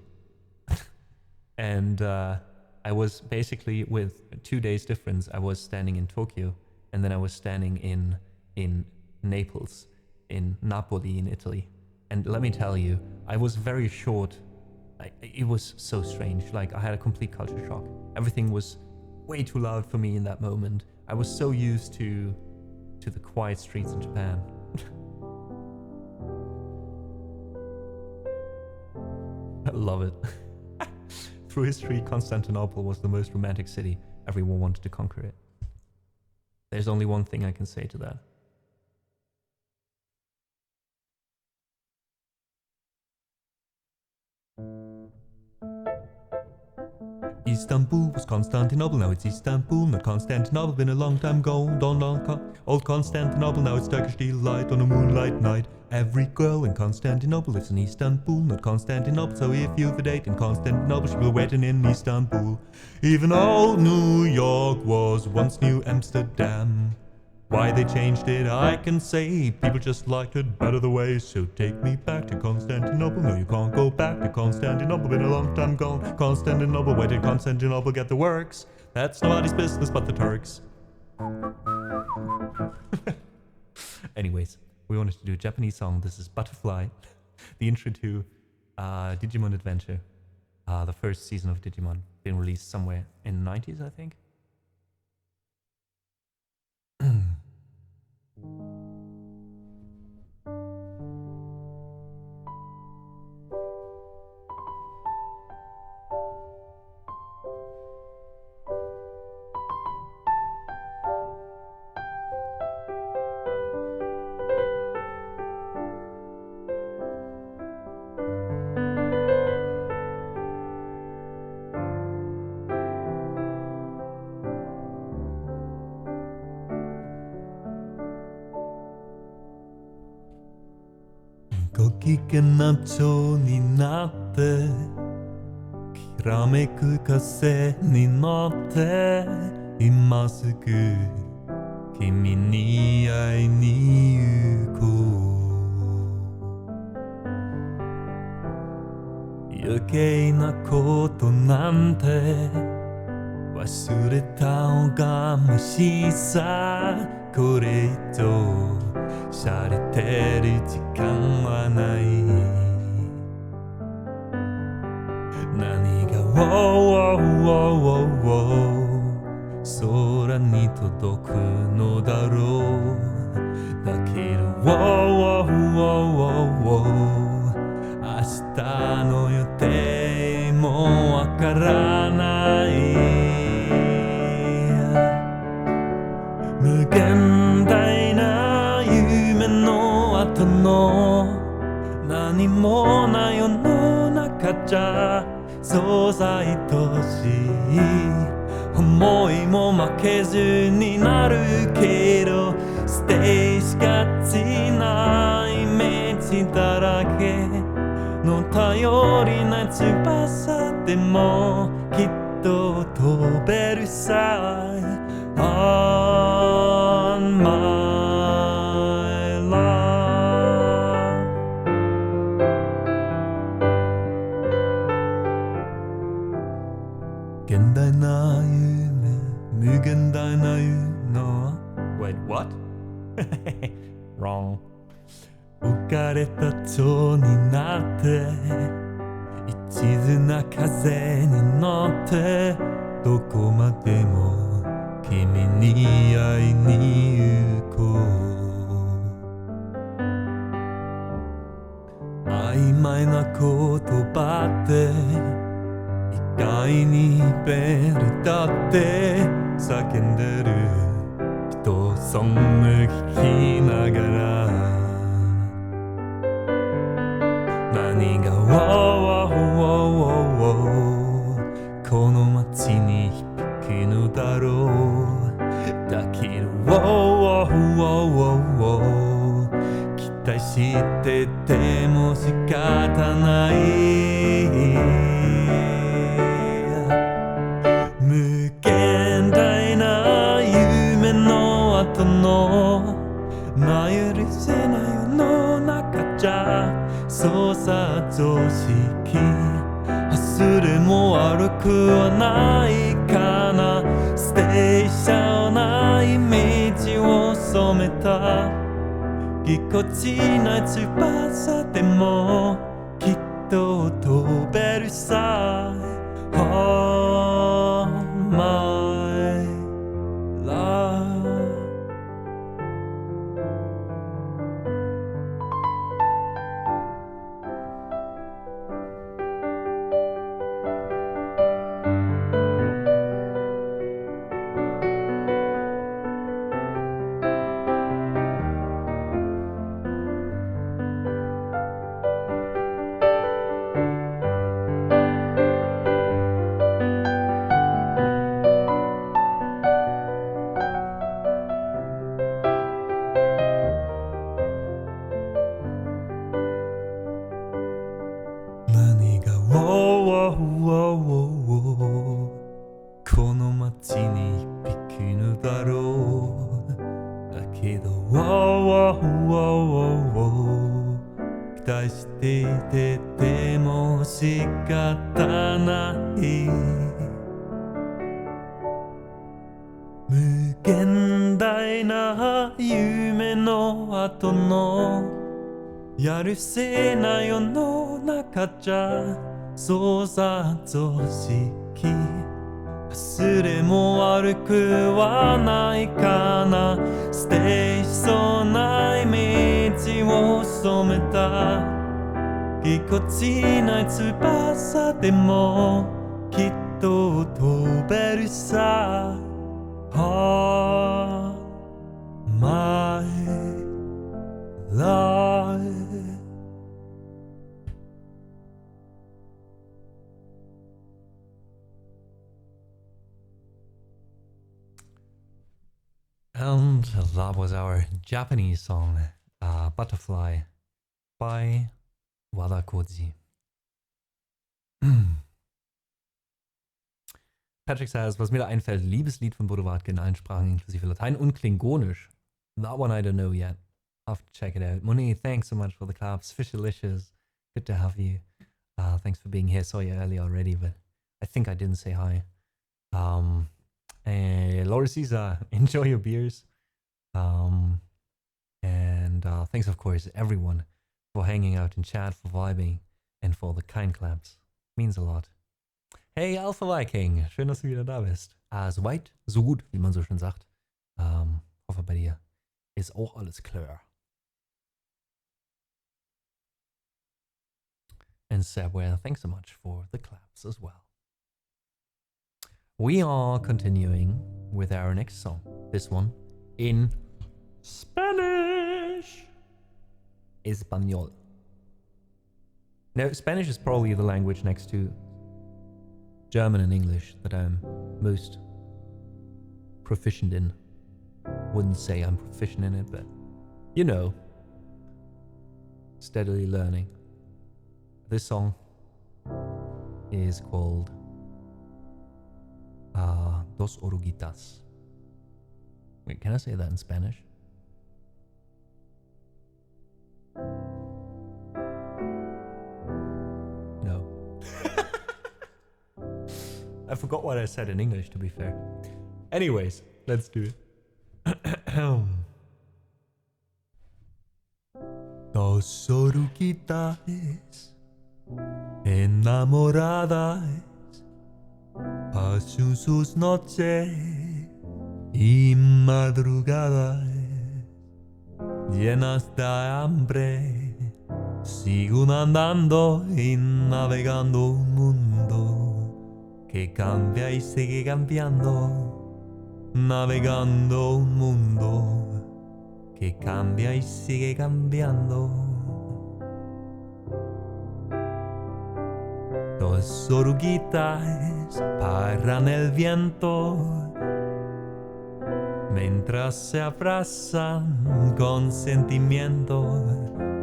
And I was basically, with 2 days difference, I was standing in Tokyo, and then I was standing in Naples, in Napoli in Italy. And let me tell you, I was very short. It was so strange. Like, I had a complete culture shock. Everything was way too loud for me in that moment. I was so used to the quiet streets in Japan. I love it. Through history, Constantinople was the most romantic city. Everyone wanted to conquer it. There's only one thing I can say to that. Istanbul was Constantinople, now it's Istanbul, not Constantinople, been a long time ago. Old Constantinople, now it's Turkish delight on a moonlight night. Every girl in Constantinople lives in Istanbul, not Constantinople, so if you've a date in Constantinople, she'll be waiting in Istanbul. Even old New York was once New Amsterdam. Why they changed it, I can say. People just liked it better the way. So take me back to Constantinople. No, you can't go back to Constantinople. Been a long time gone. Constantinople, where did Constantinople get the works? That's nobody's business but the Turks. Anyways, we wanted to do a Japanese song. This is Butterfly, the intro to Digimon Adventure. The first season of Digimon. Been released somewhere in the 90s, I think.ご機嫌な蝶になってきらめく風に乗って今すぐ君に会いに行こう余計なことなんて忘れたおがましさこれ以上しゃれてる時間はない何が空に届くのだろうだけど明日の予定もわからない無限大な夢の後の何もない世の中じゃそうざいとしい思いも負けずになるけどステージがちなイメージだらけの頼りない翼でもきっと飛べるさOn my love 現代な夢無限大なの Wait, what? Wrong. 浮かれた蝶になって一途な風に乗ってどこまでも君に会いに行こう曖昧な言葉って意外に便利だって叫んでる人ソング聴きながら何がこの街に響くのだろうだけど期待してても仕方ない無限大な夢の後のまあ許せない世の中じゃそうさ常識忘れも悪くはないかなステーシャなイメージを染めたぎこちない翼でもきっと飛べるさ On my 待していてても仕方ない無限大な夢の後のやるせな世の中じゃ想像常識忘れも悪くはないかな捨てしそうなイメージを染めたぎこちない翼でもきっと飛べるさAll my life And that was our Japanese song, Butterfly by Wada Koji. Patrick says, was mir da einfällt, Liebeslied von Bodo Wartke in allen Sprachen inklusive Latein und Klingonisch. That one I don't know yet. Have to check it out. Moni, thanks so much for the claps. Fishalicious, good to have you. Thanks for being here. Saw you earlier already, but I think I didn't say hi. Laura Caesar, enjoy your beers. And thanks of course everyone for hanging out in chat, for vibing, and for the kind claps. Means a lot. Hey Alpha Viking, schön, dass du wieder da bist. So weit, so gut, wie man so schön sagt. Hoffe bei dir ist auch alles klar. And Sabware, thanks so much for the claps as well. We are continuing with our next song. This one in Spanish. Español. Now, Spanish is probably the language next to German and English that I'm most proficient in. Wouldn't say I'm proficient in it, but you know, steadily learning. This song is called Dos Oruguitas. Wait, can I say that in Spanish? No. I forgot what I said in English, to be fair. Anyways, let's do it. Dos oruguitas enamoradas pasan sus noches y madrugadas llenas de hambre. Sigo andando y navegando un mundo que cambia y sigue cambiando. Navegando un mundo que cambia y sigue cambiando. Dos oruguitas paran el viento mientras se abrazan con sentimiento.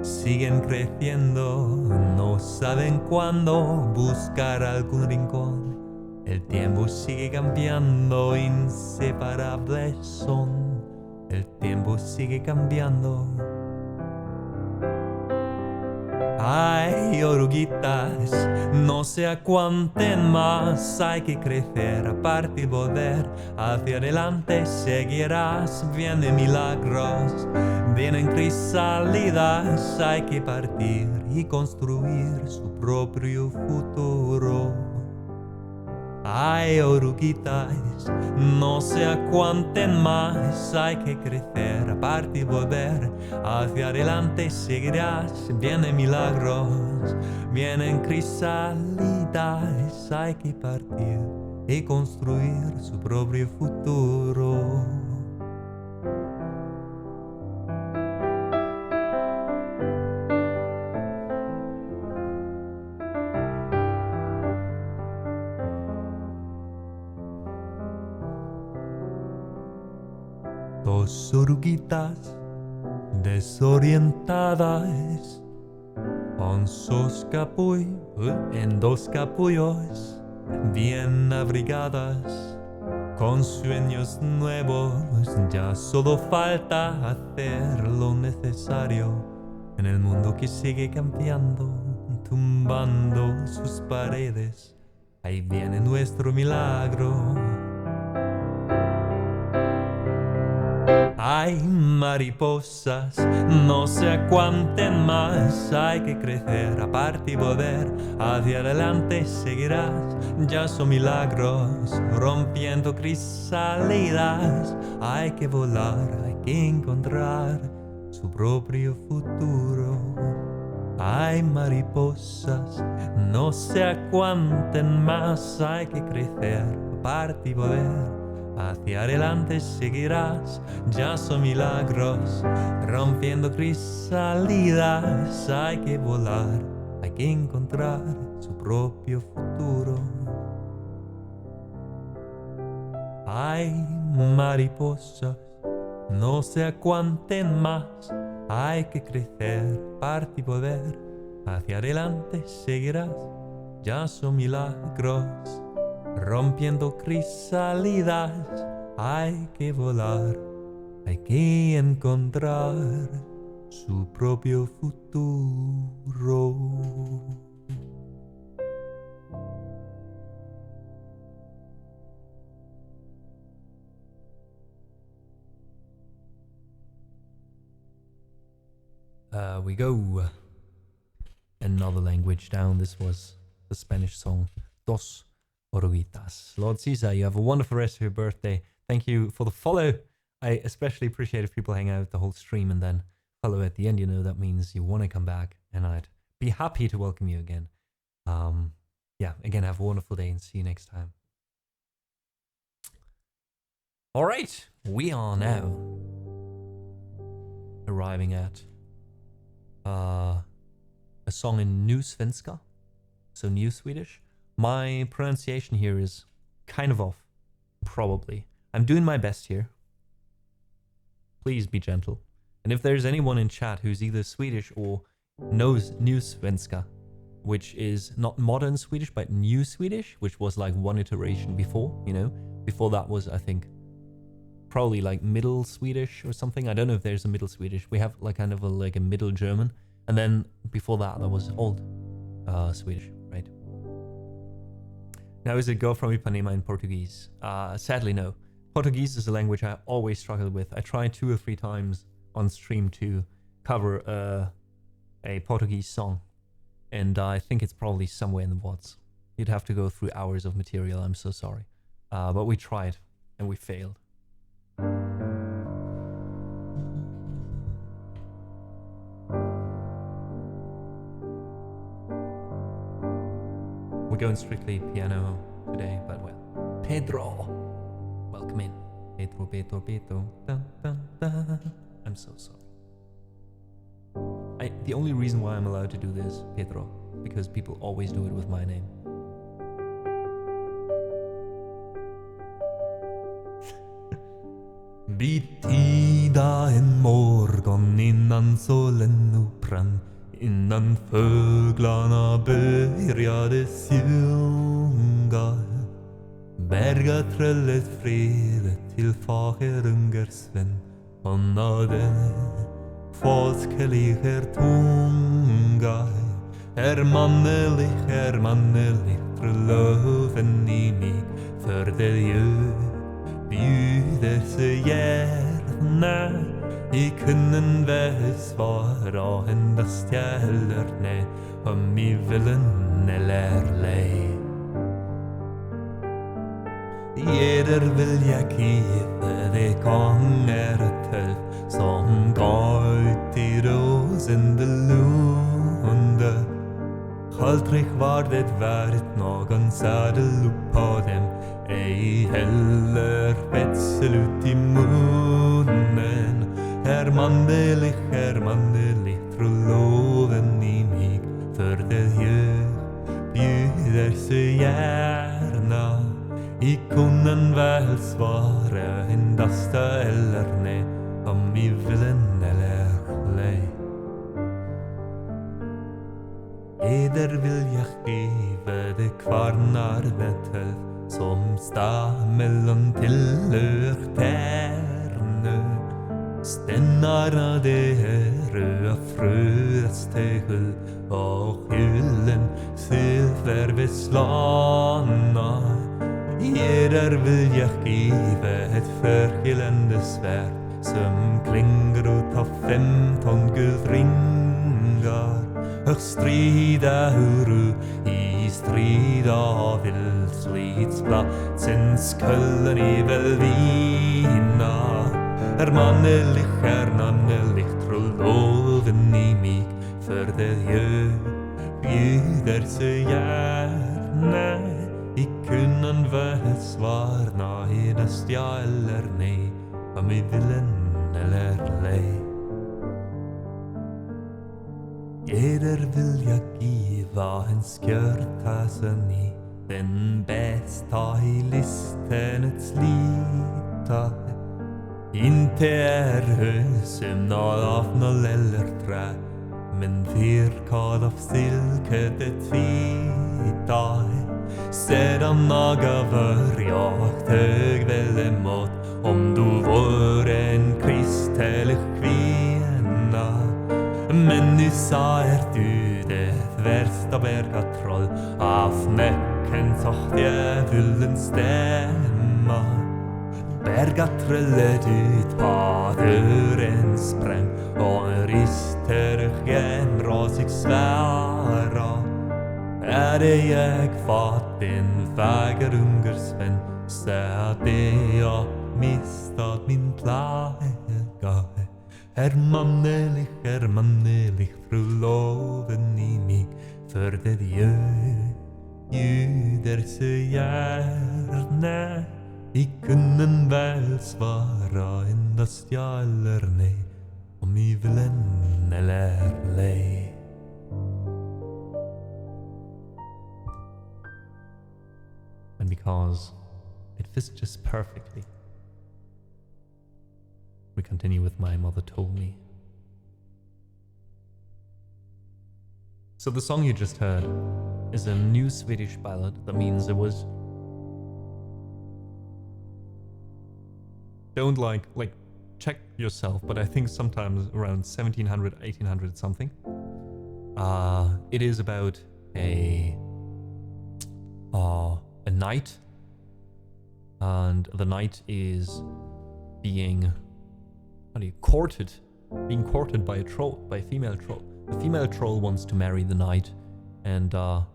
Siguen creciendo, no saben cuándo buscar algún rincón. El tiempo sigue cambiando, inseparables son. El tiempo sigue cambiando. Ay, oruguitas, no se aguanten más. Hay que crecer, aparte y volver. Hacia adelante seguirás, vienen milagros. Vienen crisalidas, hay que partir y construir su propio futuro. Ay, oruguitas, no se aguanten más, hay que crecer, aparte y volver. Hacia adelante seguirás, vienen milagros, vienen crisalidas, hay que partir y construir su propio futuro. Dos oruguitas desorientadas en dos capullos bien abrigadas con sueños nuevos. Ya solo falta hacer lo necesario En el mundo que sigue cambiando, tumbando sus paredes, ahí viene nuestro milagro. Hay mariposas, no se aguanten más, hay que crecer, aparte y volver, hacia adelante seguirás, ya son milagros, rompiendo crisalidas, hay que volar, hay que encontrar su propio futuro. Hay mariposas, no se aguanten más, hay que crecer, aparte y volver, hacia adelante seguirás, ya son milagros, rompiendo crisalidas, hay que volar, hay que encontrar su propio futuro. Hay mariposas, no se aguanten más, hay que crecer, parte y volver, hacia adelante seguirás, ya son milagros, rompiendo crisalidas, hay que volar, hay que encontrar su propio futuro. We go. Another language down. This was the Spanish song Dos Oruguitas. Lord Caesar, you have a wonderful rest of your birthday. Thank you for the follow. I especially appreciate if people hang out the whole stream and then follow at the end. You know, that means you want to come back and I'd be happy to welcome you again. Yeah, again, have a wonderful day and see you next time. All right, we are now arriving at a song in New Svenska, so New Swedish. My pronunciation here is kind of off, probably. I'm doing my best here. Please be gentle. And if there's anyone in chat who's either Swedish or knows New Svenska, which is not modern Swedish, but New Swedish, which was like one iteration before, you know? Before that was, I think, probably like Middle Swedish or something. I don't know if there's a Middle Swedish. We have like kind of like a Middle German. And then before that, there was Old Swedish, right? Now, is it Go from Ipanema in Portuguese? Sadly, no. Portuguese is a language I always struggled with. I tried 2 or 3 times on stream to cover a Portuguese song. And I think it's probably somewhere in the VODs. You'd have to go through hours of material, I'm so sorry. But we tried, and we failed. We're going strictly piano today, but well. Pedro! Welcome in. Pedro. Dun, dun, dun. I'm so sorry. The only reason why I'm allowed to do this, Pedro, because people always do it with my name. Bitida en morgon innan solen upprann, innan fåglarna började sjunga. Bergatröllet fredet till fagerungers vän, han hade falskeliger tunga. Hermannelig, trölöven i mig, för det ju bjuder sig gärna. I kunden väl svara endast jag eller nej, om I villen eller lej. Eder vill jag give det gånger tölv, som går ut I rosende lunde. Aldrig var det värt någon sadel upp på dem, ej heller vätsel ut I munnen. Hermannelig, tror loven I mig, för det bjuder sig gärna. I kunden väl svara endast eller nej, om I villen eller lej. Eder vill jag give det kvarnarne tölv, som stammelen tillhör tärne. Stennar det röda fröets tegel och hyllen silver beslagna. Jeder vill jag giva ett förgyllande svärd som klinger ut av 15 guldringar. Och strida huru i strida vildslitsplatsens kullen i Velvina. Manneligt tror loven i mig för det bjuder så gärna. I kunnen väl svarna i dess ja eller nej, om vi vill en eller lej. Jeder vill jag giva en skjörtasen i den bästa i listenets slita. Inte är hösömn av noll eller trä, men virkad av silke det vita. Sedan nagavör jag hög väl emot, om du var en kristelig kvinna. Men nu sa du det värsta bergatroll, av näcken såg djävulen stämma. Bergatrullet ut på dörren spräng, och en rister genrasig svära. Är det jag fått en vägerungersvän, så är det jag mistat min plaga. Är mannelig fru loven i mig, för det ljuder så gärna. I kunnen väl svara endast ja eller nej, om I vill en eller lej. And because it fits just perfectly, we continue with My Mother Told Me. So the song you just heard is a new Swedish ballad. That means it was... Don't like check yourself, but I think sometimes around 1700, 1800 something. It is about a knight, and the knight is being courted by a troll, by a female troll. The female troll wants to marry the knight, and the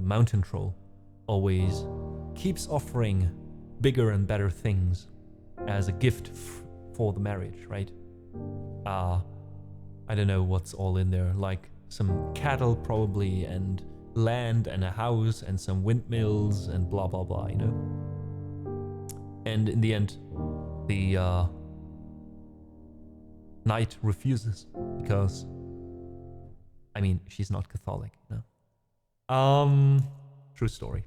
mountain troll always keeps offering bigger and better things as a gift for the marriage, right? I don't know what's all in there, like some cattle probably, and land and a house and some windmills and blah blah blah, you know? And in the end, the knight refuses because, I mean, she's not Catholic, you know? True story.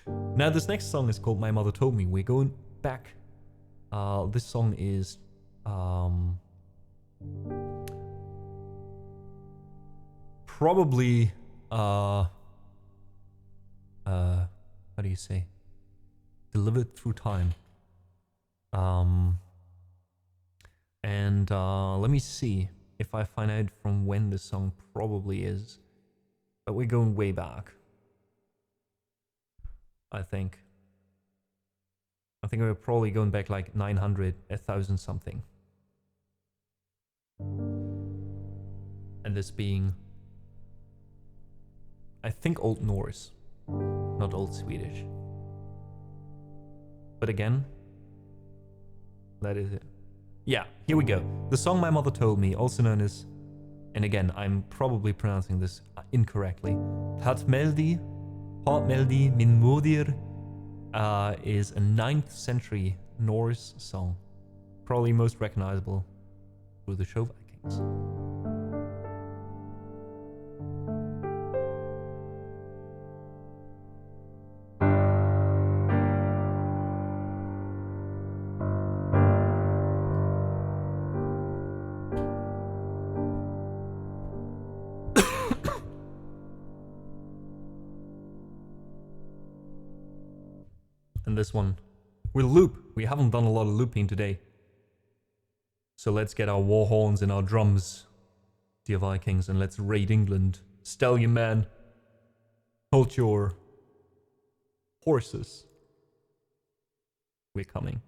Now this next song is called My Mother Told Me. We're going back. This song is probably how do you say, delivered through time. And let me see if I find out from when this song probably is, but we're going way back. I think we're probably going back like 900, 1000 something. And this being, I think, Old Norse, not Old Swedish. But again, that is it. Yeah, here we go. The song My Mother Told Me, also known as, and again, I'm probably pronouncing this incorrectly, Hatmeldi min modir, is a 9th century Norse song, probably most recognizable through the show Vikings. And this one will loop. We haven't done a lot of looping today. So let's get our war horns and our drums, dear Vikings, and let's raid England. Stallion man, hold your horses. We're coming.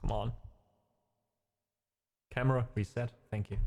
Come on. Camera reset. Thank you.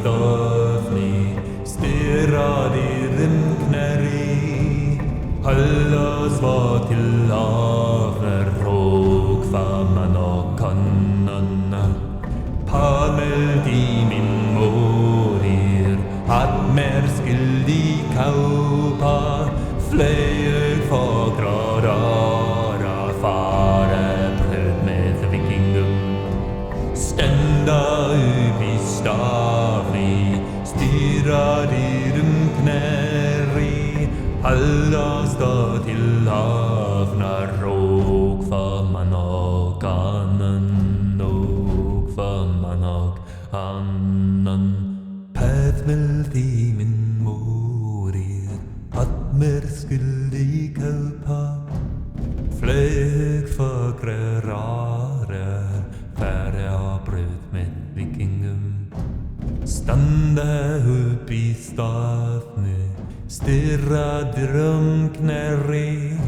stafni stirrar i rymkneri Hallas var till avner och famman och kannanna Pamel di min morir att mer skyldig kaupa Flög fagra rara fare bröd med vikingum Stända upp i stavni stirrar i rymkneri Alla stad till havnar och famman och annan och famman och annan Päðmeld i min morir att mer skyldig kaupa Flög fagre rare färre bröd med vikingum Standa upp i stavni stirrade rymkneri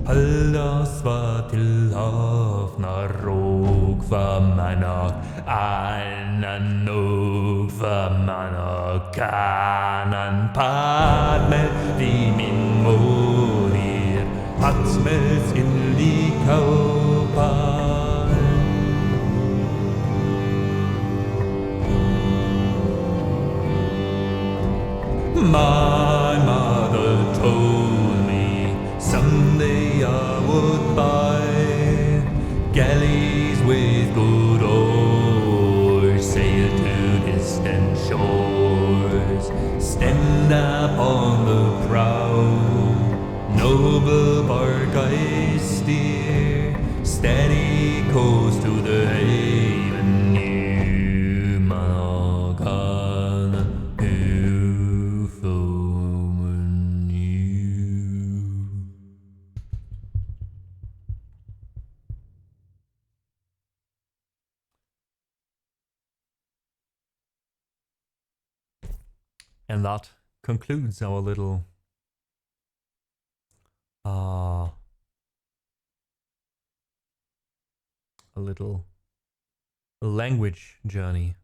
Alla svar till havnar och famman och annan och famman och annan Padmel i min morir att mer skyldig kaupa My mother told me someday I would buy galleys with good oars, sail to distant shores, stand up on the prow, noble bark I steer, steady coast to the haven new Managan, who foeman you. And that concludes our little a little language journey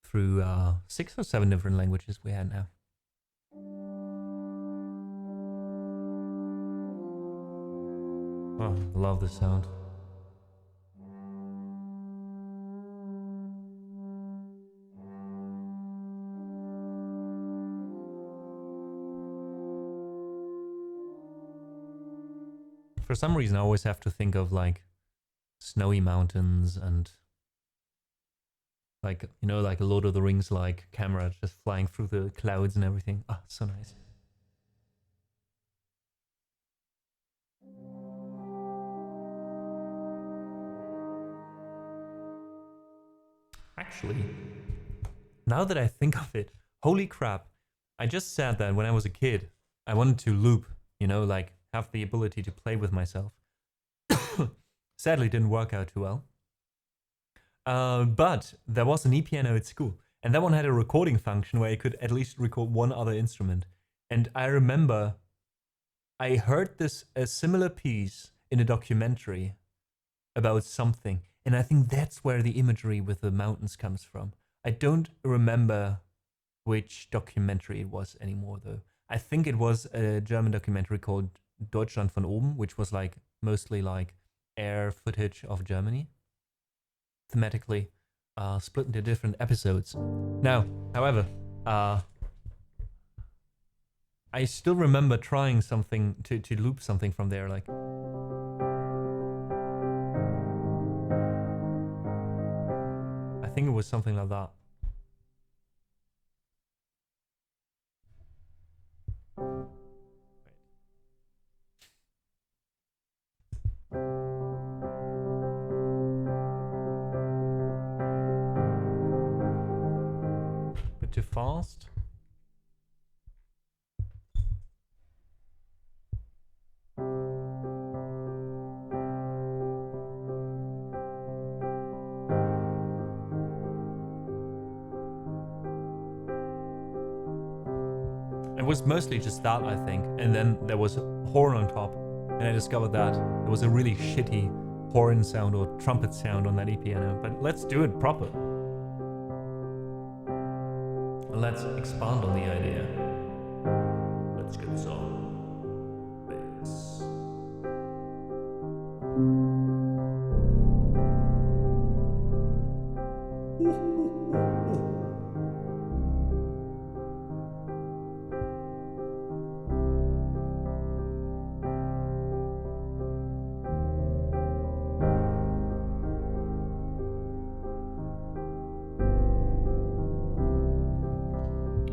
through 6 or 7 different languages we had now. Oh, I love this sound. For some reason, I always have to think of like snowy mountains and like, you know, like a Lord of the Rings like camera just flying through the clouds and everything. Ah, so nice. Actually, now that I think of it, holy crap, I just said that when I was a kid, I wanted to loop, you know, like have the ability to play with myself. Sadly, didn't work out too well. But there was an e-piano at school, and that one had a recording function where I could at least record one other instrument. And I remember I heard a similar piece in a documentary about something, and I think that's where the imagery with the mountains comes from. I don't remember which documentary it was anymore, though. I think it was a German documentary called Deutschland von oben, which was like mostly like air footage of Germany, thematically split into different episodes. Now, however, I still remember trying something to loop something from there, like I think it was something like that. Bit too fast. It was mostly just that, I think, and then there was a horn on top, and I discovered that it was a really shitty horn sound or trumpet sound on that e-piano, but let's do it proper. let's expand on the idea. Let's get some bass.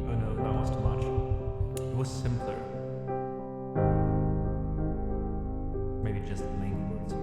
Oh no, that was too much. It was simpler. Maybe just the main words.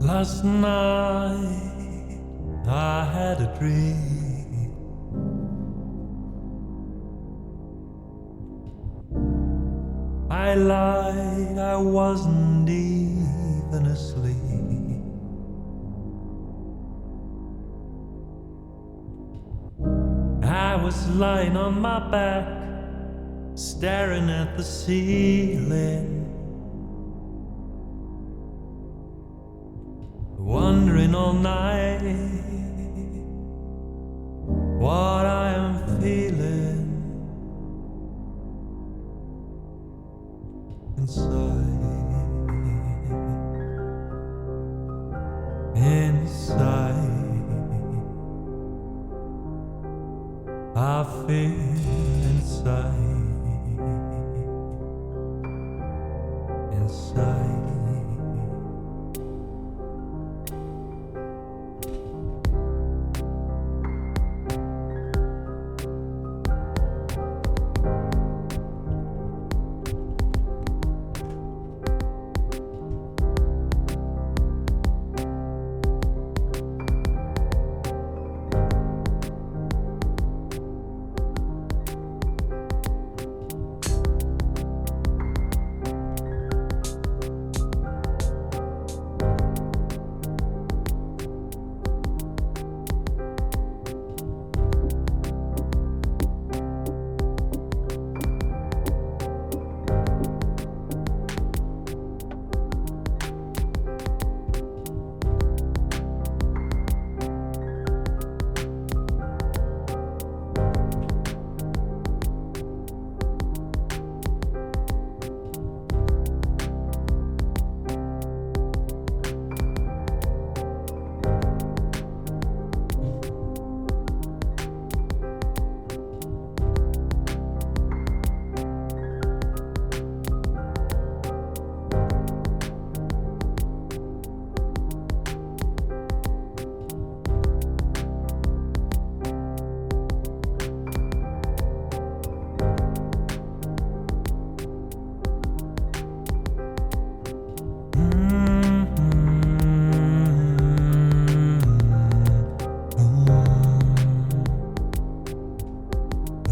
Last night I had a dream. I lied, I wasn't even asleep. I was lying on my back, staring at the ceiling, wondering all night what I am feeling inside, inside. I feel inside, inside.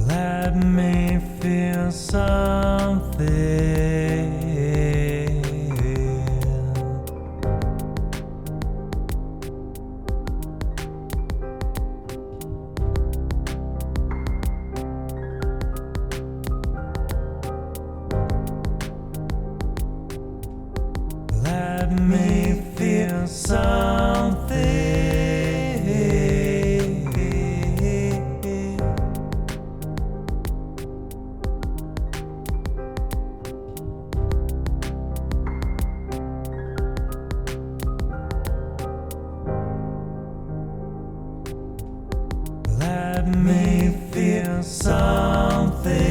Let me feel something. Let me feel something. Let me feel something.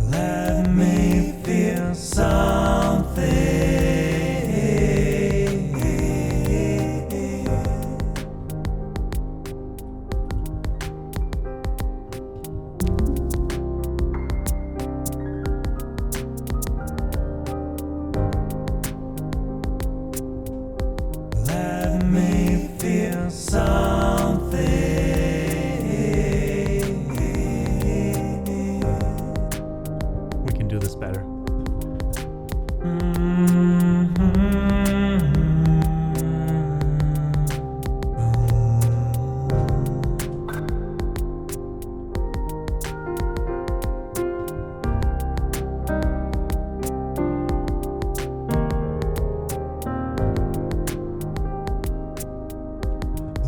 Let me feel something. Let me feel something. We can do this better.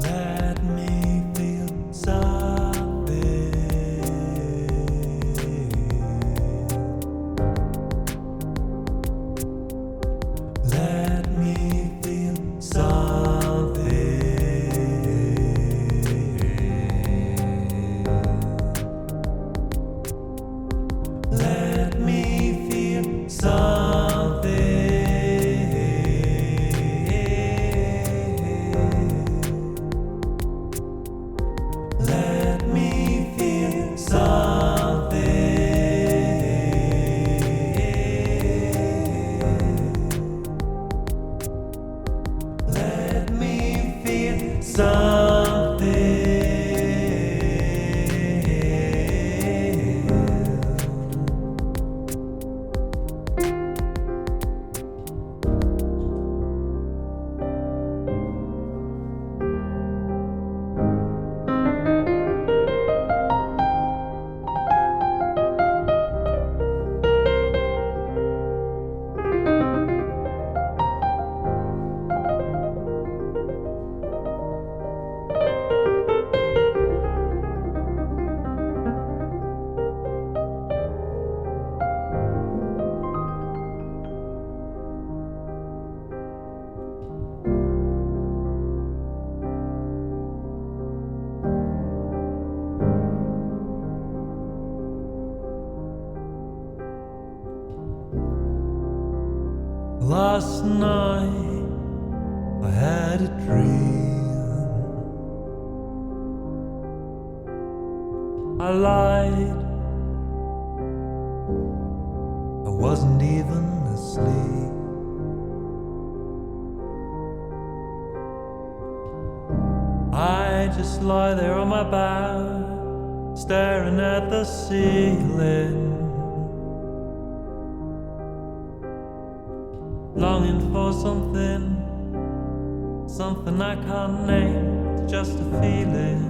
Let me feel something. Last night I had a dream. I lied, I wasn't even asleep. I just lie there on my back, staring at the ceiling, longing for something I can't name, it's just a feeling.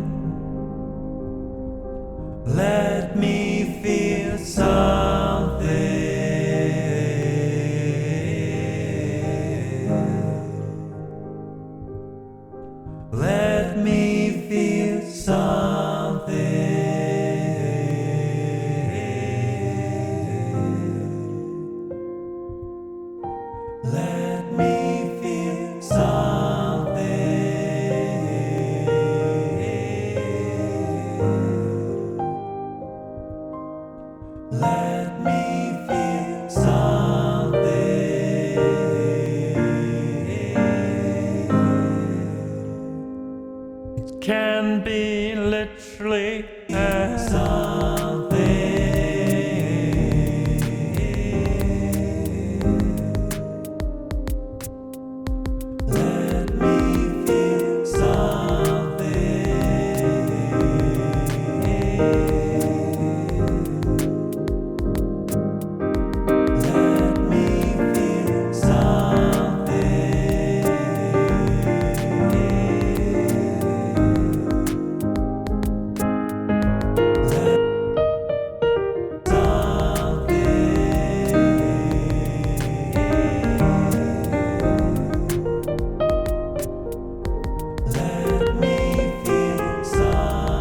Let me feel something. Let me feel something. Let me feel something. Let me feel something. It can be literally something. Let me feel something. Let me feel something.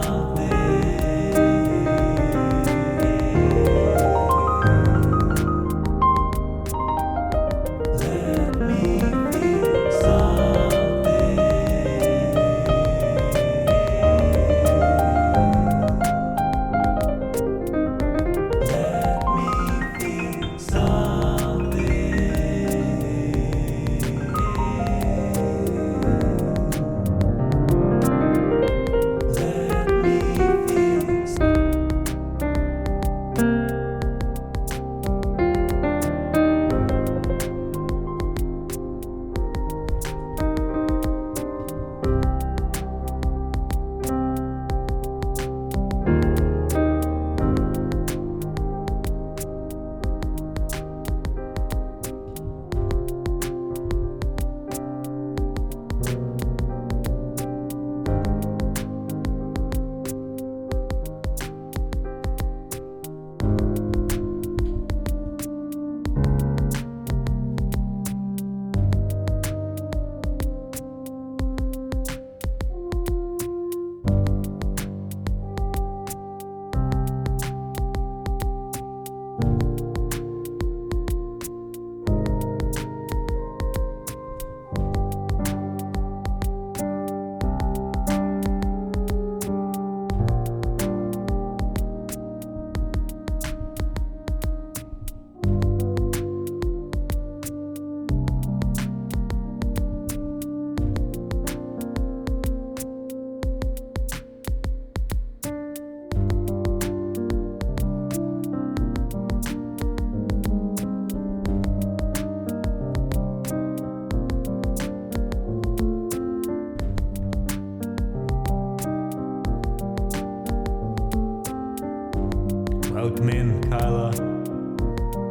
Welcome in, Kyla.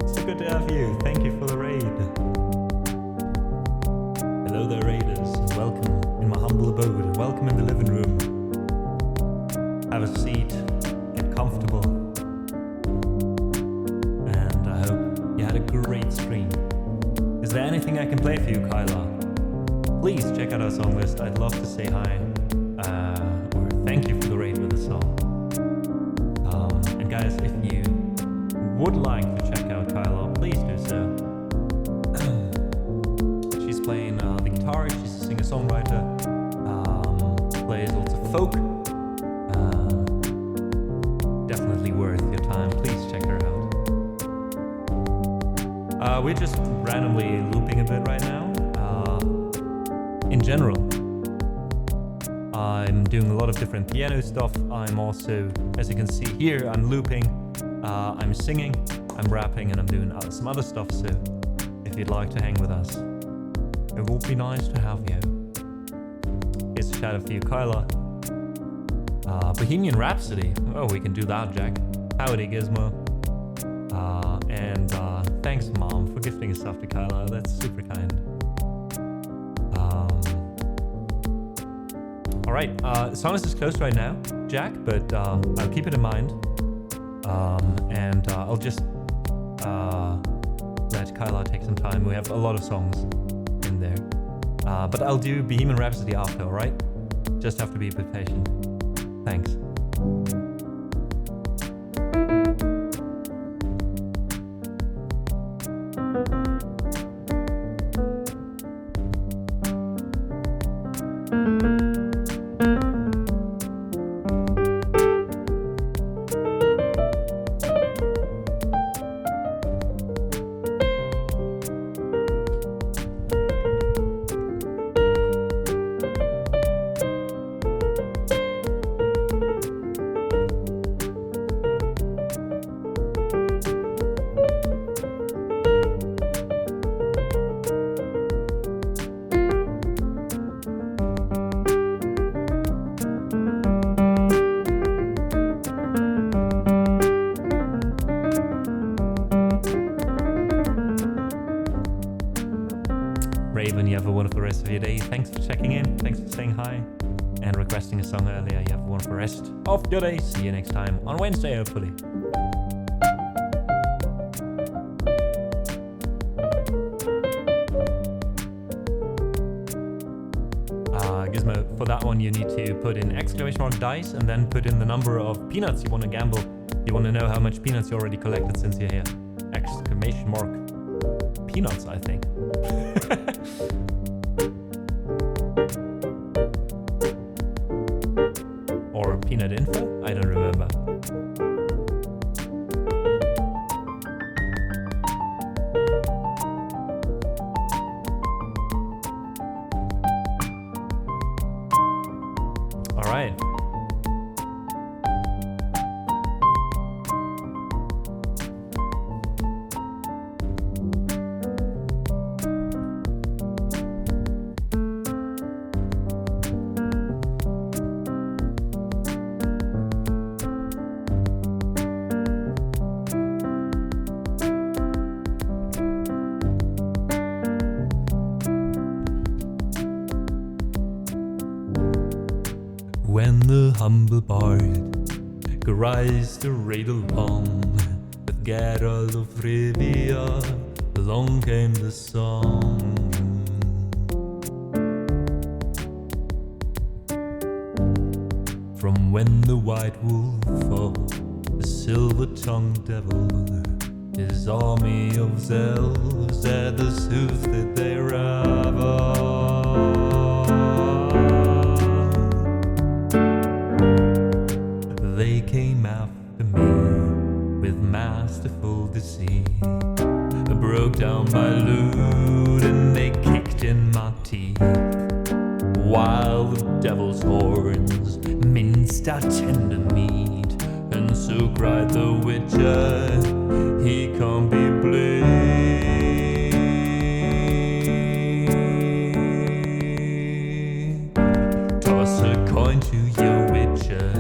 So good to have you. Thank you for the raid. Hello there, raiders. Welcome in my humble abode. Welcome in the living room. Have a seat. Get comfortable. And I hope you had a great stream. Is there anything I can play for you, Kyla? Please check out our song list. I'd love to say hi. Or thank you for the raid with a song. And guys, if you would like to check out Kyla, please do so. She's playing the guitar, she's a singer-songwriter, plays also folk. Definitely worth your time, please check her out. We're just randomly looping a bit right now. In general, I'm doing a lot of different piano stuff. I'm also, as you can see here, I'm looping, I'm singing, I'm rapping, and I'm doing some other stuff. So if you'd like to hang with us, it would be nice to have you. Here's a shout out for you, Kyla. Bohemian Rhapsody. Oh, we can do that, Jack. Howdy, Gizmo. And thanks, Mom, for gifting stuff to Kyla. That's super kind. Alright, Sonus is closed right now, Jack, but I'll keep it in mind. And I'll just let Kyla take some time. We have a lot of songs in there. But I'll do Bohemian Rhapsody after, alright? Just have to be a bit patient. Thanks. Raven, you have a wonderful rest of your day. Thanks for checking in. Thanks for saying hi and requesting a song earlier. You have a wonderful rest of your day. See you next time on Wednesday, hopefully. Gizmo, for that one you need to put in !dice and then put in the number of peanuts you want to gamble. You want to know how much peanuts you already collected since you're here. ! Peanuts, I think. Or peanut info? I don't remember. All right. When the humble bard cries to raid along with Geralt of Rivia, along came the song. From when the white wolf fought the silver-tongued devil, his army of elves at the sooth that they ravel. They came after me with masterful deceit, broke down my loot and they kicked in my teeth, while the devil's horns minced our tender meat. And so cried the witcher, he can't be blamed. Toss a coin to your witcher,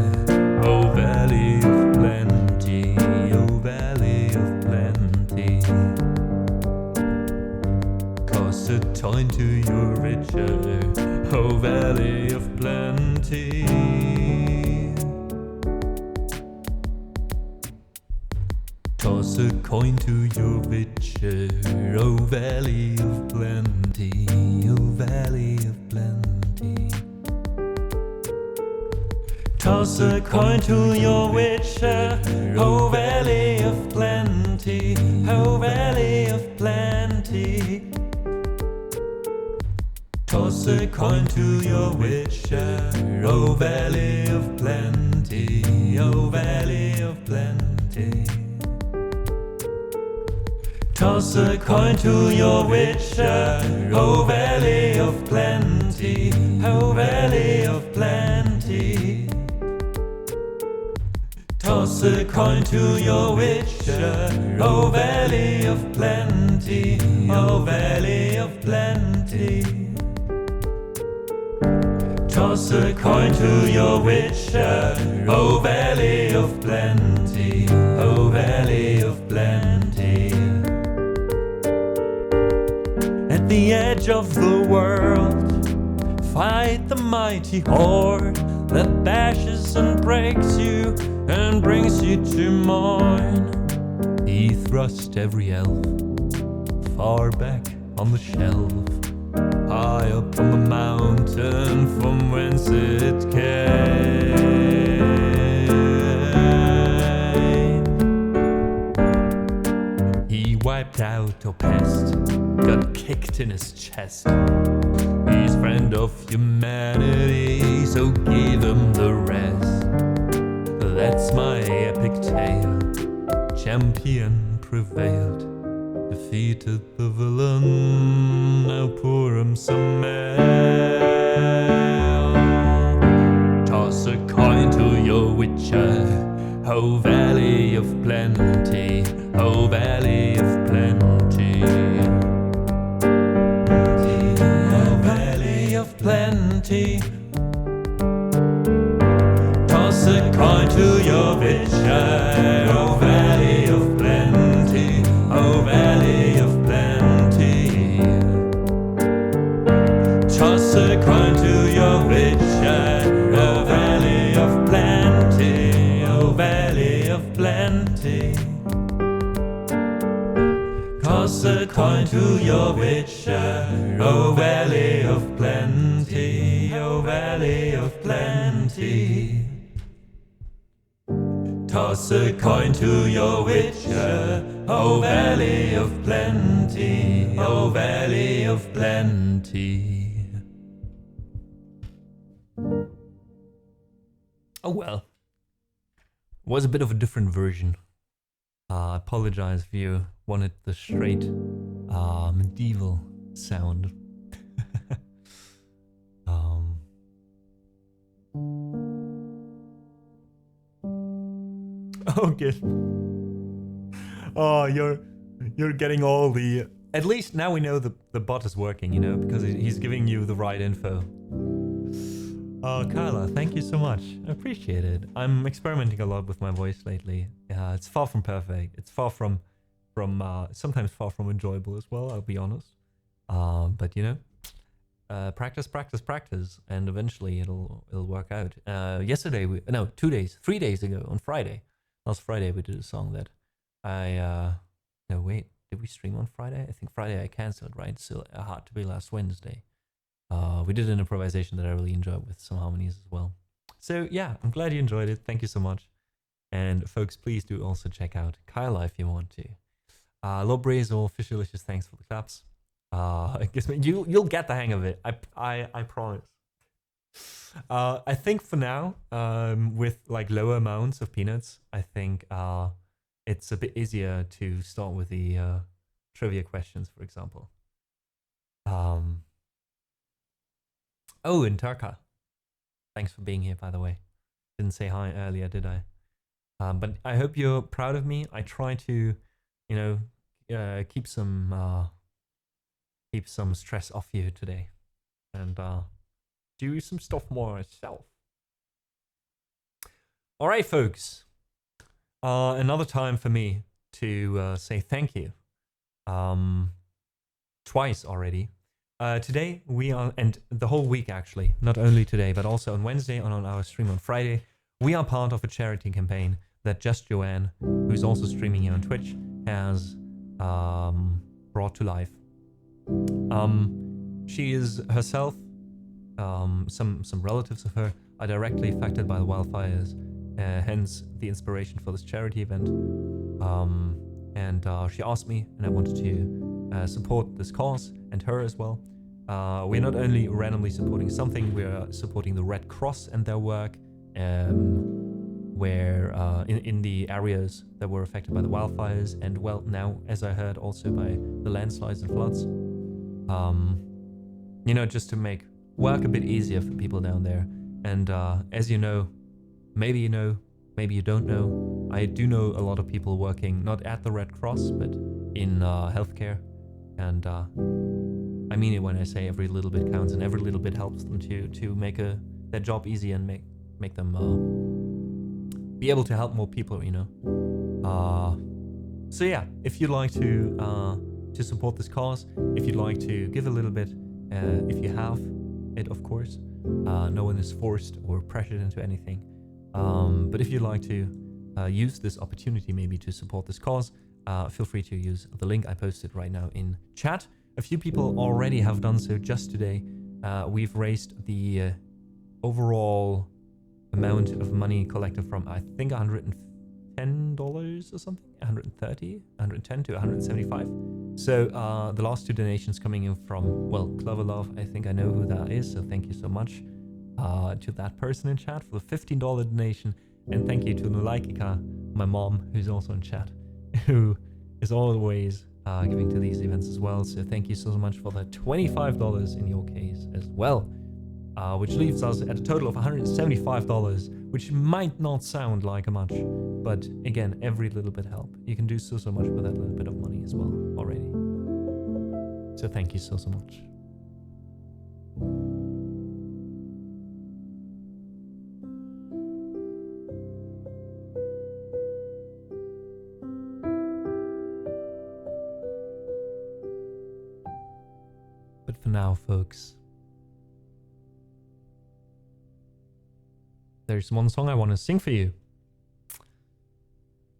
oh valley of plenty, oh valley of plenty. Toss a coin to your richer, oh valley of plenty. Toss a coin to your richer, oh valley of plenty, oh valley of plenty. Toss a coin to your witcher, oh valley of plenty, oh valley of plenty. Toss a coin to your witcher, oh valley of plenty, oh valley of plenty. Toss a coin to your witcher, O Valley of Plenty, O Valley of Plenty. Toss a coin to your witcher, O Valley of Plenty, O Valley of Plenty. Toss a coin to your witcher, O Valley of Plenty, O Valley of Plenty. At the edge of the world, fight the mighty horde that bashes and breaks you and brings you to mourn. He thrust every elf far back on the shelf, high up on the mountain from whence it came. He wiped out a pest, got kicked in his chest. He's friend of humanity, so give him the rest. That's my epic tale. Champion prevailed, defeated the villain, now pour him some ale. Toss a coin to your witcher, O Valley of Plenty, O Valley of Plenty. O Valley of Plenty. Toss a coin to your witcher, O Valley of Plenty, O Valley of Plenty. Toss a coin to your witcher, O Valley of Plenty, O Valley of Plenty. Toss a coin to your witcher, O Valley of Plenty, O Valley of Plenty. Toss a coin to your witcher, O Valley of Plenty, O Valley of Plenty. Oh well. Was a bit of a different version. I apologize if you wanted the straight medieval sound. Oh, good. Oh, you're getting all the... At least now we know the bot is working, you know, because he's giving you the right info. Oh, Kyla, thank you so much. I appreciate it. I'm experimenting a lot with my voice lately. It's far from perfect. It's far from sometimes far from enjoyable as well, I'll be honest. But you know, practice, and eventually it'll work out. Yesterday, 3 days ago, on Friday, last Friday, we did a song that no wait, did we stream on Friday? I think Friday I cancelled, right? So it had to be last Wednesday. We did an improvisation that I really enjoyed with some harmonies as well. So yeah, I'm glad you enjoyed it. Thank you so much. And folks, please do also check out Kyla if you want to. Lobraze or Fishalicious, thanks for the claps. I guess you'll get the hang of it. I promise. I think for now, with like lower amounts of peanuts, I think it's a bit easier to start with the trivia questions, for example. Oh, and Turka, thanks for being here, by the way. Didn't say hi earlier, did I? But I hope you're proud of me. I try to, you know, keep some stress off you today, and do some stuff more myself. All right, folks. Another time for me to say thank you. Twice already. Today we are, and the whole week actually, not only today, but also on Wednesday and on our stream on Friday, we are part of a charity campaign that Just Joanne, who's also streaming here on Twitch, has brought to life. She is herself, some relatives of her are directly affected by the wildfires, hence the inspiration for this charity event. And she asked me, and I wanted to support this cause and her as well. We're not only randomly supporting something, we're supporting the Red Cross and their work. where in the areas that were affected by the wildfires, and well, now, as I heard, also by the landslides and floods. You know, just to make work a bit easier for people down there. And as you know, maybe you don't know, I do know a lot of people working not at the Red Cross, but in healthcare. And I mean it when I say every little bit counts, and every little bit helps them to make their job easy and make them be able to help more people, you know. So yeah, if you'd like to support this cause, if you'd like to give a little bit, if you have it, of course, no one is forced or pressured into anything. But if you'd like to use this opportunity maybe to support this cause, feel free to use the link I posted right now in chat. A few people already have done so just today. We've raised the overall amount of money collected from, I think, $110 or something, 110 to 175. So the last two donations coming in from, well, Clover Love, I think I know who that is, so thank you so much to that person in chat for the $15 donation, and thank you to Nulaikika, my mom, who's also in chat, who is always giving to these events as well. So thank you so much for the $25 in your case as well, which leaves us at a total of $175, which might not sound like much, but again, every little bit help. You can do so much with that little bit of money as well already. So thank you so much. But for now, folks, there's one song I want to sing for you.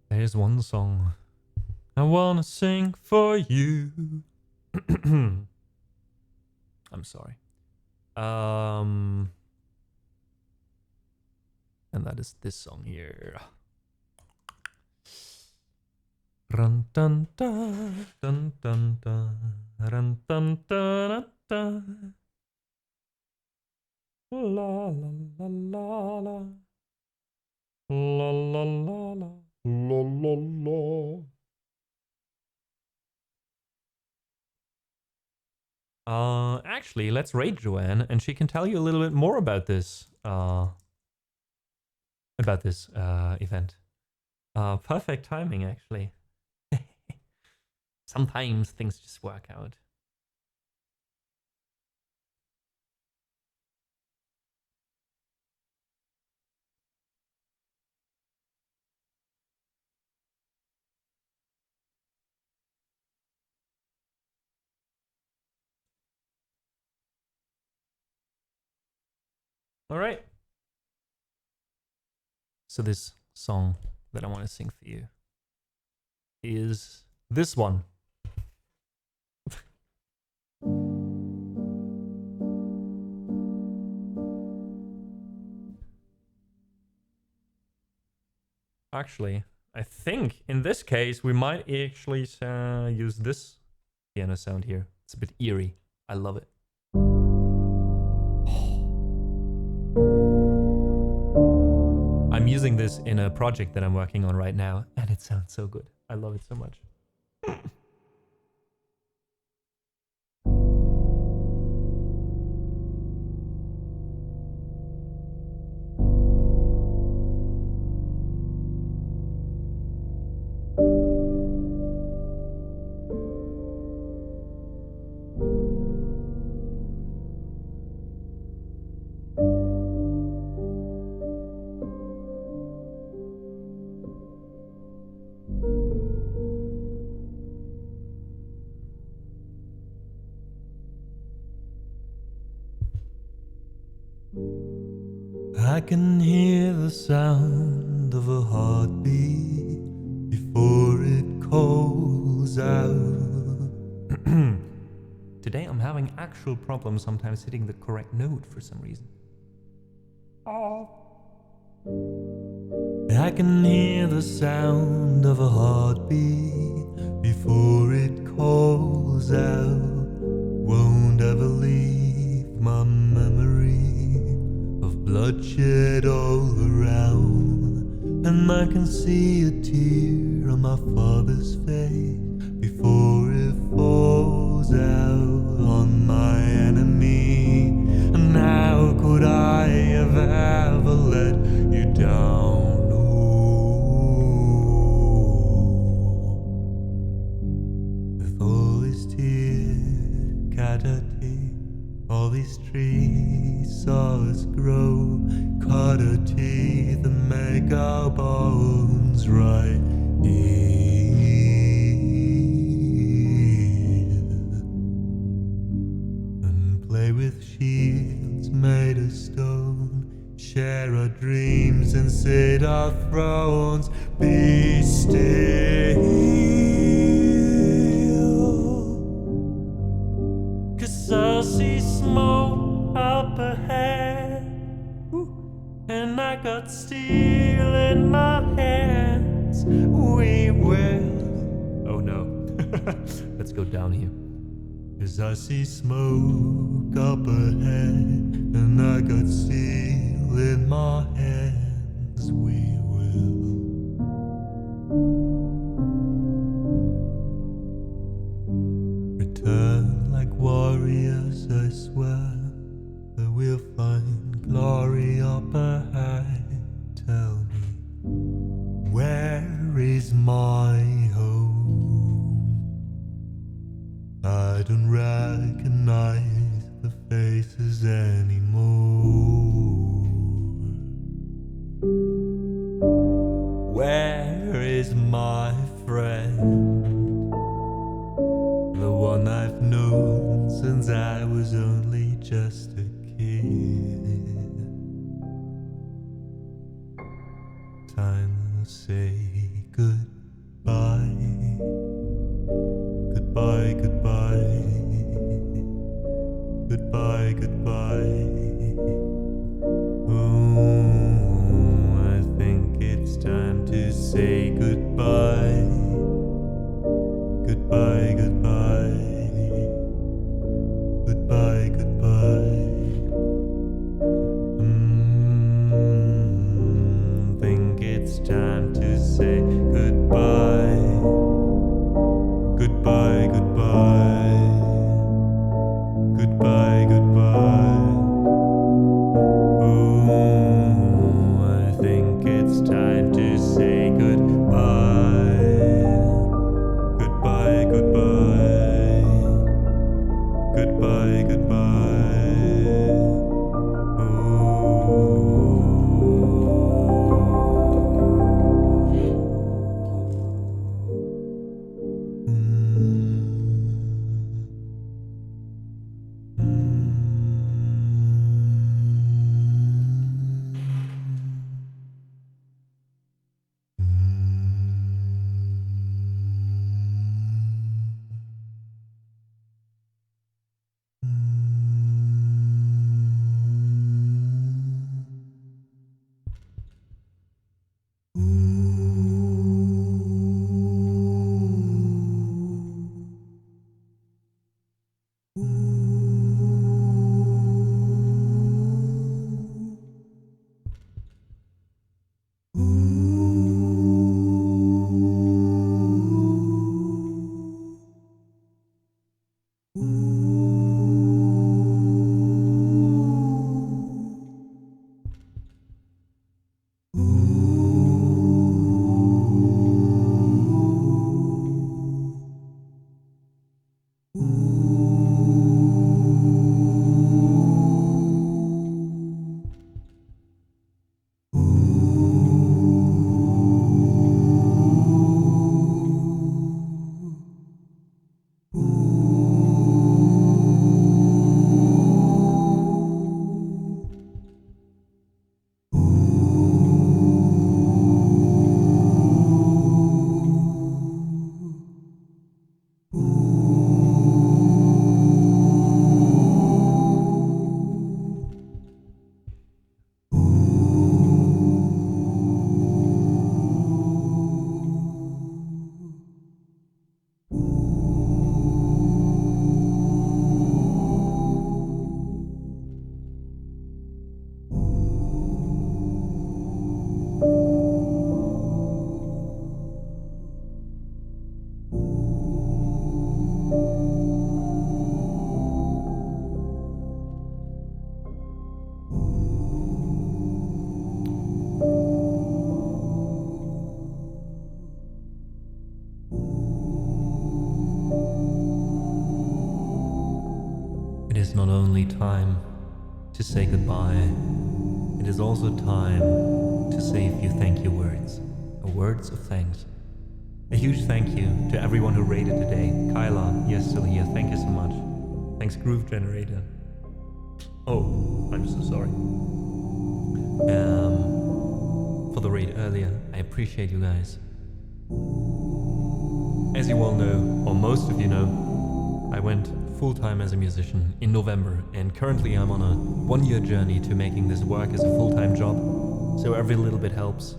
There's one song I want to sing for you. I'm sorry. And that is this song here. Run dun dun dun dun dun run dun dun dun. La la la la la la la la la la la la. Actually, let's raid Joanne, and she can tell you a little bit more about this event. Perfect timing, actually. Sometimes things just work out. All right. So this song that I want to sing for you is this one. Actually, I think in this case we might actually use this piano sound here. It's a bit eerie. I love it. I'm using this in a project that I'm working on right now, and it sounds so good. I love it so much. I can hear the sound of a heartbeat before it calls out. Today I'm having actual problems sometimes hitting the correct note for some reason. I can hear the sound of a heartbeat before it calls out. Won't ever leave my memory of bloodshed all around. And I can see a tear on my father's face before it falls out on my enemy. And how could I have ever let you down? Oh, with all these tears gathered here, all these trees saw us grow, cut our teeth and make our bones right here, and play with shields made of stone, share our dreams and sit our thrones. Be still, 'cause I see smoke up ahead, and I got steel in my hands. We will. Oh no. Let's go down here. 'Cause I see smoke up ahead, and I got steel in my hands. We will. Return like warriors, I swear, that we'll find glory up ahead. Tell me, where is my home? I don't recognize the faces anymore. Where is my friend? The one I've known since I was only just a kid. Time to say goodbye. Goodbye, goodbye. Goodbye, goodbye. Oh, I think it's time to say goodbye. Goodbye, goodbye. Goodbye, goodbye. Think it's time to say goodbye. Goodbye, goodbye. Goodbye, goodbye. Oh, I think it's time to say goodbye. Goodbye, goodbye. Goodbye, goodbye. Ooh. is not only time to say goodbye, it is also time to say a few thank you words, words of thanks. A huge thank you to everyone who rated today. Kyla, you're still here, thank you so much. Thanks Groove Generator. Oh, I'm so sorry. For the raid earlier, I appreciate you guys. As you all know, or most of you know, I went full-time as a musician in November, and currently I'm on a one-year journey to making this work as a full-time job, so every little bit helps.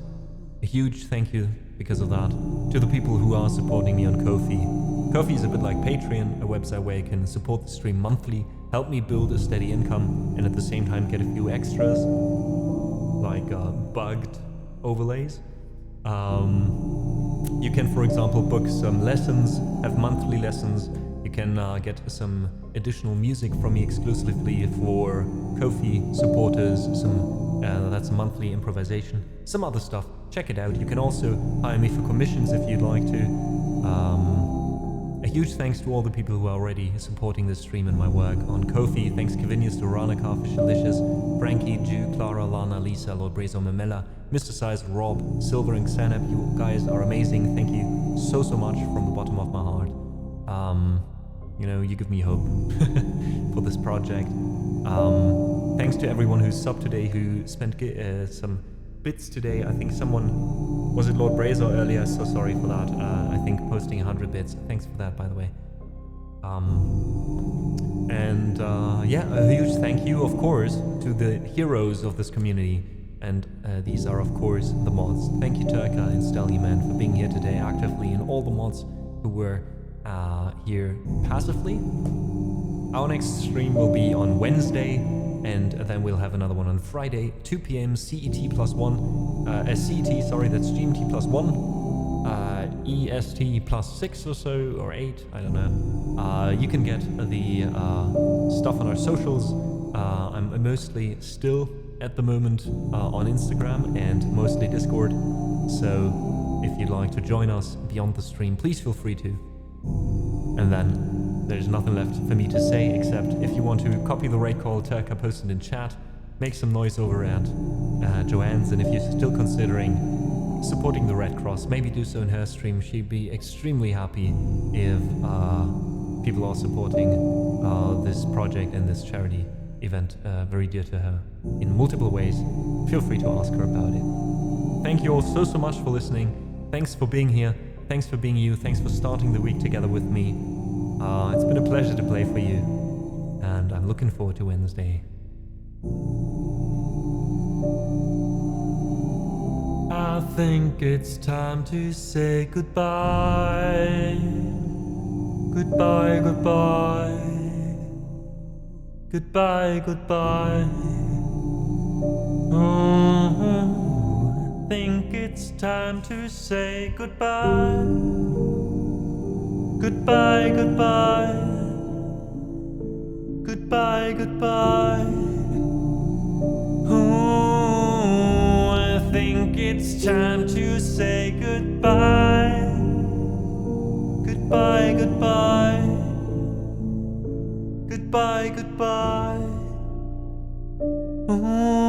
A huge thank you, because of that, to the people who are supporting me on Ko-fi. Ko-fi is a bit like Patreon, a website where you can support the stream monthly, help me build a steady income, and at the same time get a few extras, like bugged overlays. You can, for example, book some lessons, have monthly lessons. You can get some additional music from me exclusively for Ko-fi supporters, that's a monthly improvisation, some other stuff. Check it out. You can also hire me for commissions if you'd like to. A huge thanks to all the people who are already supporting this stream and my work on Ko-fi. Thanks Kavinius, Doranica, Fishalicious, Frankie, Jew, Clara, Lana, Lisa, Lord Brezo, Mamela, Mr. Size, Rob, Silver and Xanab. You guys are amazing. Thank you so much from the bottom of my heart. You know, you give me hope for this project. Thanks to everyone who subbed today, who spent some bits today. I think someone, was it Lord Brazo earlier? So sorry for that. I think posting 100 bits. Thanks for that, by the way. Yeah, a huge thank you, of course, to the heroes of this community. And these are, of course, the mods. Thank you, Turka and Stallion Man, for being here today actively, and all the mods who were here passively. Our next stream will be on Wednesday, and then we'll have another one on Friday, 2 p.m. CET +1. CET, sorry, that's GMT +1. EST +6 or so, or 8, I don't know. You can get the stuff on our socials. I'm mostly still, at the moment, on Instagram and mostly Discord. So if you'd like to join us beyond the stream, please feel free to. And then there's nothing left for me to say, except if you want to copy the raid call Turka posted in chat, make some noise over at Joanne's, and if you're still considering supporting the Red Cross, maybe do so in her stream. She'd be extremely happy if people are supporting this project and this charity event very dear to her in multiple ways. Feel free to ask her about it. Thank you all so much for listening. Thanks for being here. Thanks for being you. Thanks for starting the week together with me. It's been a pleasure to play for you, and I'm looking forward to Wednesday. I think it's time to say goodbye. Goodbye, goodbye. Goodbye, goodbye. I think it's time to say goodbye. Goodbye, goodbye. Goodbye, goodbye. Oh, I think it's time to say goodbye. Goodbye, goodbye. Goodbye, goodbye. Oh.